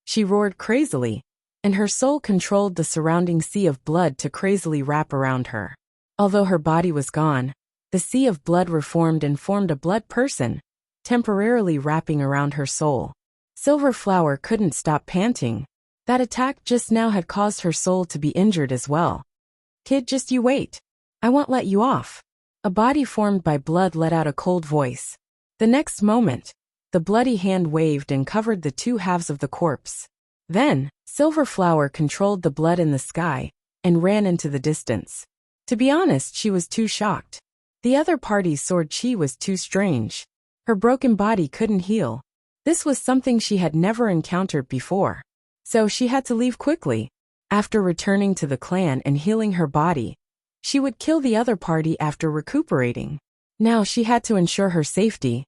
She roared crazily, and her soul controlled the surrounding sea of blood to crazily wrap around her. Although her body was gone, the sea of blood reformed and formed a blood person, temporarily wrapping around her soul. Silver Flower couldn't stop panting. That attack just now had caused her soul to be injured as well. Kid, just you wait. I won't let you off. A body formed by blood let out a cold voice. The next moment, the bloody hand waved and covered the 2 halves of the corpse. Then, Silver Flower controlled the blood in the sky and ran into the distance. To be honest, she was too shocked. The other party's sword chi was too strange. Her broken body couldn't heal. This was something she had never encountered before. So she had to leave quickly. After returning to the clan and healing her body, she would kill the other party after recuperating. Now she had to ensure her safety.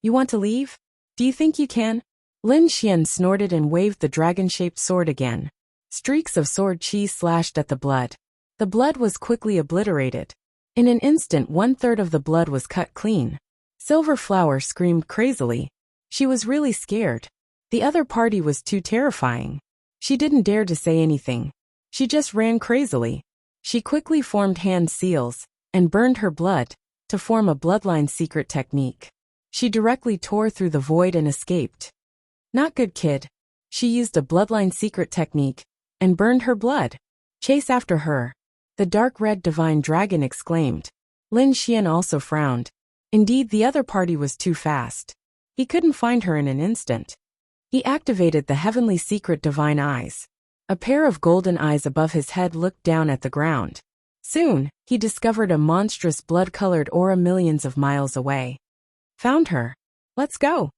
You want to leave? Do you think you can? Lin Xian snorted and waved the dragon-shaped sword again. Streaks of sword chi slashed at the blood. The blood was quickly obliterated. In an instant, 1/3 of the blood was cut clean. Silver Flower screamed crazily. She was really scared. The other party was too terrifying. She didn't dare to say anything. She just ran crazily. She quickly formed hand seals and burned her blood to form a bloodline secret technique. She directly tore through the void and escaped. Not good, kid. She used a bloodline secret technique and burned her blood. Chase after her. The dark red divine dragon exclaimed. Lin Xian also frowned. Indeed, the other party was too fast. He couldn't find her in an instant. He activated the heavenly secret divine eyes. A pair of golden eyes above his head looked down at the ground. Soon, he discovered a monstrous blood-colored aura millions of miles away. Found her. Let's go.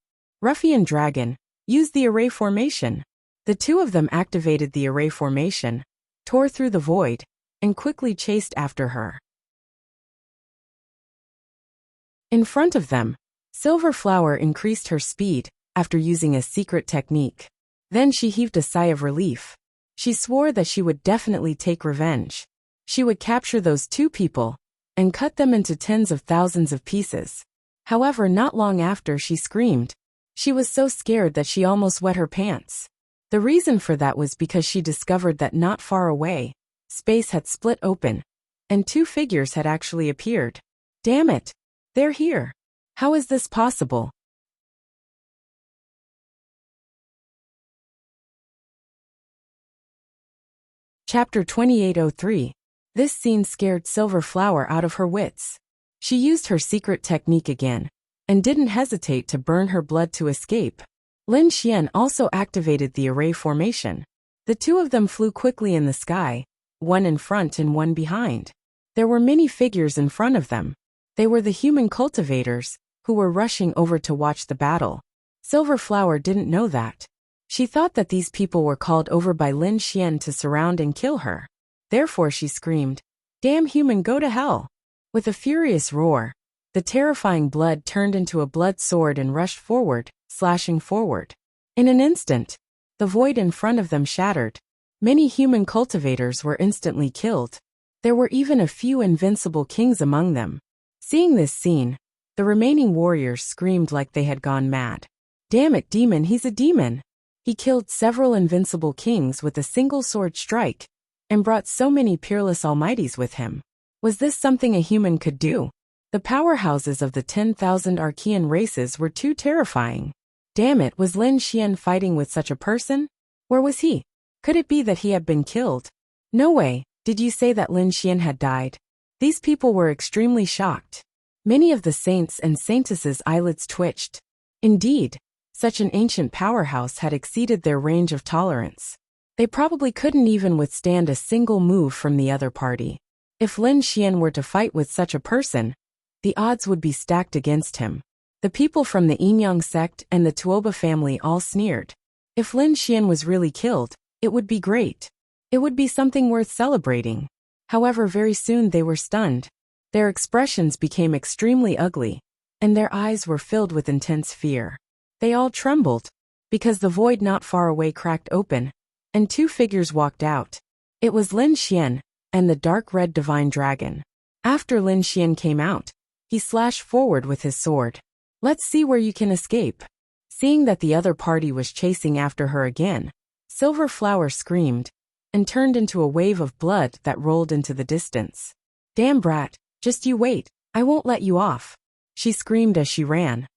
Ruffian Dragon, use the array formation. The 2 of them activated the array formation, tore through the void, and quickly chased after her. In front of them, Silver Flower increased her speed after using a secret technique. Then she heaved a sigh of relief. She swore that she would definitely take revenge. She would capture those two people and cut them into tens of thousands of pieces. However, not long after, she screamed. She was so scared that she almost wet her pants. The reason for that was because she discovered that not far away, space had split open, and two figures had actually appeared. Damn it! They're here! How is this possible? Chapter 2803. This scene scared Silver Flower out of her wits. She used her secret technique again, and didn't hesitate to burn her blood to escape. Lin Xian also activated the array formation. The two of them flew quickly in the sky, one in front and one behind. There were many figures in front of them. They were the human cultivators, who were rushing over to watch the battle. Silver Flower didn't know that. She thought that these people were called over by Lin Xian to surround and kill her. Therefore she screamed, "Damn human, go to hell!" With a furious roar, the terrifying blood turned into a blood sword and rushed forward, slashing forward. In an instant, the void in front of them shattered. Many human cultivators were instantly killed. There were even a few invincible kings among them. Seeing this scene, the remaining warriors screamed like they had gone mad. "Damn it, demon, he's a demon!" He killed several invincible kings with a single sword strike, and brought so many peerless almighties with him. Was this something a human could do? The powerhouses of the 10,000 Archean races were too terrifying. Damn it, was Lin Xian fighting with such a person? Where was he? Could it be that he had been killed? No way, did you say that Lin Xian had died? These people were extremely shocked. Many of the saints and saintesses' eyelids twitched. Indeed, such an ancient powerhouse had exceeded their range of tolerance. They probably couldn't even withstand a single move from the other party. If Lin Xian were to fight with such a person, the odds would be stacked against him. The people from the Yinyang sect and the Tuoba family all sneered. If Lin Xian was really killed, it would be great. It would be something worth celebrating. However, very soon they were stunned. Their expressions became extremely ugly, and their eyes were filled with intense fear. They all trembled, because the void not far away cracked open, and two figures walked out. It was Lin Xian and the dark red divine dragon. After Lin Xian came out, he slashed forward with his sword. "Let's see where you can escape." Seeing that the other party was chasing after her again, Silver Flower screamed, and turned into a wave of blood that rolled into the distance. "Damn brat, just you wait, I won't let you off," she screamed as she ran.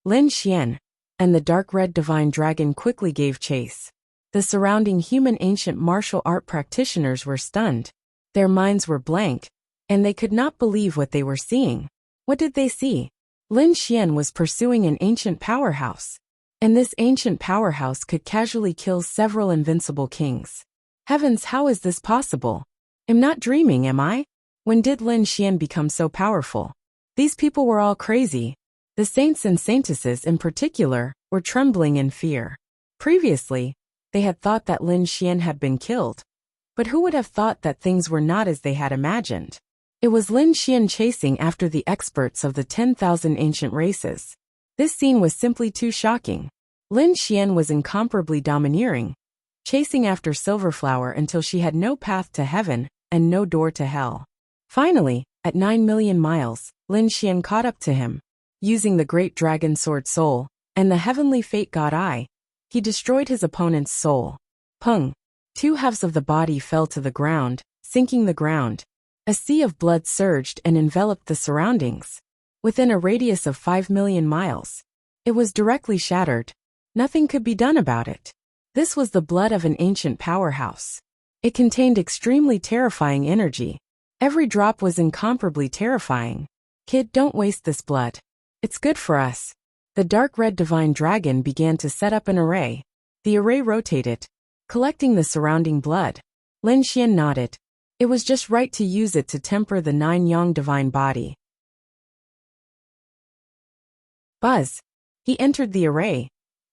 Lin Xian and the dark red divine dragon quickly gave chase. The surrounding human ancient martial art practitioners were stunned. Their minds were blank, and they could not believe what they were seeing. What did they see? Lin Xian was pursuing an ancient powerhouse, and this ancient powerhouse could casually kill several invincible kings. Heavens, how is this possible? I'm not dreaming, am I? When did Lin Xian become so powerful? These people were all crazy. The saints and saintesses in particular were trembling in fear. Previously, they had thought that Lin Xian had been killed. But who would have thought that things were not as they had imagined? It was Lin Xian chasing after the experts of the 10,000 ancient races. This scene was simply too shocking. Lin Xian was incomparably domineering, chasing after Silver Flower until she had no path to heaven and no door to hell. Finally, at 9 million miles, Lin Xian caught up to him. Using the great dragon sword soul and the heavenly fate god eye, he destroyed his opponent's soul. Pung! Two halves of the body fell to the ground, sinking the ground. A sea of blood surged and enveloped the surroundings. Within a radius of 5 million miles, it was directly shattered. Nothing could be done about it. This was the blood of an ancient powerhouse. It contained extremely terrifying energy. Every drop was incomparably terrifying. Kid, don't waste this blood. It's good for us. The dark red divine dragon began to set up an array. The array rotated, collecting the surrounding blood. Lin Xian nodded. It was just right to use it to temper the 9 yang divine body. Buzz! He entered the array,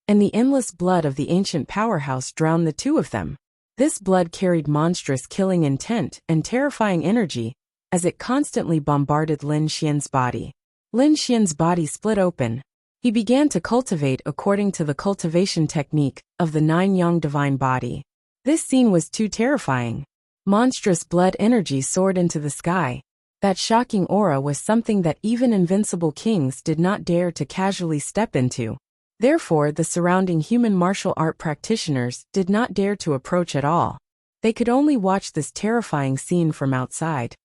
and the endless blood of the ancient powerhouse drowned the two of them. This blood carried monstrous killing intent and terrifying energy, as it constantly bombarded Lin Xian's body. Lin Xian's body split open, He began to cultivate according to the cultivation technique of the 9-yang divine body. This scene was too terrifying. Monstrous blood energy soared into the sky. That shocking aura was something that even invincible kings did not dare to casually step into. Therefore, the surrounding human martial art practitioners did not dare to approach at all. They could only watch this terrifying scene from outside.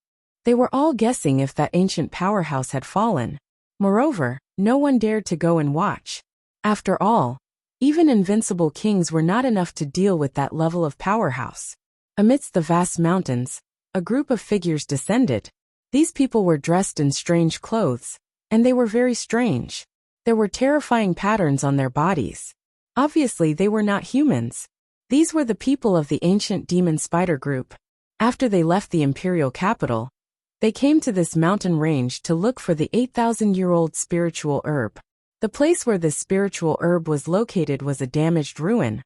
They were all guessing if that ancient powerhouse had fallen. Moreover, no one dared to go and watch. After all, even invincible kings were not enough to deal with that level of powerhouse. Amidst the vast mountains, a group of figures descended. These people were dressed in strange clothes, and they were very strange. There were terrifying patterns on their bodies. Obviously, they were not humans. These were the people of the ancient demon spider group. After they left the imperial capital, they came to this mountain range to look for the 8,000-year-old spiritual herb. The place where this spiritual herb was located was a damaged ruin,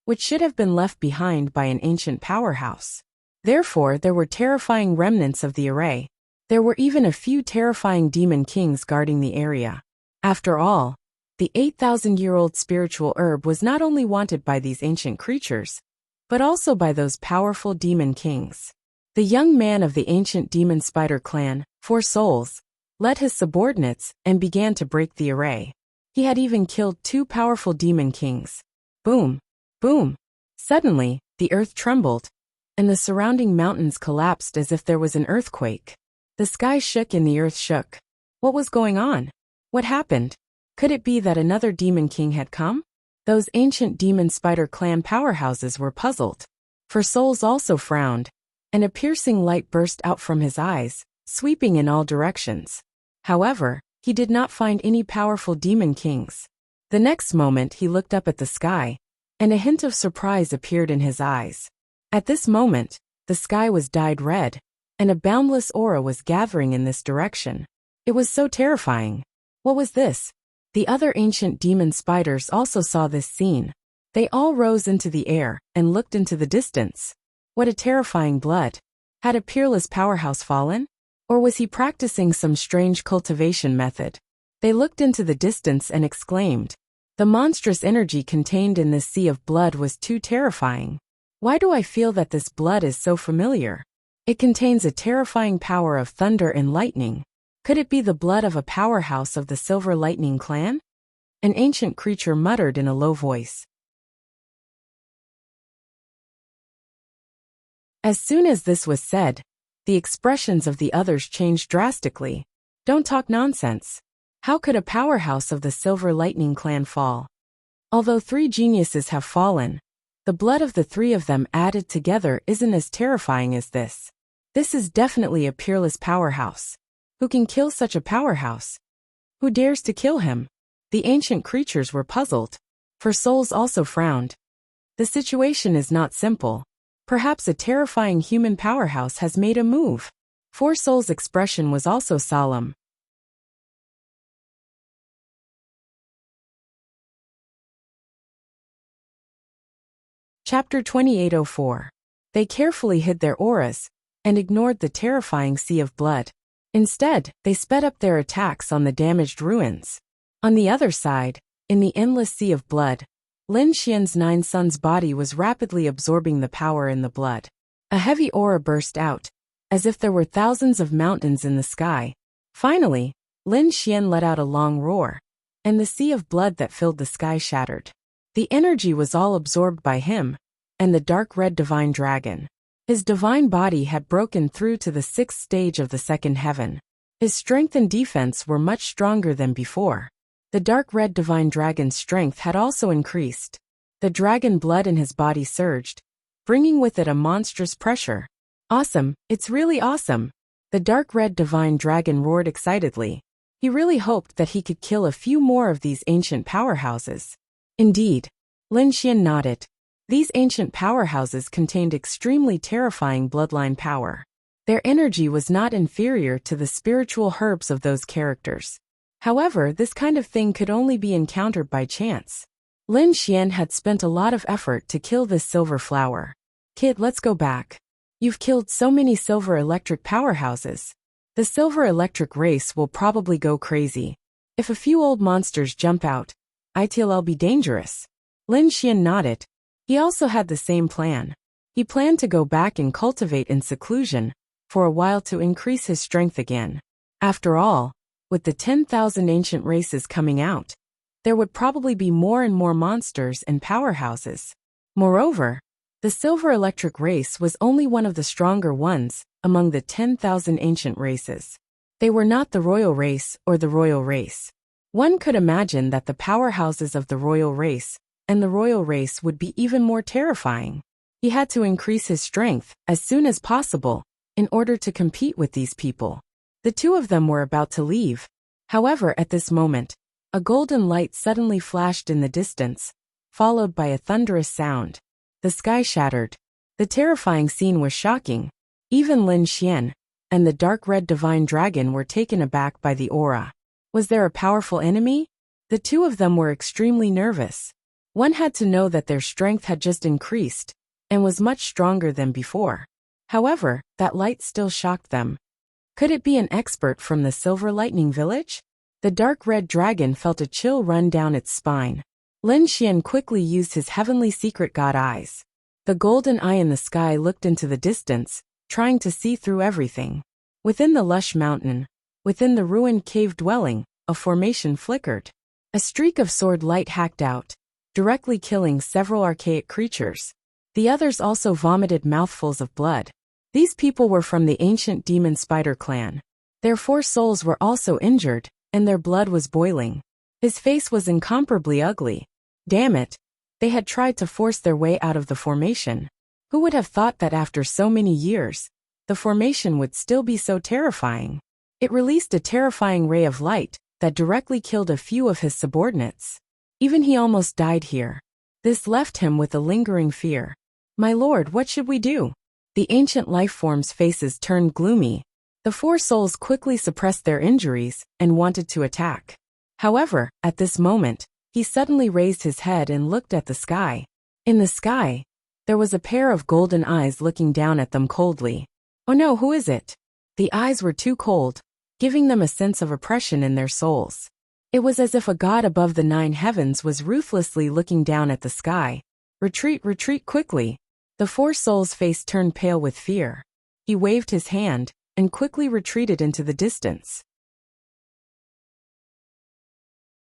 which should have been left behind by an ancient powerhouse. Therefore, there were terrifying remnants of the array. There were even a few terrifying demon kings guarding the area. After all, the 8,000-year-old spiritual herb was not only wanted by these ancient creatures, but also by those powerful demon kings. The young man of the ancient demon spider clan, 4 Souls, led his subordinates and began to break the array. He had even killed 2 powerful demon kings. Boom! Boom! Suddenly, the earth trembled, and the surrounding mountains collapsed as if there was an earthquake. The sky shook and the earth shook. What was going on? What happened? Could it be that another demon king had come? Those ancient demon spider clan powerhouses were puzzled. 4 Souls also frowned, and a piercing light burst out from his eyes, sweeping in all directions. However, he did not find any powerful demon kings. The next moment he looked up at the sky, and a hint of surprise appeared in his eyes. At this moment, the sky was dyed red, and a boundless aura was gathering in this direction. It was so terrifying. What was this? The other ancient demon spiders also saw this scene. They all rose into the air and looked into the distance. What a terrifying blood. Had a peerless powerhouse fallen? Or was he practicing some strange cultivation method? They looked into the distance and exclaimed. The monstrous energy contained in this sea of blood was too terrifying. Why do I feel that this blood is so familiar? It contains a terrifying power of thunder and lightning. Could it be the blood of a powerhouse of the Silver Lightning clan? An ancient creature muttered in a low voice. As soon as this was said, the expressions of the others changed drastically. Don't talk nonsense. How could a powerhouse of the Silver Lightning clan fall? Although 3 geniuses have fallen, the blood of the 3 of them added together isn't as terrifying as this. This is definitely a peerless powerhouse. Who can kill such a powerhouse? Who dares to kill him? The ancient creatures were puzzled. 4 Souls also frowned. The situation is not simple. Perhaps a terrifying human powerhouse has made a move. 4 Souls' expression was also solemn. Chapter 2804. They carefully hid their auras and ignored the terrifying sea of blood. Instead, they sped up their attacks on the damaged ruins. On the other side, in the endless sea of blood, Lin Xian's 9 sons' body was rapidly absorbing the power in the blood. A heavy aura burst out, as if there were thousands of mountains in the sky. Finally, Lin Xian let out a long roar, and the sea of blood that filled the sky shattered. The energy was all absorbed by him, and the dark red divine dragon. His divine body had broken through to the 6th stage of the 2nd heaven. His strength and defense were much stronger than before. The dark red divine dragon's strength had also increased. The dragon blood in his body surged, bringing with it a monstrous pressure. Awesome, it's really awesome. The dark red divine dragon roared excitedly. He really hoped that he could kill a few more of these ancient powerhouses. Indeed, Lin Xian nodded. These ancient powerhouses contained extremely terrifying bloodline power. Their energy was not inferior to the spiritual herbs of those characters. However, this kind of thing could only be encountered by chance. Lin Xian had spent a lot of effort to kill this silver flower. Kid, let's go back. You've killed so many silver electric powerhouses. The silver electric race will probably go crazy. If a few old monsters jump out, it'll be dangerous. Lin Xian nodded. He also had the same plan. He planned to go back and cultivate in seclusion for a while to increase his strength again. After all, with the 10,000 ancient races coming out, there would probably be more and more monsters and powerhouses. Moreover, the silver electric race was only one of the stronger ones among the 10,000 ancient races. They were not the royal race or the royal race. One could imagine that the powerhouses of the royal race and the royal race would be even more terrifying. He had to increase his strength as soon as possible in order to compete with these people. The two of them were about to leave. However, at this moment, a golden light suddenly flashed in the distance, followed by a thunderous sound. The sky shattered. The terrifying scene was shocking. Even Lin Xian and the dark red divine dragon were taken aback by the aura. Was there a powerful enemy? The two of them were extremely nervous. One had to know that their strength had just increased and was much stronger than before. However, that light still shocked them. Could it be an expert from the Silver Lightning Village? The dark red dragon felt a chill run down its spine. Lin Xian quickly used his heavenly secret god eyes. The golden eye in the sky looked into the distance, trying to see through everything. Within the lush mountain, within the ruined cave dwelling, a formation flickered. A streak of sword light hacked out, directly killing several archaic creatures. The others also vomited mouthfuls of blood. These people were from the ancient demon spider clan. Their 4 souls were also injured, and their blood was boiling. His face was incomparably ugly. Damn it! They had tried to force their way out of the formation. Who would have thought that after so many years, the formation would still be so terrifying? It released a terrifying ray of light that directly killed a few of his subordinates. Even he almost died here. This left him with a lingering fear. My lord, what should we do? The ancient lifeforms' faces turned gloomy. The 4 souls quickly suppressed their injuries and wanted to attack. However, at this moment, he suddenly raised his head and looked at the sky. In the sky, there was a pair of golden eyes looking down at them coldly. Oh no, who is it? The eyes were too cold, giving them a sense of oppression in their souls. It was as if a god above the 9 heavens was ruthlessly looking down at the sky. Retreat, retreat quickly. The 4 souls' face turned pale with fear. He waved his hand and quickly retreated into the distance.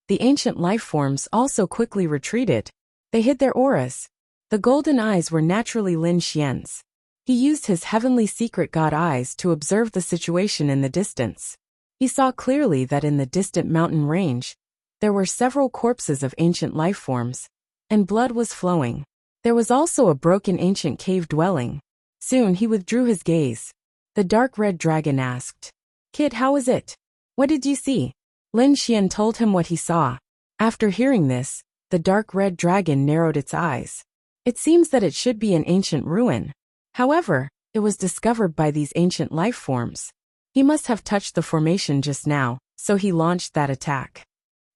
The ancient lifeforms also quickly retreated. They hid their auras. The golden eyes were naturally Lin Xian's. He used his heavenly secret god eyes to observe the situation in the distance. He saw clearly that in the distant mountain range, there were several corpses of ancient lifeforms, and blood was flowing. There was also a broken ancient cave dwelling. Soon he withdrew his gaze. The dark red dragon asked, "Kid, how is it? What did you see?" Lin Xian told him what he saw. After hearing this, the dark red dragon narrowed its eyes. It seems that it should be an ancient ruin. However, it was discovered by these ancient lifeforms. He must have touched the formation just now, so he launched that attack.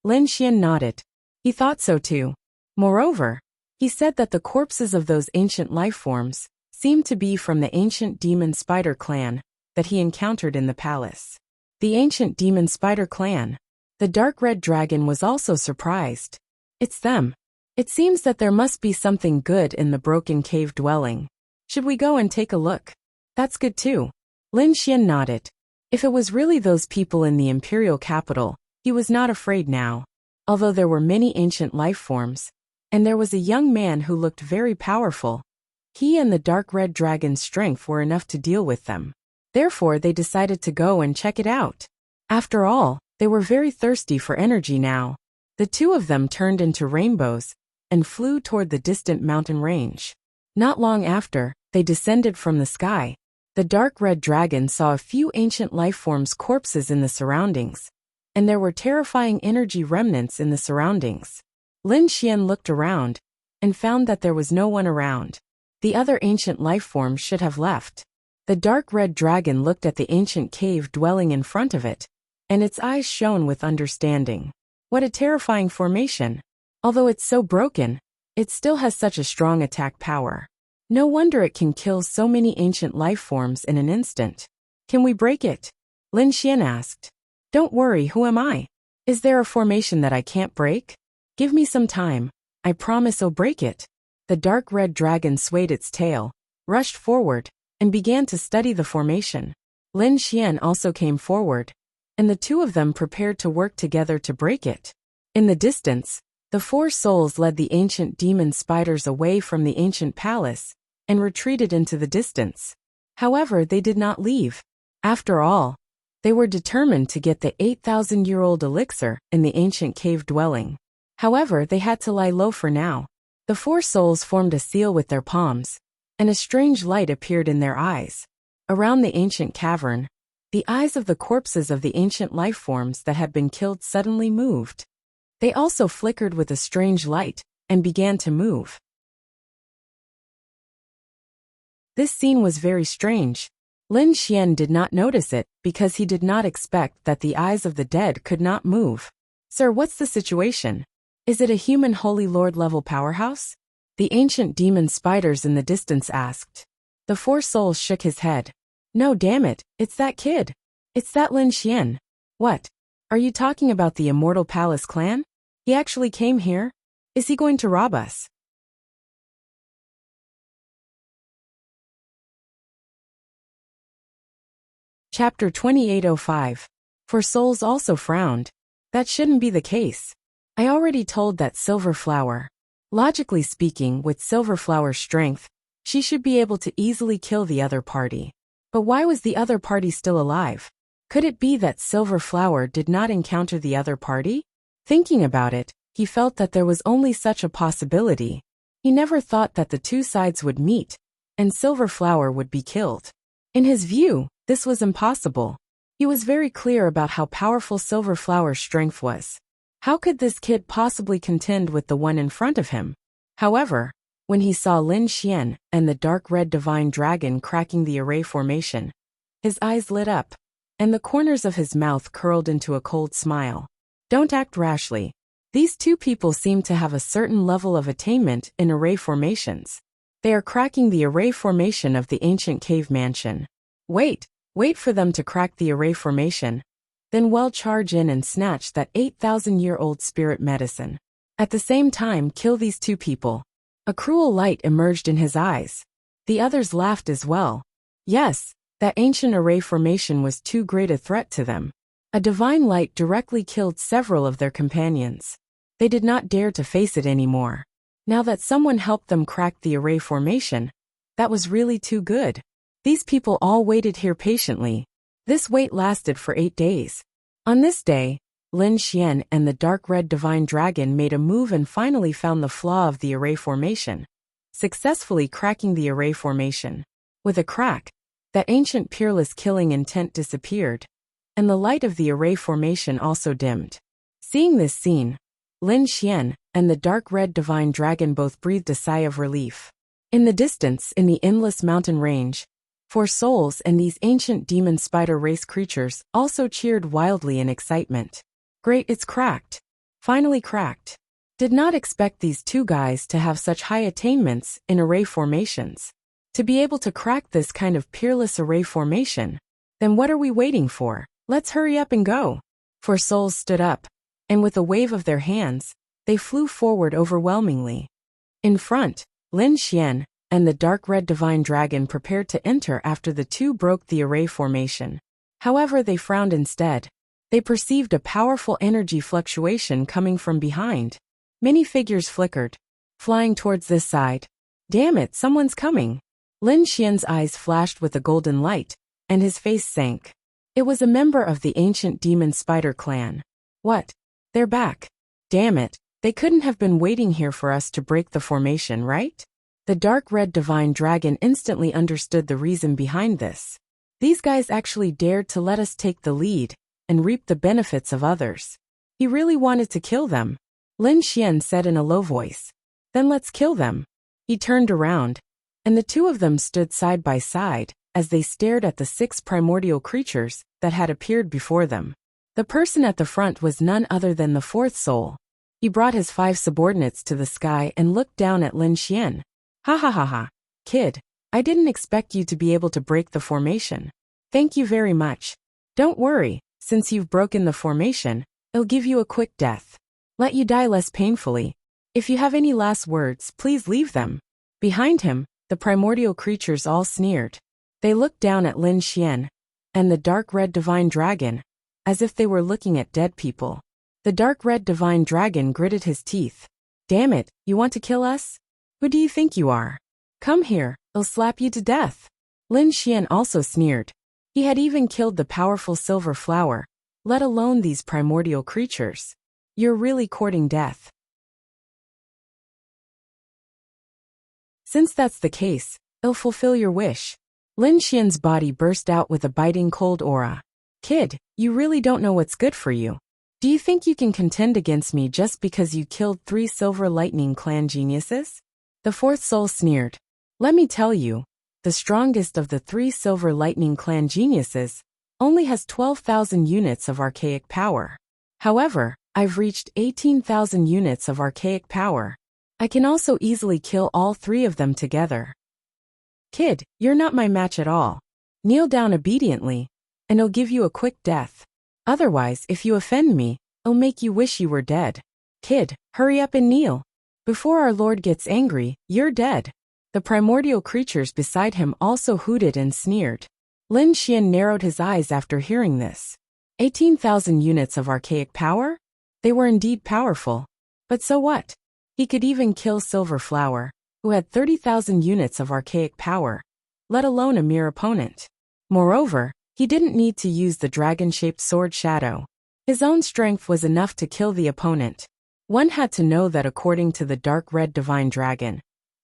Lin Xian nodded. He thought so too. Moreover, he said that the corpses of those ancient lifeforms seemed to be from the ancient demon spider clan that he encountered in the palace. The ancient demon spider clan. The dark red dragon was also surprised. It's them. It seems that there must be something good in the broken cave dwelling. Should we go and take a look? That's good too. Lin Xian nodded. If it was really those people in the imperial capital, he was not afraid now. Although there were many ancient lifeforms, and there was a young man who looked very powerful, he and the dark red dragon's strength were enough to deal with them. Therefore, they decided to go and check it out. After all, they were very thirsty for energy now. The two of them turned into rainbows and flew toward the distant mountain range. Not long after, they descended from the sky. The dark red dragon saw a few ancient lifeforms' corpses in the surroundings, and there were terrifying energy remnants in the surroundings. Lin Xian looked around and found that there was no one around. The other ancient lifeforms should have left. The dark red dragon looked at the ancient cave dwelling in front of it, and its eyes shone with understanding. What a terrifying formation! Although it's so broken, it still has such a strong attack power. No wonder it can kill so many ancient lifeforms in an instant. Can we break it? Lin Xian asked. Don't worry, who am I? Is there a formation that I can't break? Give me some time. I promise I'll break it. The dark red dragon swayed its tail, rushed forward, and began to study the formation. Lin Xian also came forward, and the two of them prepared to work together to break it. In the distance, the four souls led the ancient demon spiders away from the ancient palace and retreated into the distance. However, they did not leave. After all, they were determined to get the 8,000-year-old elixir in the ancient cave dwelling. However, they had to lie low for now. The four souls formed a seal with their palms, and a strange light appeared in their eyes. Around the ancient cavern, the eyes of the corpses of the ancient life forms that had been killed suddenly moved. They also flickered with a strange light and began to move. This scene was very strange. Lin Xian did not notice it because he did not expect that the eyes of the dead could not move. Sir, what's the situation? Is it a human Holy Lord level powerhouse? The ancient demon spiders in the distance asked. The four souls shook his head. No, damn it, it's that kid. It's that Lin Xian. What? Are you talking about the Immortal Palace clan? He actually came here? Is he going to rob us? Chapter 2805. For souls also frowned. That shouldn't be the case. I already told that Silver Flower. Logically speaking, with Silver Flower's strength, she should be able to easily kill the other party. But why was the other party still alive? Could it be that Silver Flower did not encounter the other party? Thinking about it, he felt that there was only such a possibility. He never thought that the two sides would meet, and Silver Flower would be killed. In his view, this was impossible. He was very clear about how powerful Silver Flower's strength was. How could this kid possibly contend with the one in front of him? However, when he saw Lin Xian and the dark red divine dragon cracking the array formation, his eyes lit up, and the corners of his mouth curled into a cold smile. Don't act rashly. These two people seem to have a certain level of attainment in array formations. They are cracking the array formation of the ancient cave mansion. Wait for them to crack the array formation, then well charge in and snatch that 8,000-year-old spirit medicine. At the same time, kill these two people. A cruel light emerged in his eyes. The others laughed as well. Yes, that ancient array formation was too great a threat to them. A divine light directly killed several of their companions. They did not dare to face it anymore. Now that someone helped them crack the array formation, that was really too good. These people all waited here patiently. This wait lasted for 8 days. On this day, Lin Xian and the dark red divine dragon made a move and finally found the flaw of the array formation, successfully cracking the array formation. With a crack, that ancient peerless killing intent disappeared, and the light of the array formation also dimmed. Seeing this scene, Lin Xian and the dark red divine dragon both breathed a sigh of relief. In the distance, in the endless mountain range, four souls and these ancient demon spider race creatures also cheered wildly in excitement. Great, it's cracked. Finally cracked. Did not expect these two guys to have such high attainments in array formations. To be able to crack this kind of peerless array formation, then what are we waiting for? Let's hurry up and go. Four souls stood up, and with a wave of their hands, they flew forward overwhelmingly. In front, Lin Xian and the dark red divine dragon prepared to enter after the two broke the array formation. However, they frowned instead. They perceived a powerful energy fluctuation coming from behind. Many figures flickered, flying towards this side. Damn it, someone's coming. Lin Xian's eyes flashed with a golden light, and his face sank. It was a member of the ancient demon spider clan. What? They're back. Damn it, they couldn't have been waiting here for us to break the formation, right? The dark red divine dragon instantly understood the reason behind this. These guys actually dared to let us take the lead and reap the benefits of others. He really wanted to kill them. Lin Xian said in a low voice. Then let's kill them. He turned around, and the two of them stood side by side as they stared at the 6 primordial creatures that had appeared before them. The person at the front was none other than the 4th soul. He brought his 5 subordinates to the sky and looked down at Lin Xian. Ha ha ha ha. Kid, I didn't expect you to be able to break the formation. Thank you very much. Don't worry, since you've broken the formation, it'll give you a quick death. Let you die less painfully. If you have any last words, please leave them." Behind him, the primordial creatures all sneered. They looked down at Lin Xian and the dark red divine dragon, as if they were looking at dead people. The dark red divine dragon gritted his teeth. "Damn it, you want to kill us? Who do you think you are? Come here, I'll slap you to death." Lin Xian also sneered. He had even killed the powerful silver flower, let alone these primordial creatures. "You're really courting death. Since that's the case, it'll fulfill your wish." Lin Xian's body burst out with a biting cold aura. "Kid, you really don't know what's good for you. Do you think you can contend against me just because you killed 3 Silver Lightning Clan geniuses?" The fourth soul sneered. "Let me tell you, the strongest of the 3 Silver Lightning Clan geniuses only has 12,000 units of archaic power. However, I've reached 18,000 units of archaic power. I can also easily kill all 3 of them together. Kid, you're not my match at all. Kneel down obediently, and I'll give you a quick death. Otherwise, if you offend me, I'll make you wish you were dead. Kid, hurry up and kneel. Before our Lord gets angry, you're dead." The primordial creatures beside him also hooted and sneered. Lin Xian narrowed his eyes after hearing this. 18,000 units of archaic power? They were indeed powerful. But so what? He could even kill Silver Flower, who had 30,000 units of archaic power, let alone a mere opponent. Moreover, he didn't need to use the dragon-shaped sword Shadow. His own strength was enough to kill the opponent. One had to know that according to the dark red divine dragon,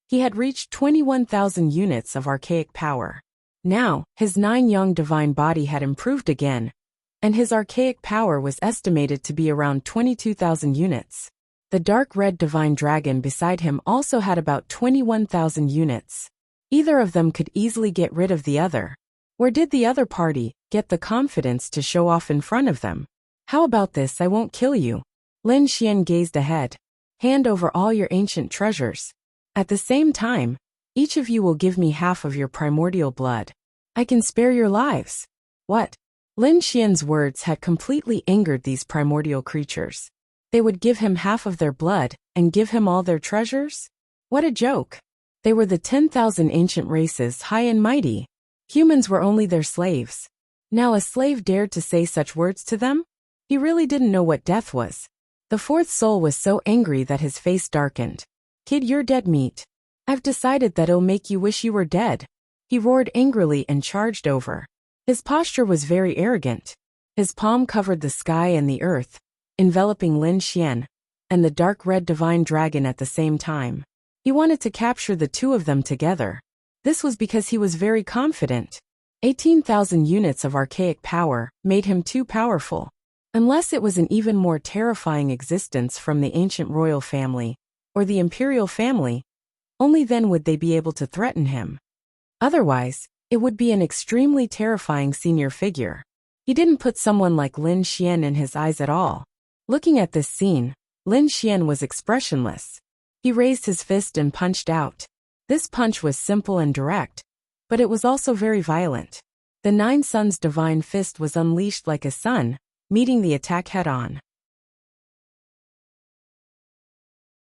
he had reached 21,000 units of archaic power. Now, his 9 young divine body had improved again, and his archaic power was estimated to be around 22,000 units. The dark red divine dragon beside him also had about 21,000 units. Either of them could easily get rid of the other. Where did the other party get the confidence to show off in front of them? "How about this? I won't kill you." Lin Xian gazed ahead. "Hand over all your ancient treasures. At the same time, each of you will give me half of your primordial blood. I can spare your lives." What? Lin Xian's words had completely angered these primordial creatures. They would give him half of their blood and give him all their treasures? What a joke. They were the 10,000 ancient races, high and mighty. Humans were only their slaves. Now a slave dared to say such words to them? He really didn't know what death was. The fourth soul was so angry that his face darkened. "Kid, you're dead meat. I've decided that it'll make you wish you were dead." He roared angrily and charged over. His posture was very arrogant. His palm covered the sky and the earth, enveloping Lin Xian and the dark red divine dragon at the same time. He wanted to capture the 2 of them together. This was because he was very confident. 18,000 units of archaic power made him too powerful. Unless it was an even more terrifying existence from the ancient royal family or the imperial family, only then would they be able to threaten him. Otherwise, it would be an extremely terrifying senior figure. He didn't put someone like Lin Xian in his eyes at all. Looking at this scene, Lin Xian was expressionless. He raised his fist and punched out. This punch was simple and direct, but it was also very violent. The 9 Suns' divine fist was unleashed like a sun, meeting the attack head-on.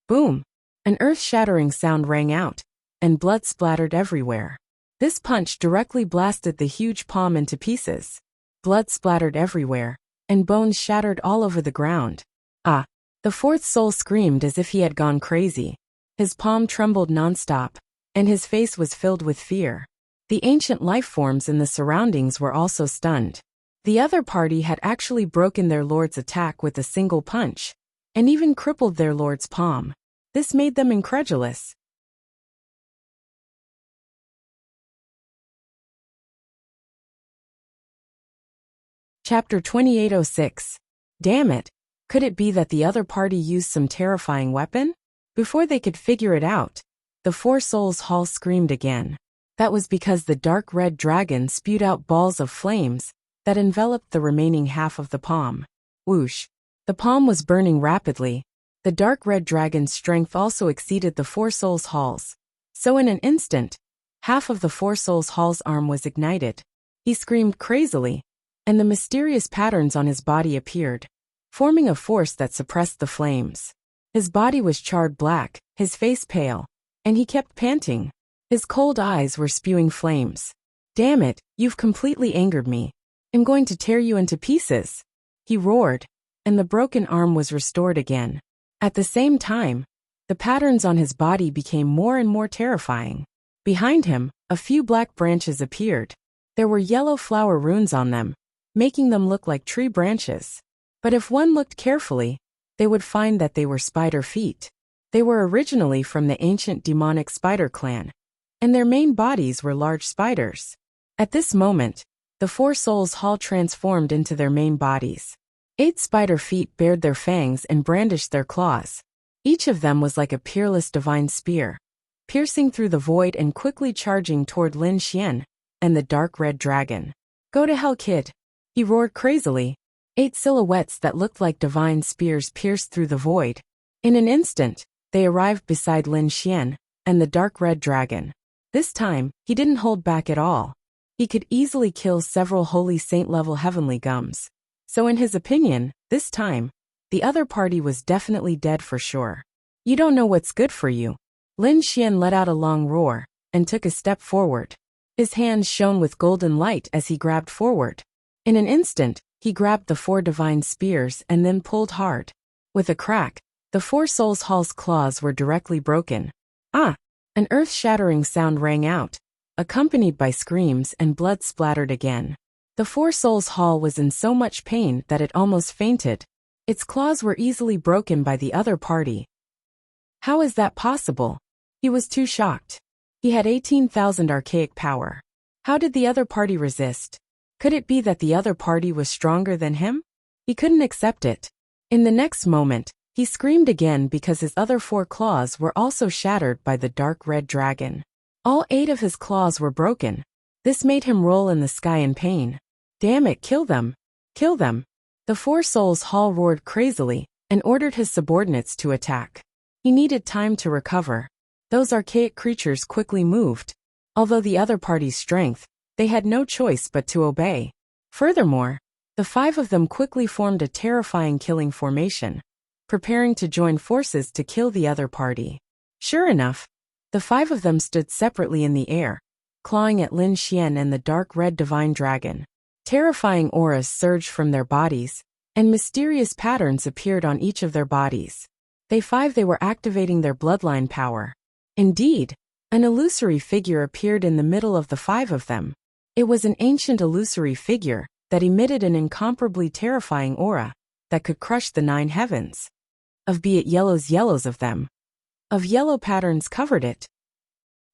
Boom! An earth-shattering sound rang out, and blood splattered everywhere. This punch directly blasted the huge palm into pieces. Blood splattered everywhere, and bones shattered all over the ground. Ah! The fourth soul screamed as if he had gone crazy. His palm trembled nonstop, and his face was filled with fear. The ancient life forms in the surroundings were also stunned. The other party had actually broken their lord's attack with a single punch, and even crippled their lord's palm. This made them incredulous. Chapter 2806. Damn it! Could it be that the other party used some terrifying weapon? Before they could figure it out, the 4 Souls Hall screamed again. That was because the dark red dragon spewed out balls of flames that enveloped the remaining half of the palm. Whoosh! The palm was burning rapidly. The dark red dragon's strength also exceeded the 4 Souls Hall's. So in an instant, half of the 4 Souls Hall's arm was ignited. He screamed crazily, and the mysterious patterns on his body appeared. forming a force that suppressed the flames. His body was charred black, his face pale, and he kept panting. His cold eyes were spewing flames. "Damn it, you've completely angered me. I'm going to tear you into pieces," he roared, and the broken arm was restored again. At the same time, the patterns on his body became more and more terrifying. Behind him, a few black branches appeared. There were yellow flower runes on them, making them look like tree branches. But if one looked carefully, they would find that they were spider feet. They were originally from the ancient demonic spider clan, and their main bodies were large spiders. At this moment, the four souls hall transformed into their main bodies. 8 spider feet bared their fangs and brandished their claws. Each of them was like a peerless divine spear, piercing through the void and quickly charging toward Lin Xian and the dark red dragon. "Go to hell, kid," he roared crazily. 8 silhouettes that looked like divine spears pierced through the void. In an instant, they arrived beside Lin Xian and the dark red dragon. This time, he didn't hold back at all. He could easily kill several holy saint-level heavenly gums. So in his opinion, this time, the other party was definitely dead for sure. "You don't know what's good for you." Lin Xian let out a long roar and took a step forward. His hands shone with golden light as he grabbed forward. In an instant, he grabbed the 4 divine spears and then pulled hard. With a crack, the 4 souls hall's claws were directly broken. "Ah!" An earth-shattering sound rang out, accompanied by screams, and blood splattered again. The 4 souls hall was in so much pain that it almost fainted. Its claws were easily broken by the other party. How is that possible? He was too shocked. He had 18,000 archaic power. How did the other party resist? Could it be that the other party was stronger than him? He couldn't accept it. In the next moment, he screamed again because his other 4 claws were also shattered by the dark red dragon. All 8 of his claws were broken. This made him roll in the sky in pain. "Damn it, kill them! Kill them!" The 4 souls hall roared crazily and ordered his subordinates to attack. He needed time to recover. Those archaic creatures quickly moved. Although the other party's strength, they had no choice but to obey. Furthermore, the 5 of them quickly formed a terrifying killing formation, preparing to join forces to kill the other party. Sure enough, the 5 of them stood separately in the air, clawing at Lin Xian and the dark red divine dragon. Terrifying auras surged from their bodies, and mysterious patterns appeared on each of their bodies. They were activating their bloodline power. Indeed, an illusory figure appeared in the middle of the 5 of them. It was an ancient illusory figure that emitted an incomparably terrifying aura that could crush the 9 heavens. Of be it yellows of them. Of yellow patterns covered it.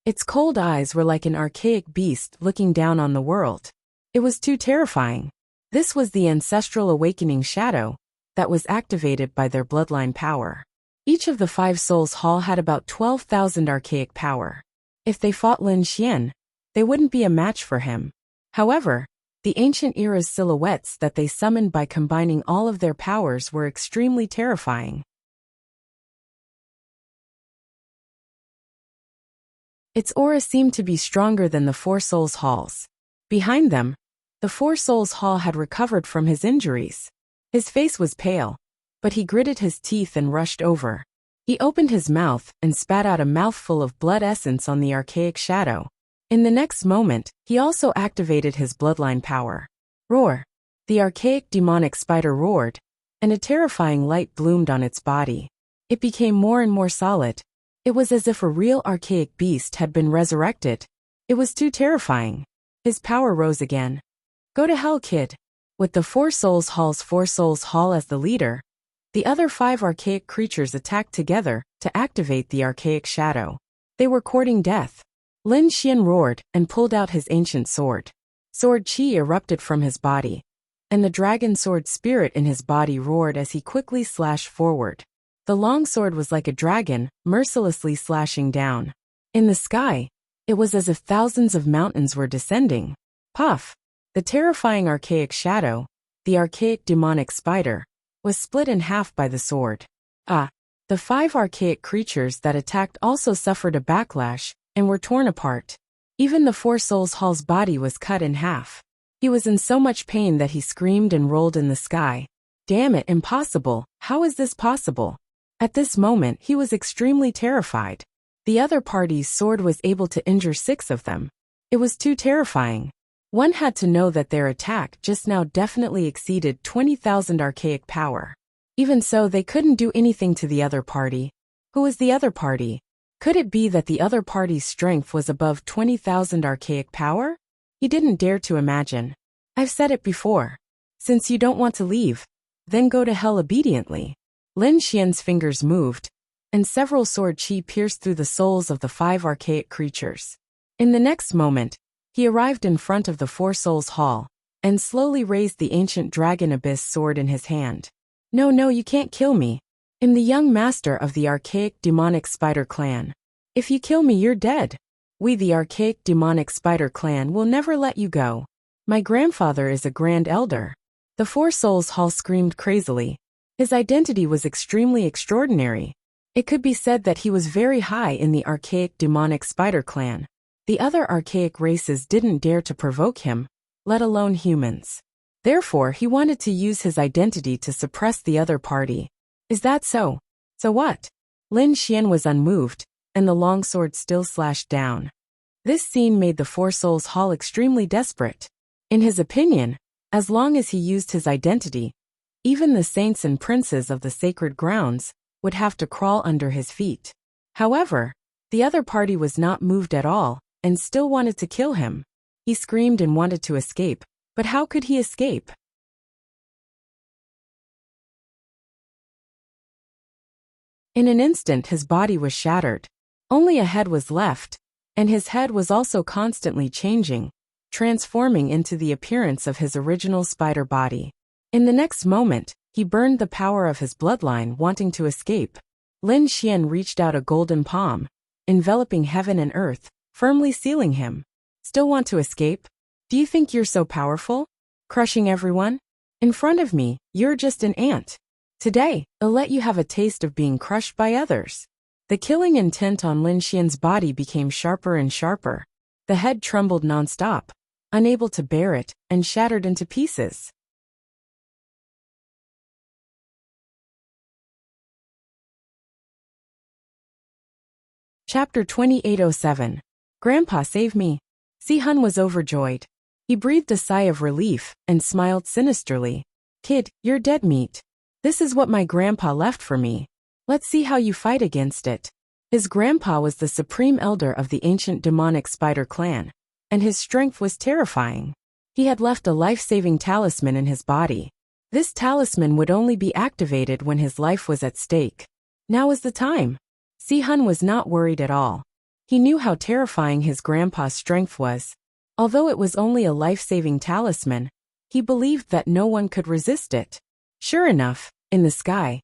Its cold eyes were like an archaic beast looking down on the world. It was too terrifying. This was the ancestral awakening shadow that was activated by their bloodline power. Each of the 5 souls hall had about 12,000 archaic power. If they fought Lin Xian, they wouldn't be a match for him. However, the ancient era's silhouettes that they summoned by combining all of their powers were extremely terrifying. Its aura seemed to be stronger than the 4 souls halls. Behind them, the 4 souls hall had recovered from his injuries. His face was pale, but he gritted his teeth and rushed over. He opened his mouth and spat out a mouthful of blood essence on the archaic shadow. In the next moment, he also activated his bloodline power. Roar! The archaic demonic spider roared, and a terrifying light bloomed on its body. It became more and more solid. It was as if a real archaic beast had been resurrected. It was too terrifying. His power rose again. "Go to hell, kid." With the 4 souls hall as the leader, the other 5 archaic creatures attacked together to activate the archaic shadow. They were courting death. Lin Xian roared and pulled out his ancient sword. Sword chi erupted from his body, and the dragon sword spirit in his body roared as he quickly slashed forward. The long sword was like a dragon, mercilessly slashing down. In the sky, it was as if thousands of mountains were descending. Puff! The terrifying archaic shadow, the archaic demonic spider, was split in half by the sword. The 5 archaic creatures that attacked also suffered a backlash and were torn apart. Even the 4 souls hall's body was cut in half. He was in so much pain that he screamed and rolled in the sky. Damn it, impossible. How is this possible? At this moment, he was extremely terrified. The other party's sword was able to injure 6 of them. It was too terrifying. One had to know that their attack just now definitely exceeded 20,000 archaic power. Even so, they couldn't do anything to the other party. Who was the other party? Could it be that the other party's strength was above 20,000 archaic power? He didn't dare to imagine. I've said it before. Since you don't want to leave, then go to hell obediently. Lin Xian's fingers moved, and several sword chi pierced through the souls of the 5 archaic creatures. In the next moment, he arrived in front of the 4 Souls Hall, and slowly raised the ancient dragon abyss sword in his hand. No, you can't kill me. I'm the young master of the archaic demonic spider clan. If you kill me, you're dead. We, the archaic demonic spider clan, will never let you go. My grandfather is a grand elder. The 4 Souls Hall screamed crazily. His identity was extremely extraordinary. It could be said that he was very high in the archaic demonic spider clan. The other archaic races didn't dare to provoke him, let alone humans. Therefore, he wanted to use his identity to suppress the other party. Is that so? So what? Lin Xian was unmoved, and the longsword still slashed down. This scene made the 4 Souls Hall extremely desperate. In his opinion, as long as he used his identity, even the saints and princes of the sacred grounds would have to crawl under his feet. However, the other party was not moved at all, and still wanted to kill him. He screamed and wanted to escape, but how could he escape? In an instant his body was shattered. Only a head was left, and his head was also constantly changing, transforming into the appearance of his original spider body. In the next moment, he burned the power of his bloodline, wanting to escape. Lin Xian reached out a golden palm, enveloping heaven and earth, firmly sealing him. Still want to escape? Do you think you're so powerful? Crushing everyone? In front of me, you're just an ant. Today, I'll let you have a taste of being crushed by others. The killing intent on Lin Xian's body became sharper and sharper. The head trembled non-stop, unable to bear it, and shattered into pieces. Chapter 2807. Grandpa, save me. Si-hun was overjoyed. He breathed a sigh of relief and smiled sinisterly. Kid, you're dead meat. This is what my grandpa left for me. Let's see how you fight against it. His grandpa was the supreme elder of the ancient demonic spider clan, and his strength was terrifying. He had left a life-saving talisman in his body. This talisman would only be activated when his life was at stake. Now is the time. Si-hun was not worried at all. He knew how terrifying his grandpa's strength was. Although it was only a life-saving talisman, he believed that no one could resist it. Sure enough, in the sky,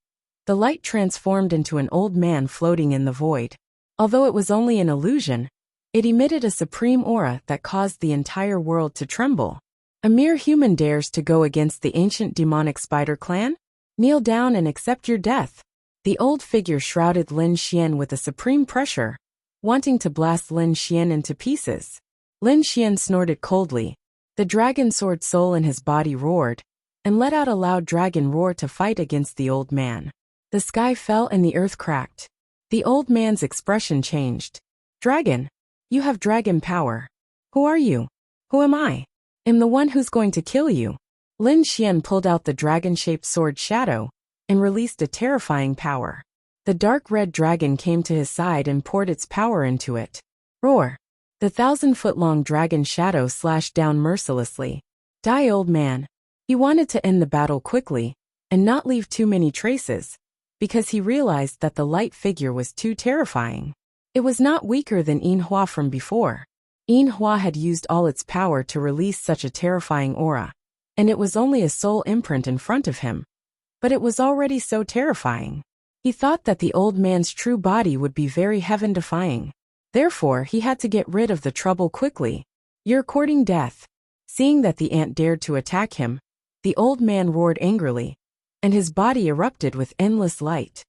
the light transformed into an old man floating in the void. Although it was only an illusion, it emitted a supreme aura that caused the entire world to tremble. A mere human dares to go against the ancient demonic spider clan? Kneel down and accept your death. The old figure shrouded Lin Xian with a supreme pressure, wanting to blast Lin Xian into pieces. Lin Xian snorted coldly. The dragon sword soul in his body roared, and let out a loud dragon roar to fight against the old man. The sky fell and the earth cracked. The old man's expression changed. Dragon, you have dragon power. Who are you? Who am I? I'm the one who's going to kill you. Lin Xian pulled out the dragon-shaped sword Shadow and released a terrifying power. The dark red dragon came to his side and poured its power into it. Roar! The 1,000-foot-long dragon Shadow slashed down mercilessly. Die, old man. He wanted to end the battle quickly and not leave too many traces, because he realized that the light figure was too terrifying. It was not weaker than Yin Hua from before. Yin Hua had used all its power to release such a terrifying aura, and it was only a soul imprint in front of him. But it was already so terrifying. He thought that the old man's true body would be very heaven-defying. Therefore, he had to get rid of the trouble quickly. You're courting death. Seeing that the ant dared to attack him, the old man roared angrily, and his body erupted with endless light.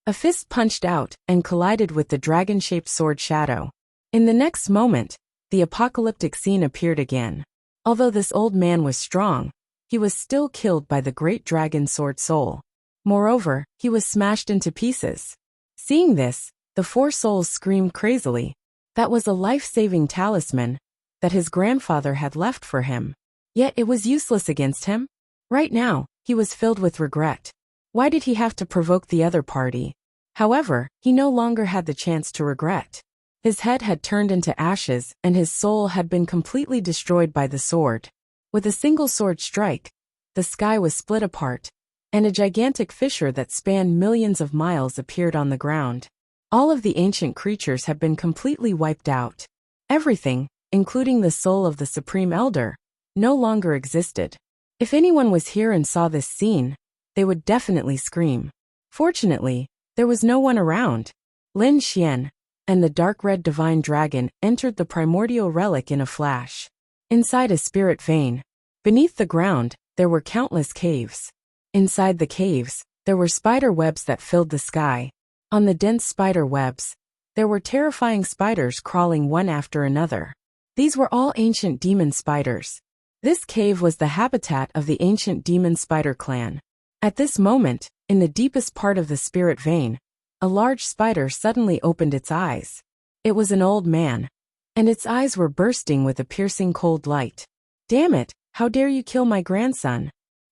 A fist punched out and collided with the dragon-shaped sword Shadow. In the next moment, the apocalyptic scene appeared again. Although this old man was strong, he was still killed by the great dragon sword soul. Moreover, he was smashed into pieces. Seeing this, the four souls screamed crazily. That was a life-saving talisman that his grandfather had left for him. Yet it was useless against him. Right now, he was filled with regret. Why did he have to provoke the other party? However, he no longer had the chance to regret. His head had turned into ashes and his soul had been completely destroyed by the sword. With a single sword strike, the sky was split apart, and a gigantic fissure that spanned millions of miles appeared on the ground. All of the ancient creatures had been completely wiped out. Everything, including the soul of the Supreme Elder, no longer existed. If anyone was here and saw this scene, they would definitely scream. Fortunately, there was no one around. Lin Xian and the dark red divine dragon entered the primordial relic in a flash. Inside a spirit vein, beneath the ground, there were countless caves. Inside the caves, there were spider webs that filled the sky. On the dense spider webs, there were terrifying spiders crawling one after another. These were all ancient demon spiders. This cave was the habitat of the ancient demon spider clan. At this moment, in the deepest part of the spirit vein, a large spider suddenly opened its eyes. It was an old man, and its eyes were bursting with a piercing cold light. Damn it, how dare you kill my grandson?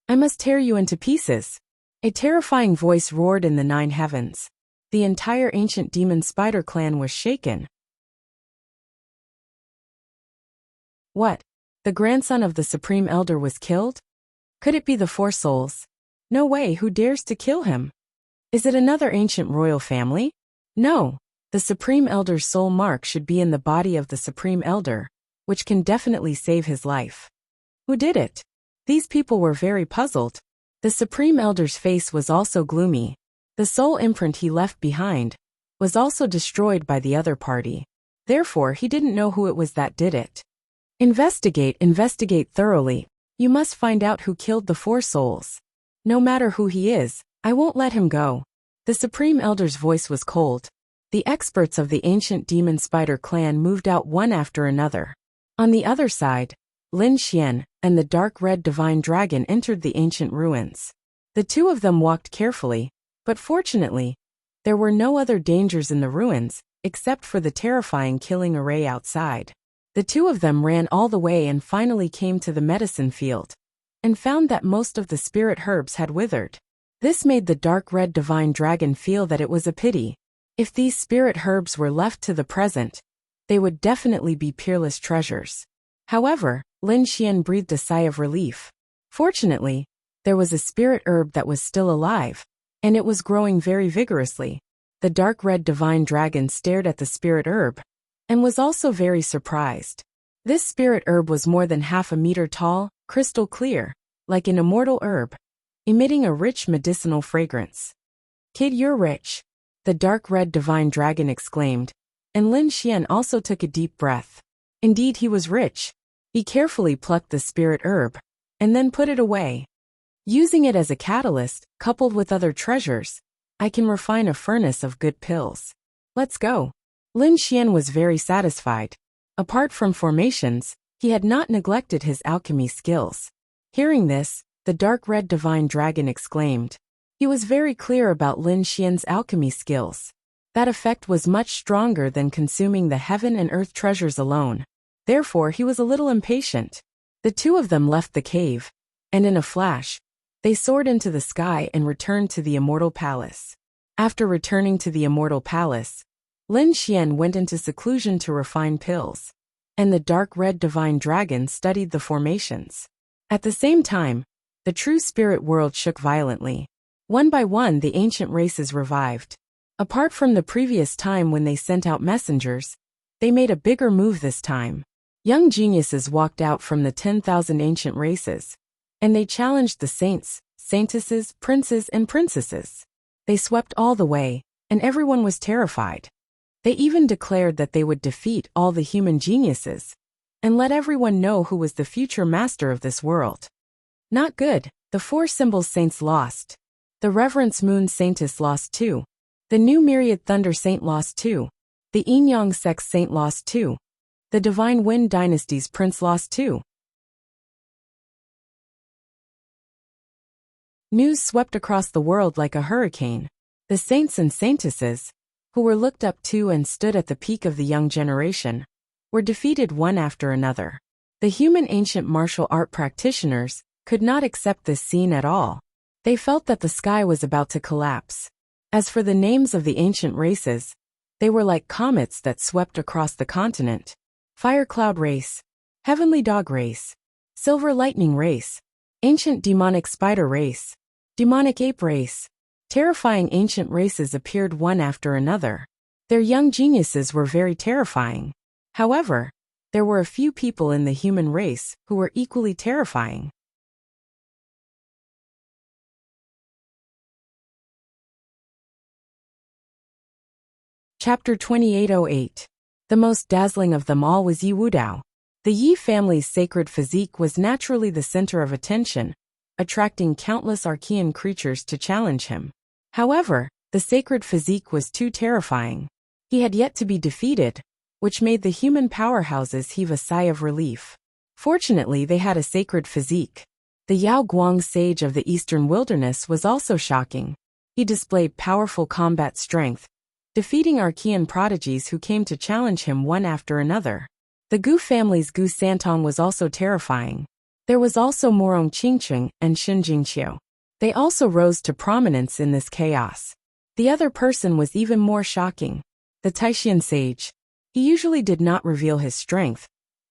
I must tear you into pieces. A terrifying voice roared in the 9 heavens. The entire ancient demon spider clan was shaken. What? The grandson of the Supreme Elder was killed? Could it be the Four Souls? No way, who dares to kill him? Is it another ancient royal family? No. The Supreme Elder's soul mark should be in the body of the Supreme Elder, which can definitely save his life. Who did it? These people were very puzzled. The Supreme Elder's face was also gloomy. The soul imprint he left behind was also destroyed by the other party. Therefore, he didn't know who it was that did it. Investigate thoroughly. You must find out who killed the Four Souls. No matter who he is, I won't let him go. The Supreme Elder's voice was cold. The experts of the ancient demon spider clan moved out one after another. On the other side, Lin Xian and the dark red divine dragon entered the ancient ruins. The two of them walked carefully, but fortunately, there were no other dangers in the ruins, except for the terrifying killing array outside. The two of them ran all the way and finally came to the medicine field, and found that most of the spirit herbs had withered. This made the dark red divine dragon feel that it was a pity. If these spirit herbs were left to the present, they would definitely be peerless treasures. However, Lin Xian breathed a sigh of relief. Fortunately, there was a spirit herb that was still alive, and it was growing very vigorously. The dark red divine dragon stared at the spirit herb, and was also very surprised. This spirit herb was more than half a meter tall, crystal clear, like an immortal herb, emitting a rich medicinal fragrance. Kid, you're rich, the dark red divine dragon exclaimed, and Lin Xian also took a deep breath. Indeed, he was rich. He carefully plucked the spirit herb, and then put it away. Using it as a catalyst, coupled with other treasures, I can refine a furnace of good pills. Let's go. Lin Xian was very satisfied. Apart from formations, he had not neglected his alchemy skills. Hearing this, the dark red divine dragon exclaimed. He was very clear about Lin Xian's alchemy skills. That effect was much stronger than consuming the heaven and earth treasures alone. Therefore, he was a little impatient. The two of them left the cave, and in a flash, they soared into the sky and returned to the immortal palace. After returning to the immortal palace, Lin Xian went into seclusion to refine pills, and the dark red divine dragon studied the formations. At the same time, the true spirit world shook violently. One by one, the ancient races revived. Apart from the previous time when they sent out messengers, they made a bigger move this time. Young geniuses walked out from the 10,000 ancient races, and they challenged the saints, saintesses, princes, and princesses. They swept all the way, and everyone was terrified. They even declared that they would defeat all the human geniuses, and let everyone know who was the future master of this world. Not good. The four symbol saints lost. The Reverence Moon Saintess lost too. The New Myriad Thunder Saint lost too. The Yin Yang Sex Saint lost too. The Divine Wind Dynasty's Prince lost too. News swept across the world like a hurricane. The saints and saintesses, who were looked up to and stood at the peak of the young generation, were defeated one after another. The human ancient martial art practitioners could not accept this scene at all. They felt that the sky was about to collapse. As for the names of the ancient races, they were like comets that swept across the continent. Fire Cloud Race, Heavenly Dog Race, Silver Lightning Race, Ancient Demonic Spider Race, Demonic Ape Race. Terrifying ancient races appeared one after another. Their young geniuses were very terrifying. However, there were a few people in the human race who were equally terrifying. Chapter 2808. The most dazzling of them all was Yi Wudao. The Yi family's sacred physique was naturally the center of attention, attracting countless archean creatures to challenge him. However, the sacred physique was too terrifying. He had yet to be defeated, which made the human powerhouses heave a sigh of relief. Fortunately, they had a sacred physique. The Yao Guang sage of the eastern wilderness was also shocking. He displayed powerful combat strength, defeating archean prodigies who came to challenge him one after another. The Gu family's Gu Santong was also terrifying. There was also Morong Qingcheng and Shin Jingqiu. They also rose to prominence in this chaos. The other person was even more shocking. The Taishan sage. He usually did not reveal his strength,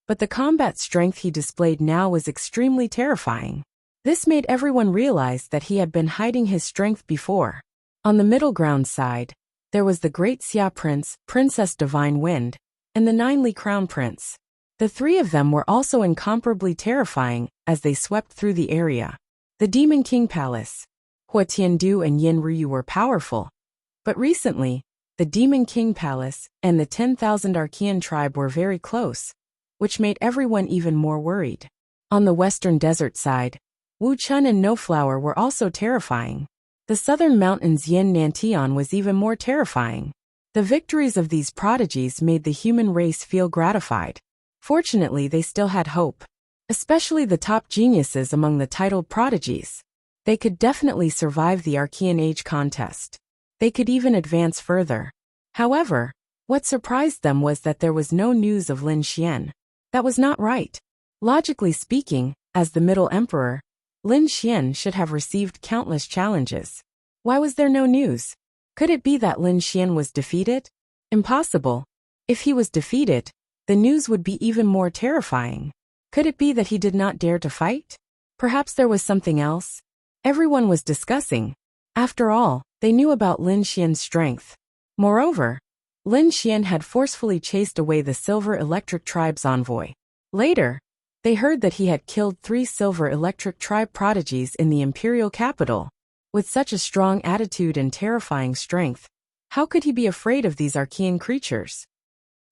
but the combat strength he displayed now was extremely terrifying. This made everyone realize that he had been hiding his strength before. On the middle ground side, there was the Great Xia Prince, Princess Divine Wind, and the Ninely Crown Prince. The three of them were also incomparably terrifying as they swept through the area. The Demon King Palace. Hua Tiandu and Yin Ruyu were powerful, but recently, the Demon King Palace and the 10,000 Archean tribe were very close, which made everyone even more worried. On the western desert side, Wu Chun and No Flower were also terrifying. The southern mountains Yin Nantian was even more terrifying. The victories of these prodigies made the human race feel gratified. Fortunately, they still had hope, especially the top geniuses among the titled prodigies. They could definitely survive the Archean Age contest. They could even advance further. However, what surprised them was that there was no news of Lin Xian. That was not right. Logically speaking, as the Middle Emperor, Lin Xian should have received countless challenges. Why was there no news? Could it be that Lin Xian was defeated? Impossible. If he was defeated, the news would be even more terrifying. Could it be that he did not dare to fight? Perhaps there was something else. Everyone was discussing. After all, they knew about Lin Xian's strength. Moreover, Lin Xian had forcefully chased away the Silver Electric Tribe's envoy. Later, they heard that he had killed 3 Silver Electric Tribe prodigies in the imperial capital. With such a strong attitude and terrifying strength, how could he be afraid of these archean creatures?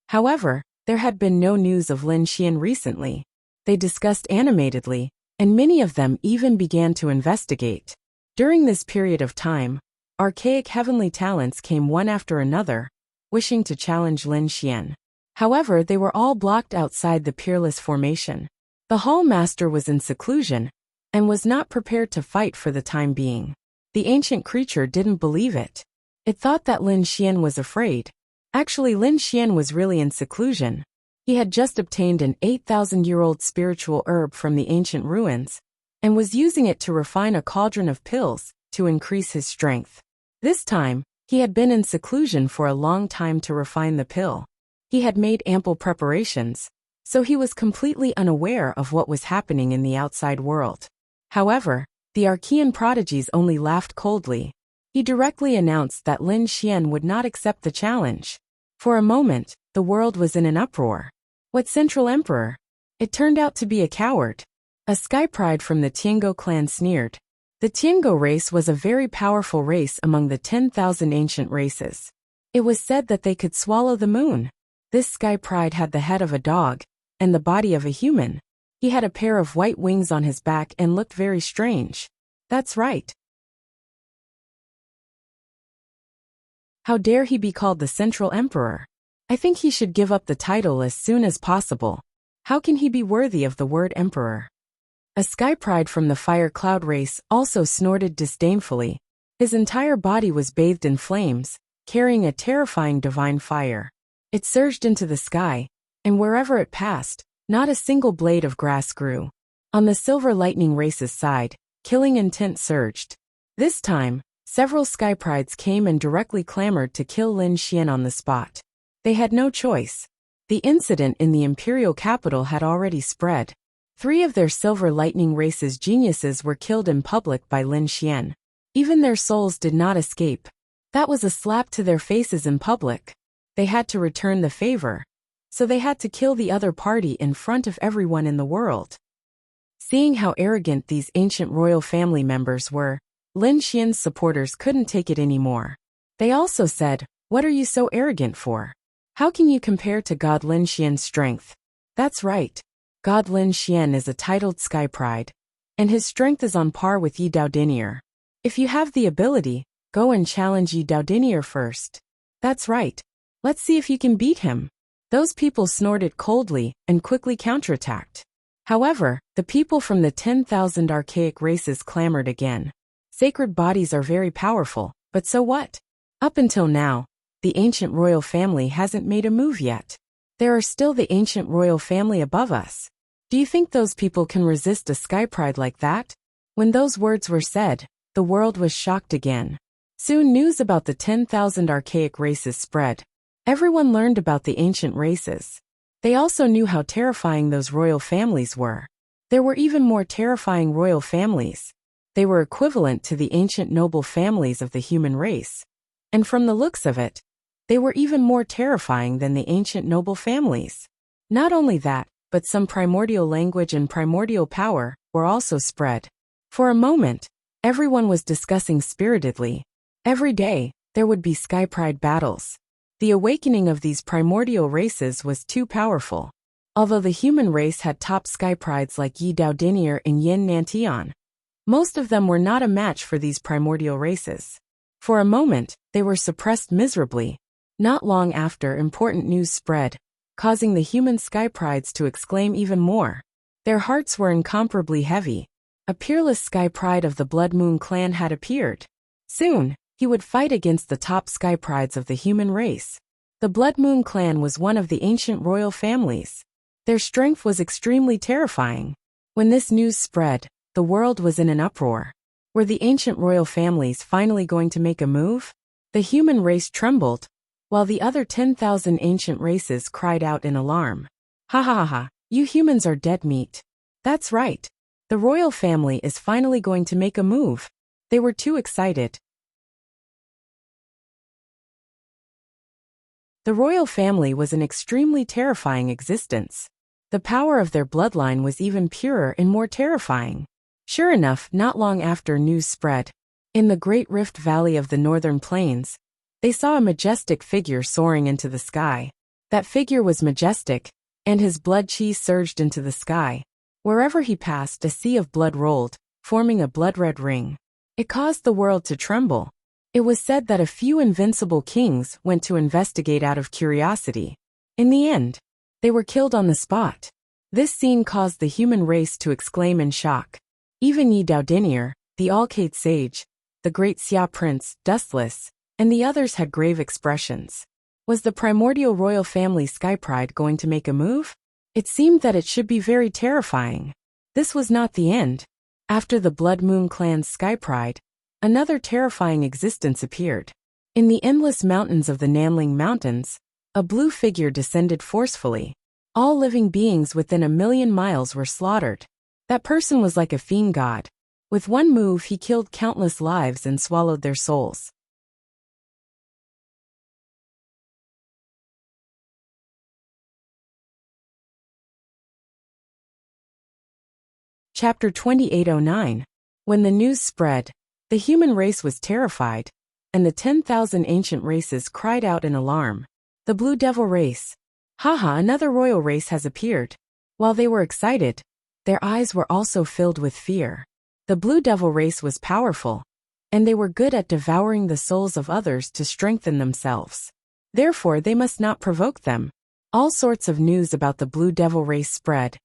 However, there had been no news of Lin Xian recently. They discussed animatedly, and many of them even began to investigate. During this period of time, archaic heavenly talents came one after another, wishing to challenge Lin Xian. However, they were all blocked outside the Peerless Formation. The Hall Master was in seclusion, and was not prepared to fight for the time being. The ancient creature didn't believe it. It thought that Lin Xian was afraid. Actually, Lin Xian was really in seclusion. He had just obtained an 8,000-year-old spiritual herb from the ancient ruins, and was using it to refine a cauldron of pills to increase his strength. This time, he had been in seclusion for a long time to refine the pill. He had made ample preparations, so he was completely unaware of what was happening in the outside world. However, the Archean prodigies only laughed coldly. He directly announced that Lin Xian would not accept the challenge. For a moment, the world was in an uproar. What Central Emperor? It turned out to be a coward. A sky pride from the Tiango clan sneered. The Tiango race was a very powerful race among the 10,000 ancient races. It was said that they could swallow the moon. This sky pride had the head of a dog, and the body of a human. He had a pair of white wings on his back and looked very strange. That's right. How dare he be called the Central Emperor? I think he should give up the title as soon as possible. How can he be worthy of the word emperor? A sky pride from the fire cloud race also snorted disdainfully. His entire body was bathed in flames, carrying a terrifying divine fire. It surged into the sky, and wherever it passed, not a single blade of grass grew. On the silver lightning race's side, killing intent surged. This time, several sky prides came and directly clamored to kill Lin Xian on the spot. They had no choice. The incident in the imperial capital had already spread. 3 of their silver lightning race's geniuses were killed in public by Lin Xian. Even their souls did not escape. That was a slap to their faces in public. They had to return the favor. So they had to kill the other party in front of everyone in the world. Seeing how arrogant these ancient royal family members were, Lin Xian's supporters couldn't take it anymore. They also said, "What are you so arrogant for? How can you compare to God Lin Xian's strength?" That's right. God Lin Xian is a titled sky pride, and his strength is on par with Yi Daodinier. If you have the ability, go and challenge Yi Daodinier first. That's right. Let's see if you can beat him. Those people snorted coldly and quickly counterattacked. However, the people from the 10,000 archaic races clamored again. Sacred bodies are very powerful, but so what? Up until now, the ancient royal family hasn't made a move yet. There are still the ancient royal family above us. Do you think those people can resist a sky pride like that? When those words were said, the world was shocked again. Soon news about the 10,000 archaic races spread. Everyone learned about the ancient races. They also knew how terrifying those royal families were. There were even more terrifying royal families. They were equivalent to the ancient noble families of the human race. And from the looks of it, they were even more terrifying than the ancient noble families. Not only that, but some primordial language and primordial power were also spread. For a moment, everyone was discussing spiritedly. Every day, there would be sky pride battles. The awakening of these primordial races was too powerful. Although the human race had top sky prides like Yi Daodinier and Yin Nantian, most of them were not a match for these primordial races. For a moment, they were suppressed miserably. Not long after, important news spread, causing the human sky prides to exclaim even more. Their hearts were incomparably heavy. A peerless sky pride of the Blood Moon clan had appeared. Soon, he would fight against the top sky prides of the human race. The Blood Moon clan was one of the ancient royal families. Their strength was extremely terrifying. When this news spread, the world was in an uproar. Were the ancient royal families finally going to make a move? The human race trembled, while the other 10,000 ancient races cried out in alarm. Ha ha ha ha, you humans are dead meat. That's right. The royal family is finally going to make a move. They were too excited. The royal family was an extremely terrifying existence. The power of their bloodline was even purer and more terrifying. Sure enough, not long after news spread, in the Great Rift Valley of the Northern Plains, they saw a majestic figure soaring into the sky. That figure was majestic, and his blood chi surged into the sky. Wherever he passed, a sea of blood rolled, forming a blood-red ring. It caused the world to tremble. It was said that a few invincible kings went to investigate out of curiosity. In the end, they were killed on the spot. This scene caused the human race to exclaim in shock. Even Yi Daodinier, the Alcate sage, the great Xia prince, Dustless, and the others had grave expressions. Was the primordial royal family sky pride going to make a move? It seemed that it should be very terrifying. This was not the end. After the Blood Moon clan's sky pride, another terrifying existence appeared. In the endless mountains of the Nanling Mountains, a blue figure descended forcefully. All living beings within 1,000,000 miles were slaughtered. That person was like a fiend god. With one move, he killed countless lives and swallowed their souls. Chapter 2809. When the news spread, the human race was terrified, and the 10,000 ancient races cried out in alarm. The Blue Devil race. Haha, another royal race has appeared. While they were excited, their eyes were also filled with fear. The Blue Devil race was powerful, and they were good at devouring the souls of others to strengthen themselves. Therefore, they must not provoke them. All sorts of news about the Blue Devil race spread,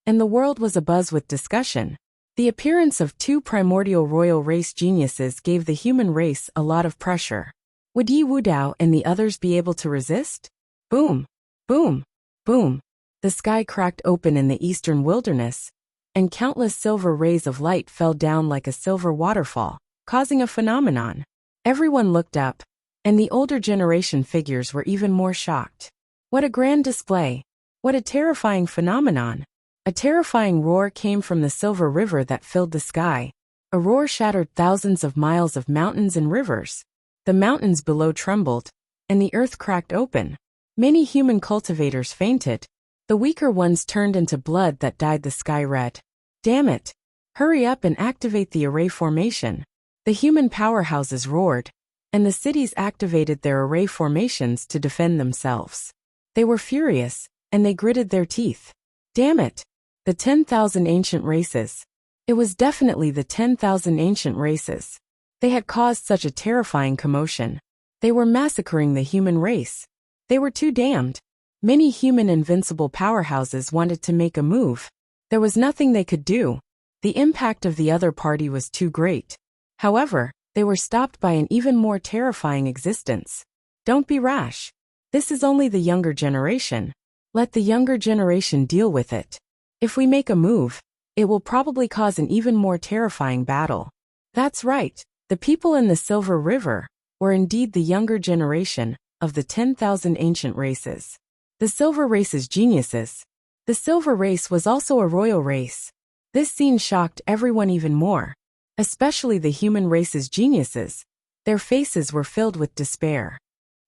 and the world was abuzz with discussion. The appearance of two primordial royal race geniuses gave the human race a lot of pressure. Would Yi Wudao and the others be able to resist? Boom! Boom! Boom! The sky cracked open in the eastern wilderness, and countless silver rays of light fell down like a silver waterfall, causing a phenomenon. Everyone looked up, and the older generation figures were even more shocked. What a grand display! What a terrifying phenomenon! A terrifying roar came from the silver river that filled the sky. A roar shattered thousands of miles of mountains and rivers. The mountains below trembled, and the earth cracked open. Many human cultivators fainted. The weaker ones turned into blood that dyed the sky red. Damn it! Hurry up and activate the array formation. The human powerhouses roared, and the cities activated their array formations to defend themselves. They were furious, and they gritted their teeth. Damn it! The 10,000 ancient races. It was definitely the 10,000 ancient races. They had caused such a terrifying commotion. They were massacring the human race. They were too damned. Many human invincible powerhouses wanted to make a move. There was nothing they could do. The impact of the other party was too great. However, they were stopped by an even more terrifying existence. Don't be rash. This is only the younger generation. Let the younger generation deal with it. If we make a move, it will probably cause an even more terrifying battle. That's right, the people in the Silver River were indeed the younger generation of the 10,000 ancient races. The Silver Race's geniuses. The Silver Race was also a royal race. This scene shocked everyone even more, especially the human race's geniuses. Their faces were filled with despair.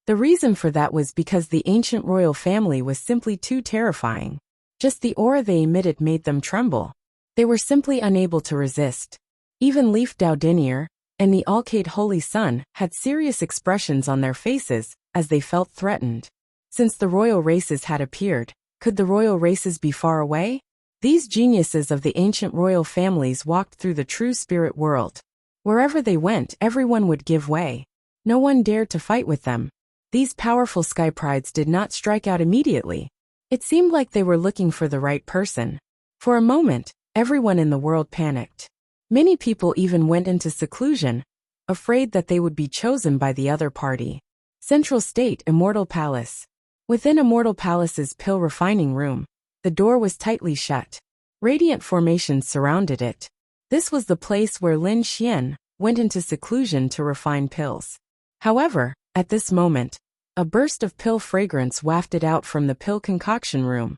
The reason for that was because the ancient royal family was simply too terrifying. Just the aura they emitted made them tremble. They were simply unable to resist. Even Leaf Daudinier and the Alcade Holy Sun had serious expressions on their faces as they felt threatened. Since the royal races had appeared, could the royal races be far away? These geniuses of the ancient royal families walked through the true spirit world. Wherever they went, everyone would give way. No one dared to fight with them. These powerful sky prides did not strike out immediately. It seemed like they were looking for the right person. For a moment, everyone in the world panicked. Many people even went into seclusion, afraid that they would be chosen by the other party. Central State Immortal Palace. Within Immortal Palace's pill refining room, the door was tightly shut. Radiant formations surrounded it. This was the place where Lin Xian went into seclusion to refine pills. However, at this moment, a burst of pill fragrance wafted out from the pill concoction room,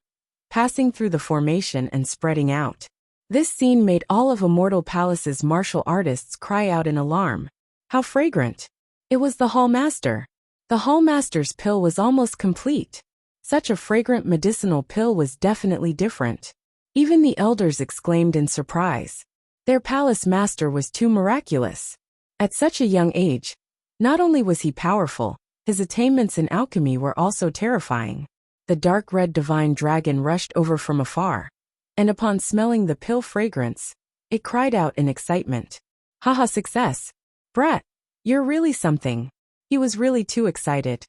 passing through the formation and spreading out. This scene made all of Immortal Palace's martial artists cry out in alarm. How fragrant! It was the Hall Master. The Hall Master's pill was almost complete. Such a fragrant medicinal pill was definitely different. Even the elders exclaimed in surprise. Their palace master was too miraculous. At such a young age, not only was he powerful, his attainments in alchemy were also terrifying. The dark red divine dragon rushed over from afar, and upon smelling the pill fragrance, it cried out in excitement. Haha, success! Brat, you're really something. He was really too excited.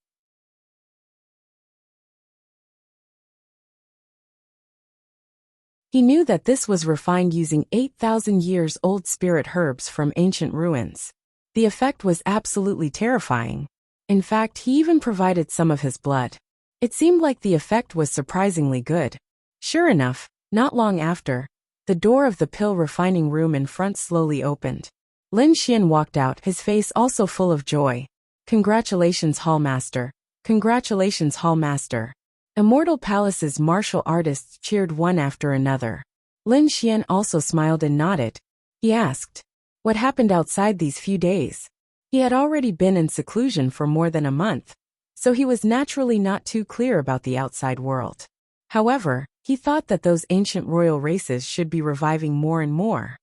He knew that this was refined using 8,000 years old spirit herbs from ancient ruins. The effect was absolutely terrifying. In fact, he even provided some of his blood. It seemed like the effect was surprisingly good. Sure enough, not long after, the door of the pill refining room in front slowly opened. Lin Xian walked out, his face also full of joy. Congratulations, Hall Master. Congratulations, Hall Master. Immortal Palace's martial artists cheered one after another. Lin Xian also smiled and nodded. He asked, what happened outside these few days? He had already been in seclusion for more than a month, so he was naturally not too clear about the outside world. However, he thought that those ancient royal races should be reviving more and more.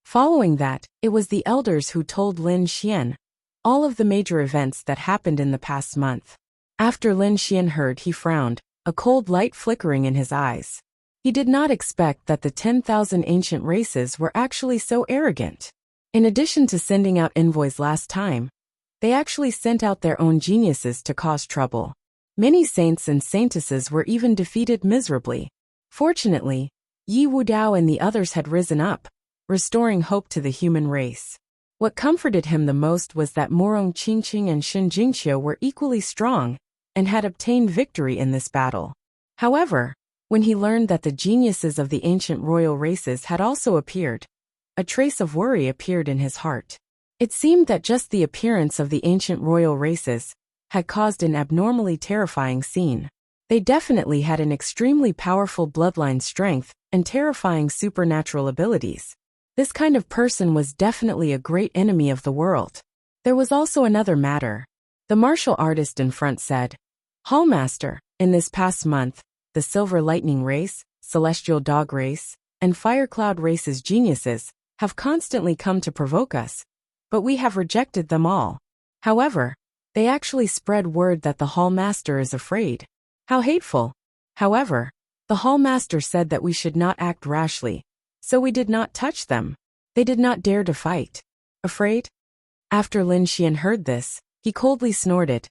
Following that, it was the elders who told Lin Xian all of the major events that happened in the past month. After Lin Xian heard, he frowned, a cold light flickering in his eyes. He did not expect that the 10,000 ancient races were actually so arrogant. In addition to sending out envoys last time, they actually sent out their own geniuses to cause trouble. Many saints and saintesses were even defeated miserably. Fortunately, Yi Wudao and the others had risen up, restoring hope to the human race. What comforted him the most was that Morong Qingqing and Shen Jingqiu were equally strong and had obtained victory in this battle. However, when he learned that the geniuses of the ancient royal races had also appeared, a trace of worry appeared in his heart. It seemed that just the appearance of the ancient royal races had caused an abnormally terrifying scene. They definitely had an extremely powerful bloodline strength and terrifying supernatural abilities. This kind of person was definitely a great enemy of the world. There was also another matter. The martial artist in front said, "Hallmaster, in this past month, the Silver Lightning race, Celestial Dog race, and Fire Cloud race's geniuses have constantly come to provoke us, but we have rejected them all. However, they actually spread word that the Hallmaster is afraid. How hateful." However, the Hallmaster said that we should not act rashly, so we did not touch them. They did not dare to fight. Afraid? After Lin Xian heard this, he coldly snorted,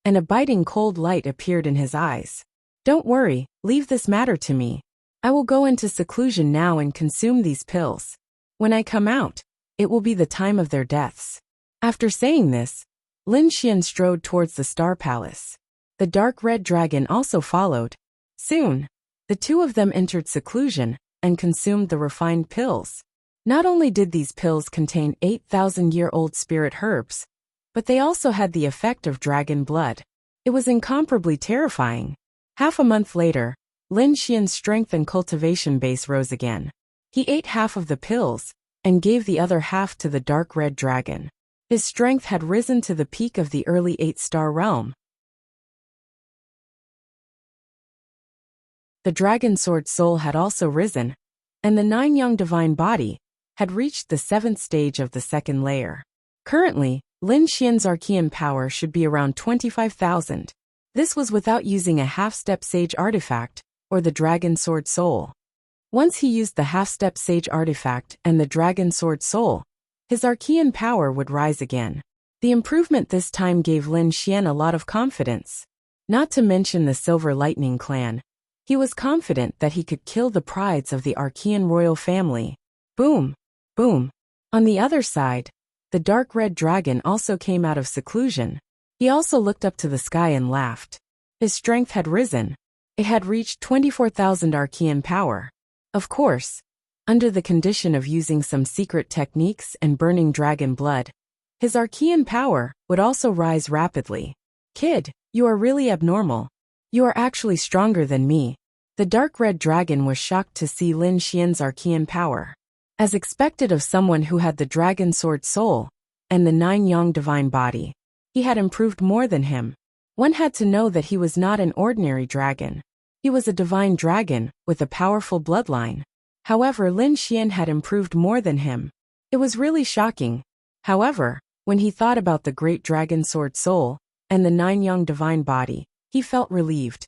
and a biting cold light appeared in his eyes. "Don't worry, leave this matter to me. I will go into seclusion now and consume these pills. When I come out, it will be the time of their deaths." After saying this, Lin Xian strode towards the Star Palace. The dark red dragon also followed. Soon, the two of them entered seclusion and consumed the refined pills. Not only did these pills contain 8,000-year-old spirit herbs, but they also had the effect of dragon blood. It was incomparably terrifying. Half a month later, Lin Xian's strength and cultivation base rose again. He ate half of the pills and gave the other half to the dark red dragon. His strength had risen to the peak of the early 8-star realm. The dragon sword soul had also risen, and the 9 young divine body had reached the 7th stage of the 2nd layer. Currently, Lin Xian's Archean power should be around 25,000. This was without using a half-step sage artifact or the dragon sword soul. Once he used the half-step sage artifact and the dragon sword soul, his Archean power would rise again. The improvement this time gave Lin Xian a lot of confidence. Not to mention the Silver Lightning clan. He was confident that he could kill the prides of the Archean royal family. Boom! Boom! On the other side, the dark red dragon also came out of seclusion. He also looked up to the sky and laughed. His strength had risen. It had reached 24,000 Archean power. Of course, under the condition of using some secret techniques and burning dragon blood, his Archean power would also rise rapidly. "Kid, you are really abnormal. You are actually stronger than me." The dark red dragon was shocked to see Lin Xian's Archean power. As expected of someone who had the dragon sword soul and the 9 yang divine body, he had improved more than him. One had to know that he was not an ordinary dragon. He was a divine dragon with a powerful bloodline. However, Lin Xian had improved more than him. It was really shocking. However, when he thought about the great dragon sword soul and the 9 yang divine body, he felt relieved.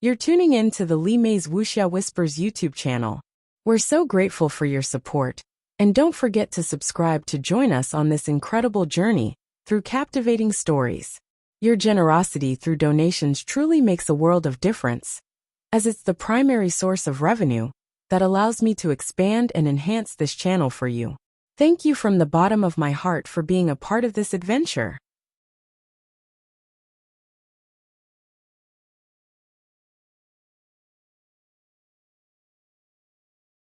You're tuning in to the Li Mei's Wuxia Whispers YouTube channel. We're so grateful for your support, and don't forget to subscribe to join us on this incredible journey through captivating stories. Your generosity through donations truly makes a world of difference, as it's the primary source of revenue that allows me to expand and enhance this channel for you. Thank you from the bottom of my heart for being a part of this adventure.